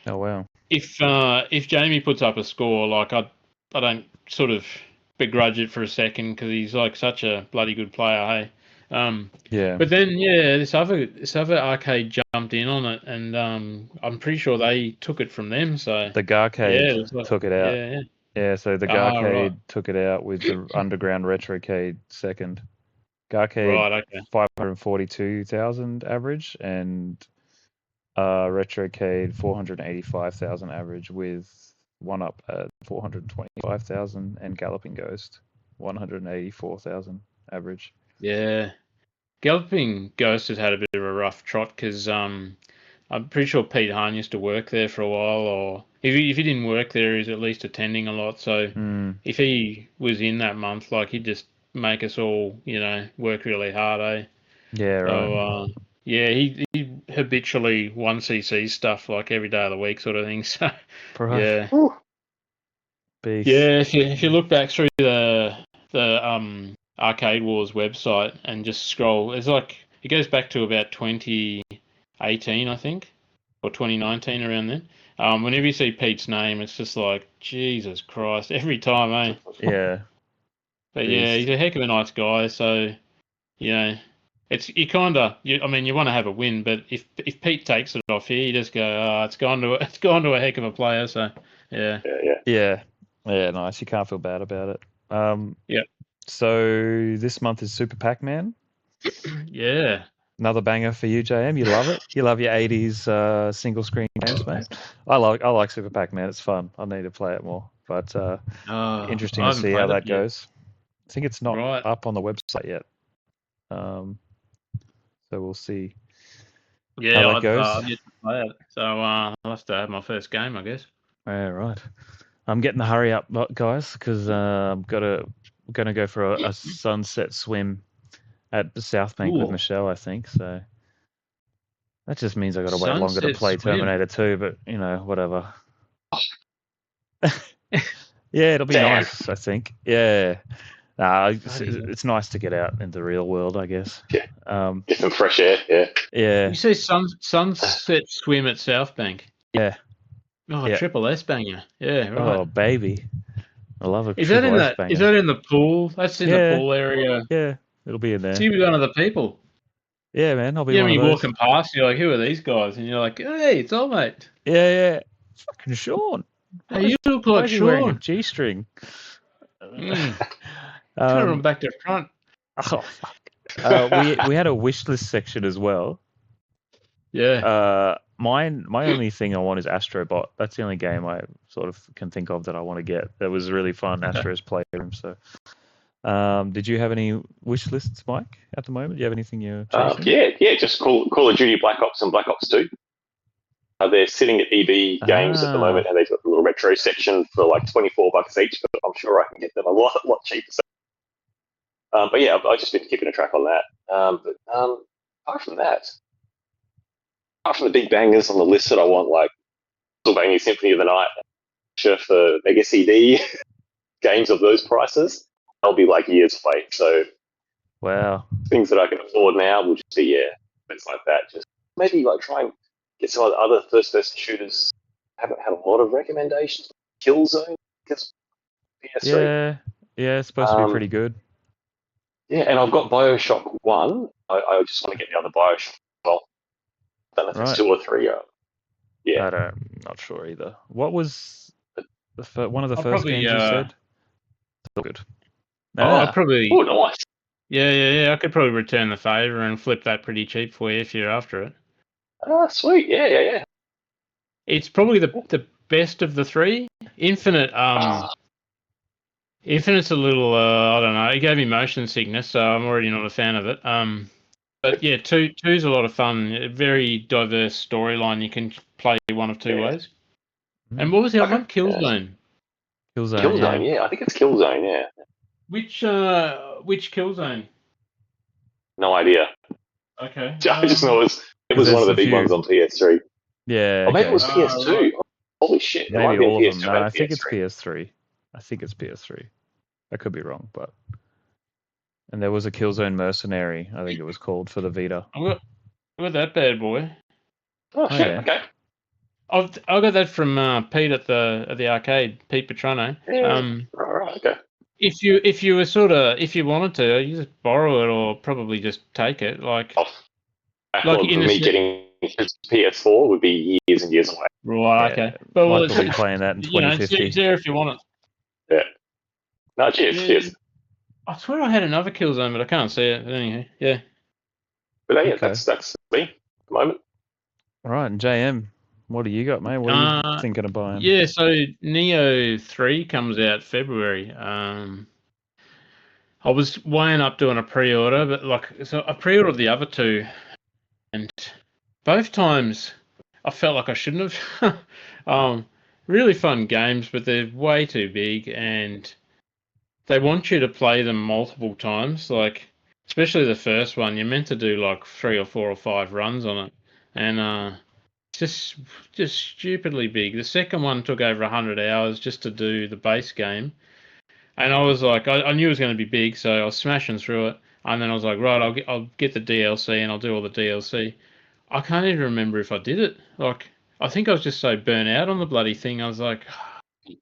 S1: Oh, wow.
S3: if Jamie puts up a score, like I don't sort of begrudge it for a second because he's like such a bloody good player. Hey,
S1: Yeah.
S3: but then yeah, this other arcade jumped in on it, and I'm pretty sure they took it from them. So
S1: The Garcade
S3: yeah, it was like
S1: took it out.
S3: yeah.
S1: Yeah, so the
S3: Right,
S1: Garcade took it out with the Underground Retrocade second. Garcade
S3: right, okay,
S1: 542,000 average and Retrocade 485,000 average with One Up at 425,000 and Galloping Ghost 184,000 average.
S3: yeah. Galloping Ghost has had a bit of a rough trot because I'm pretty sure Pete Hahn used to work there for a while, or if he didn't work there, he's at least attending a lot. So
S1: Mm,
S3: if he was in that month, like he'd just make us all, work really hard, eh?
S1: yeah, right.
S3: So yeah, he habitually 1cc stuff like every day of the week, sort of thing. So
S1: Right.
S3: yeah,
S2: Whew.
S1: Beast.
S3: yeah. If you look back through the Arcade Wars website and just scroll, it's like it goes back to about 2018, I think, or 2019 around then. Whenever you see Pete's name, it's just like Jesus Christ every time, eh?
S1: Yeah,
S3: But yeah, he's
S1: beast.
S3: a heck of a nice guy. So you know, it's you kind of I mean, you want to have a win, but if Pete takes it off here, you just go, it's gone to a heck of a player. So yeah,
S2: Yeah.
S1: Yeah. Yeah, nice. You can't feel bad about it.
S3: yeah,
S1: So this month is Super Pac-Man.
S3: yeah.
S1: Another banger for you, JM. You love it. You love your 80s single screen games, mate. I like Super Pac-Man. It's fun. I need to play it more. But interesting
S3: I
S1: to
S3: haven't
S1: see how
S3: played it
S1: that
S3: yet.
S1: goes. I think it's not
S3: Right.
S1: up on the website yet. So we'll see
S3: Yeah,
S1: how that goes.
S3: I've yet to play it, so I'll have to have my first game, I guess.
S1: Yeah, right. I'm getting the hurry up, guys, because I'm gonna go for a sunset swim at the South Bank with
S3: Ooh,
S1: Michelle, I think. So that just means I got to wait longer to
S3: Sunset
S1: play
S3: Swim.
S1: Terminator 2, but whatever. Yeah, it'll be
S2: Damn.
S1: nice, I think. Yeah. Nah,
S3: Bloody hell.
S1: it's nice to get out into the real world, I guess.
S2: Yeah.
S1: Um,
S2: Get some fresh air. Yeah.
S1: yeah,
S3: You say Sunset Swim at South Bank.
S1: yeah,
S3: Oh,
S1: yeah.
S3: triple S banger. Yeah, right.
S1: Oh, baby. I love a
S3: Is that
S1: triple
S3: in
S1: S
S3: that? Is
S1: banger.
S3: that in the pool? That's in the
S1: Yeah,
S3: pool area.
S1: yeah. It'll be in
S3: So
S1: there.
S3: you be one of the people.
S1: Yeah, man, I'll be
S3: Yeah,
S1: one
S3: when
S1: of
S3: you're
S1: those.
S3: walking past, you're like, "Who are these guys?" And you're like, "Hey, it's all mate.
S1: Yeah, yeah. Fucking Shaun.
S3: Hey, you look
S1: Why
S3: like
S1: is he wearing a
S3: Shaun."
S1: G-string?
S3: Mm. Trying to run
S1: um,
S3: back to front.
S1: oh fuck. We had a wish list section as well.
S3: Yeah.
S1: my only thing I want is Astrobot. That's the only game I sort of can think of that I want to get. That was really fun. Astro's Playroom. So, did you have any wish lists, Mike, at the moment? Do you have anything you're chasing?
S2: Yeah, just Call of Duty Black Ops and Black Ops 2. They're sitting at EB Games at the moment, and they've got a little retro section for like $24 each, but I'm sure I can get them a lot cheaper. But yeah, I've just been keeping a track on that. Apart from that, apart from the big bangers on the list that I want, like Sylvania Symphony of the Night, for Mega CD games of those prices, they'll be like years away. So
S1: Wow.
S2: things that I can afford now will just be things like that. Just maybe like try and get some other first-person shooters. Haven't had a lot of recommendations. Killzone, because PS3.
S1: Yeah, it's supposed to be pretty good.
S2: Yeah, and I've got Bioshock 1. I just want to get the other Bioshock as well. I don't know if it's 2 or 3. Yeah.
S1: I'm not sure either. What was one of the
S3: I'll
S1: first
S3: probably,
S1: games you said? Still good.
S3: I'll probably.
S2: Oh, nice.
S3: Yeah. I could probably return the favour and flip that pretty cheap for you if you're after it.
S2: Sweet. Yeah.
S3: It's probably the best of the three. Infinite. Infinite's a little. I don't know. It gave me motion sickness, so I'm already not a fan of it. But yeah, two's a lot of fun. A very diverse storyline. You can play one of two ways. And what was the other one? Killzone.
S1: Killzone,
S2: yeah. I think it's Killzone, yeah.
S3: Which Killzone?
S2: No idea.
S3: Okay.
S2: I just know it was one of the big ones on PS3.
S1: Yeah.
S2: Or maybe it was
S1: okay.
S2: PS2.
S3: Right.
S2: Holy shit. It
S1: Maybe
S2: might
S1: all
S2: be
S1: of them.
S2: PS2
S1: No,
S2: and
S1: I think it's
S2: PS3.
S1: PS3. I could be wrong, but. And there was a Killzone Mercenary, I think it was called, for the Vita.
S3: I got that bad boy.
S2: Oh shit!
S1: Yeah.
S2: Okay.
S3: I got that from Pete at the arcade, Pete Petrano.
S2: Yeah. Right. Okay.
S3: If you wanted to, you just borrow it or probably just take it. Like
S2: Backlog
S3: in
S2: for me getting PS4 would be years and years away.
S3: Right. Okay. But
S1: Michael will be playing that in 2050.
S3: it's there if you want it.
S2: Yeah. No, cheers.
S3: I swear I had another Killzone, but I can't see it. But anyway, yeah.
S2: But yeah,
S1: Okay.
S2: that's me at the moment.
S1: All right, and JM, what do you got, mate? What are you thinking of buying?
S3: Yeah, so Neo 3 comes out February. I was weighing up doing a pre-order, but so I pre-ordered the other two, and both times I felt like I shouldn't have. Really fun games, but they're way too big, and they want you to play them multiple times. Like, especially the first one, you're meant to do like 3 or 4 or 5 runs on it, and just stupidly big. The second one took over 100 hours just to do the base game. And I was like, I knew it was going to be big, so I was smashing through it. And then I was like, right, I'll get the DLC and I'll do all the DLC. I can't even remember if I did it. Like, I think I was just so burnt out on the bloody thing. I was like,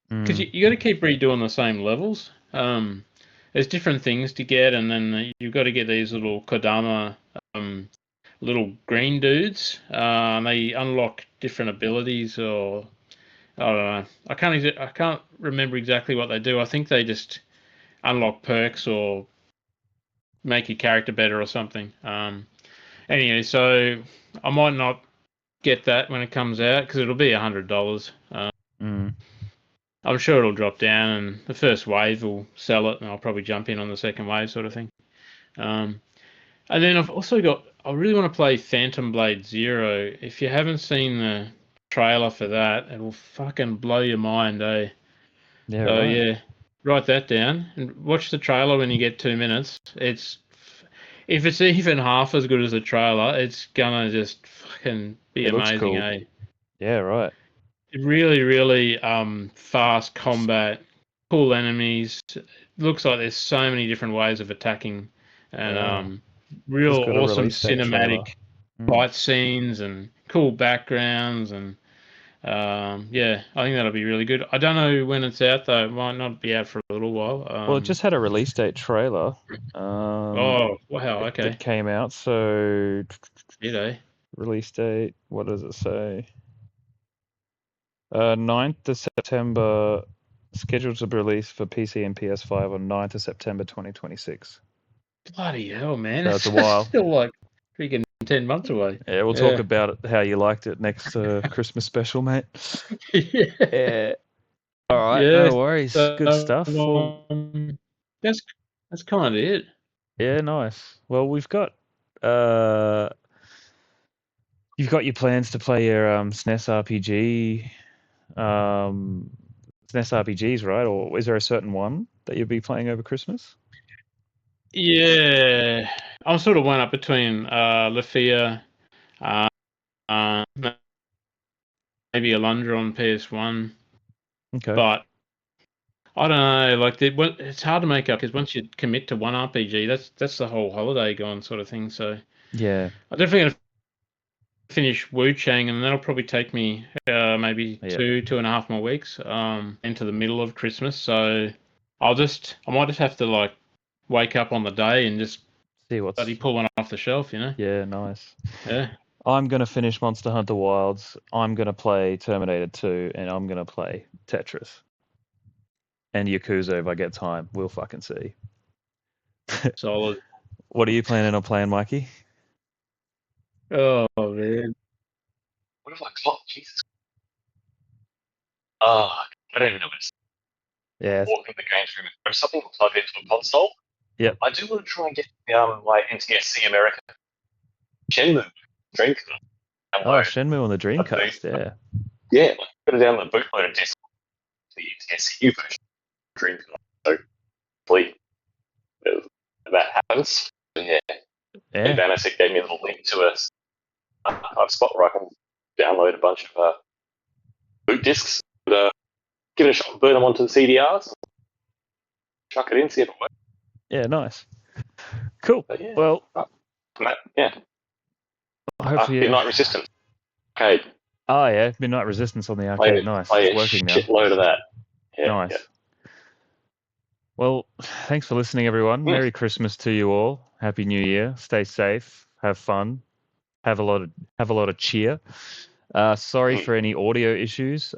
S3: because you got to keep redoing the same levels. There's different things to get, and then you've got to get these little Kodama little green dudes. They unlock different abilities, or I don't know. I can't remember exactly what they do. I think they just unlock perks or make your character better or something. Anyway, so I might not get that when it comes out because it'll be $100. I'm sure it'll drop down, and the first wave will sell it, and I'll probably jump in on the second wave, sort of thing. And then I've also got. I really want to play Phantom Blade Zero. If you haven't seen the trailer for that, it will fucking blow your mind, eh?
S1: Yeah,
S3: So
S1: right.
S3: yeah, write that down and watch the trailer when you get 2 minutes. If it's even half as good as the trailer, it's gonna just fucking be
S1: It looks
S3: amazing,
S1: cool.
S3: eh?
S1: Yeah, right.
S3: Really, really fast combat, cool enemies. Looks like there's so many different ways of attacking, and
S1: Wow.
S3: real
S1: Just got a
S3: awesome
S1: release date trailer.
S3: cinematic fight scenes and cool backgrounds and yeah, I think that'll be really good. I don't know when it's out though. It might not be out for a little while.
S1: Well, it just had a release date trailer.
S3: Oh wow, okay.
S1: It came out, so
S3: Did eh?
S1: release date. What does it say? 9th of September. Scheduled to be released for PC and PS5 on 9th of September 2026.
S3: Bloody hell, man!
S1: So it's a while.
S3: Still like freaking 10 months away.
S1: Yeah, we'll talk about it, how you liked it next Christmas special, mate.
S3: Yeah.
S1: Yeah. All right,
S3: Yeah.
S1: no worries. Good stuff. Well,
S3: that's kind of it.
S1: yeah, nice. Well, we've got you've got your plans to play your SNES RPG, SNES RPGs, right? Or is there a certain one that you'll be playing over Christmas?
S3: Yeah. I'm sort of one up between Lafia, uh, maybe Alundra on PS1,
S1: Okay.
S3: but I don't know. Like, it's hard to make up because once you commit to one RPG, that's the whole holiday gone, sort of thing. So
S1: Yeah.
S3: I'm definitely gonna finish Wu Chang, and that'll probably take me maybe
S1: Yeah.
S3: 2.5 more weeks into the middle of Christmas. So I might just have to like wake up on the day and just
S1: See what's.
S3: bloody pull one off the shelf, you know?
S1: Yeah, nice.
S3: Yeah.
S1: I'm gonna finish Monster Hunter Wilds. I'm gonna play Terminator 2, and I'm gonna play Tetris and Yakuza if I get time. We'll fucking see.
S3: Solid.
S1: What are you planning on playing, Mikey?
S3: Oh man.
S2: What have I got? Jesus. I don't even know what it's
S1: Yeah.
S2: walking the games room. There's something plugged into a console.
S1: Yep.
S2: I do want to try and get my NTSC America Shenmue drink.
S1: Oh, Shenmue on the Dreamcast. Yeah.
S2: Yeah, put it down the bootloader disc for the NTSC version Dreamcast. So hopefully that happens. Yeah. And
S1: Yeah.
S2: Banasek gave me a little link to a archive spot where I can download a bunch of boot discs and give it a shot, burn them onto the CDRs, chuck it in, see if it works.
S1: Yeah. Nice. Cool.
S2: But yeah,
S1: Well,
S2: yeah.
S1: hopefully.
S2: Midnight Resistance. Okay.
S1: Oh yeah, Midnight Resistance on the arcade. Nice.
S2: Play
S1: It's
S2: a
S1: working now.
S2: shitload of that. Yeah,
S1: Nice.
S2: yeah.
S1: Well, thanks for listening, everyone. Merry Christmas to you all. Happy New Year. Stay safe. Have fun. Have a lot of cheer. Sorry for any audio issues.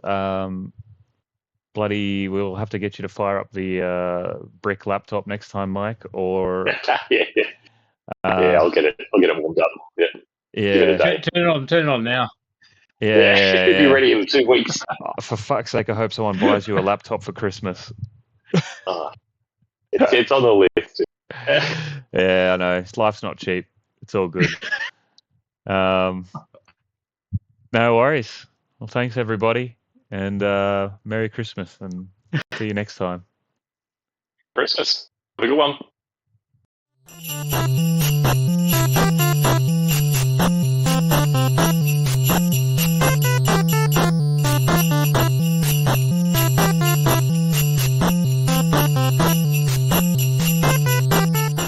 S1: Bloody, we'll have to get you to fire up the brick laptop next time, Mike. Or
S2: yeah. I'll get it warmed up. Yeah. Give it a day.
S3: Turn it on now.
S1: Yeah.
S2: It'll be ready in 2 weeks.
S1: For fuck's sake, I hope someone buys you a laptop for Christmas.
S2: It's on the list.
S1: Yeah, I know. Life's not cheap. It's all good. No worries. Well, thanks everybody, and Merry Christmas, and see you next time.
S2: Christmas. Have a good one.